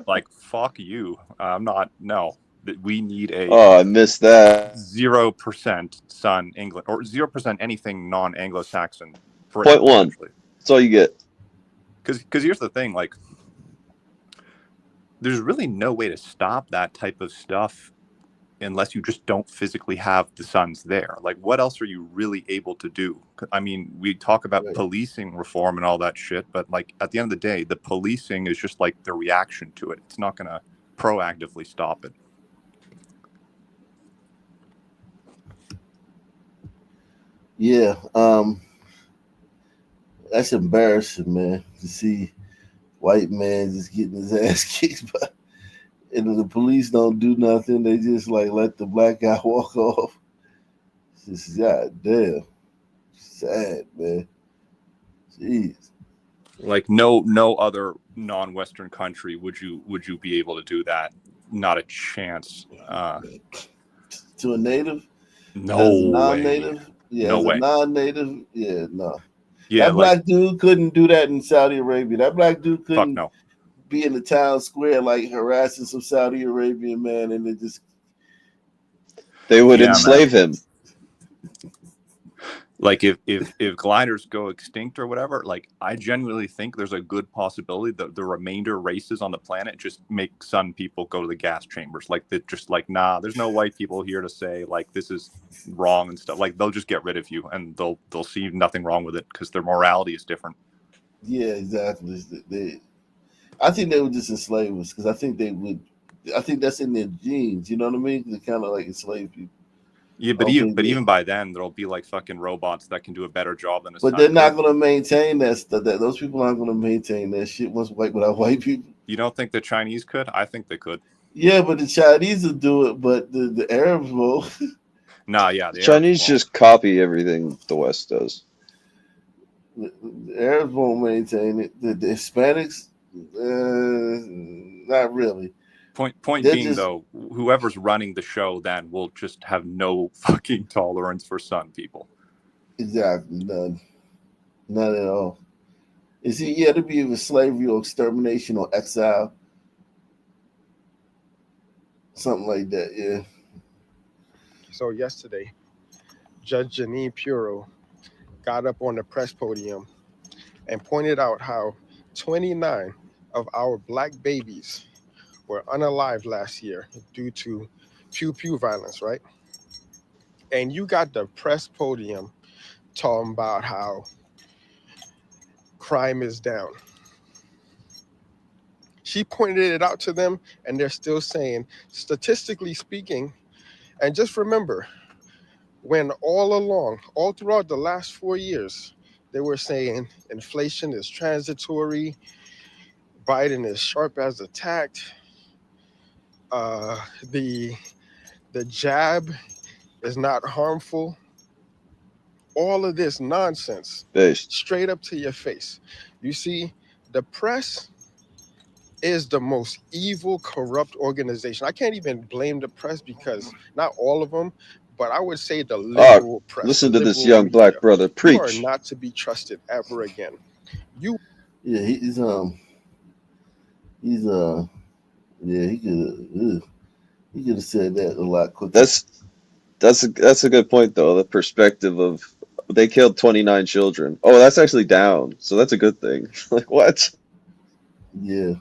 Like, fuck you. I'm not, no. We need a I missed that. 0% Sun England, or 0% anything non-Anglo-Saxon. Point one. That's all you get. Because here's the thing, like, there's really no way to stop that type of stuff unless you just don't physically have the Suns there. Like, what else are you really able to do? I mean, we talk about policing reform and all that shit, but like at the end of the day, the policing is just like the reaction to it. It's not going to proactively stop it. Yeah, that's embarrassing, man, to see white man just getting his ass kicked by, and the police don't do nothing. They just like let the black guy walk off. It's just goddamn sad, man. Jeez. Like no other non-Western country would you be able to do that? Not a chance. To a native? No as a way. non-native? Yeah, No as way. a non-native, yeah, no. Yeah, that black dude couldn't do that in Saudi Arabia. That black dude couldn't no. be in the town square like harassing some Saudi Arabian man, and it just they would enslave him. Like if gliders go extinct or whatever, like I genuinely think there's a good possibility that the remainder races on the planet just make Sun people go to the gas chambers. Like that, just like, nah, there's no white people here to say like this is wrong and stuff. Like they'll just get rid of you and they'll see nothing wrong with it because their morality is different. Yeah, exactly. I think they would just enslave us because I think that's in their genes. You know what I mean? They kind of like enslave people. Yeah, but even by then, there'll be like fucking robots that can do a better job than us. But they're not going to maintain that. Those people aren't going to maintain that shit without white people. You don't think the Chinese could? I think they could. Yeah, but the Chinese will do it, but the Arabs won't. Nah, yeah. The Chinese just copy everything the West does. The Arabs won't maintain it. The Hispanics, not really. Point being, though, whoever's running the show then will just have no fucking tolerance for Sun people. Exactly, none at all. Is it to be either slavery or extermination or exile, something like that? Yeah. So yesterday, Judge Janine Puro got up on the press podium and pointed out how 29 of our black babies were unalived last year due to pew violence, right? And you got the press podium talking about how crime is down. She pointed it out to them, and they're still saying, statistically speaking, and just remember, when all throughout the last 4 years, they were saying inflation is transitory, Biden is sharp as a tack, the jab is not harmful. All of this nonsense, straight up to your face. You see, the press is the most evil, corrupt organization. I can't even blame the press because not all of them, But I would say the Oh, liberal press, listen the to this liberal young black media, brother you are preach. not to be trusted ever again. You Yeah, he's yeah, he could have said that a lot quicker. That's a good point though. The perspective of they killed 29 children. Oh, that's actually down. So that's a good thing. Like what? Yeah.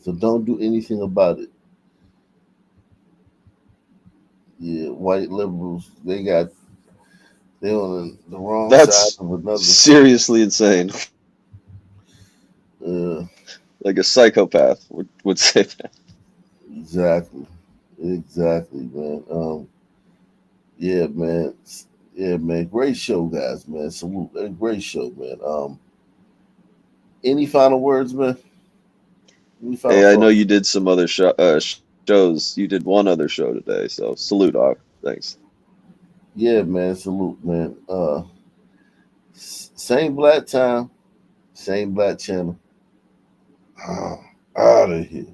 So don't do anything about it. Yeah, white liberals, they're on the wrong side That's of another. seriously insane. Uh, Like a psychopath would say that. exactly, man. Yeah, man. Yeah, man. Great show, guys, man. Salute. Great show, man. Any final words, man? Any final Hey, I know thoughts? you did some other shows. You did one other show today, so salute, Doc. Thanks. Yeah, man. Salute, man. Same black time, same black channel. Out of here.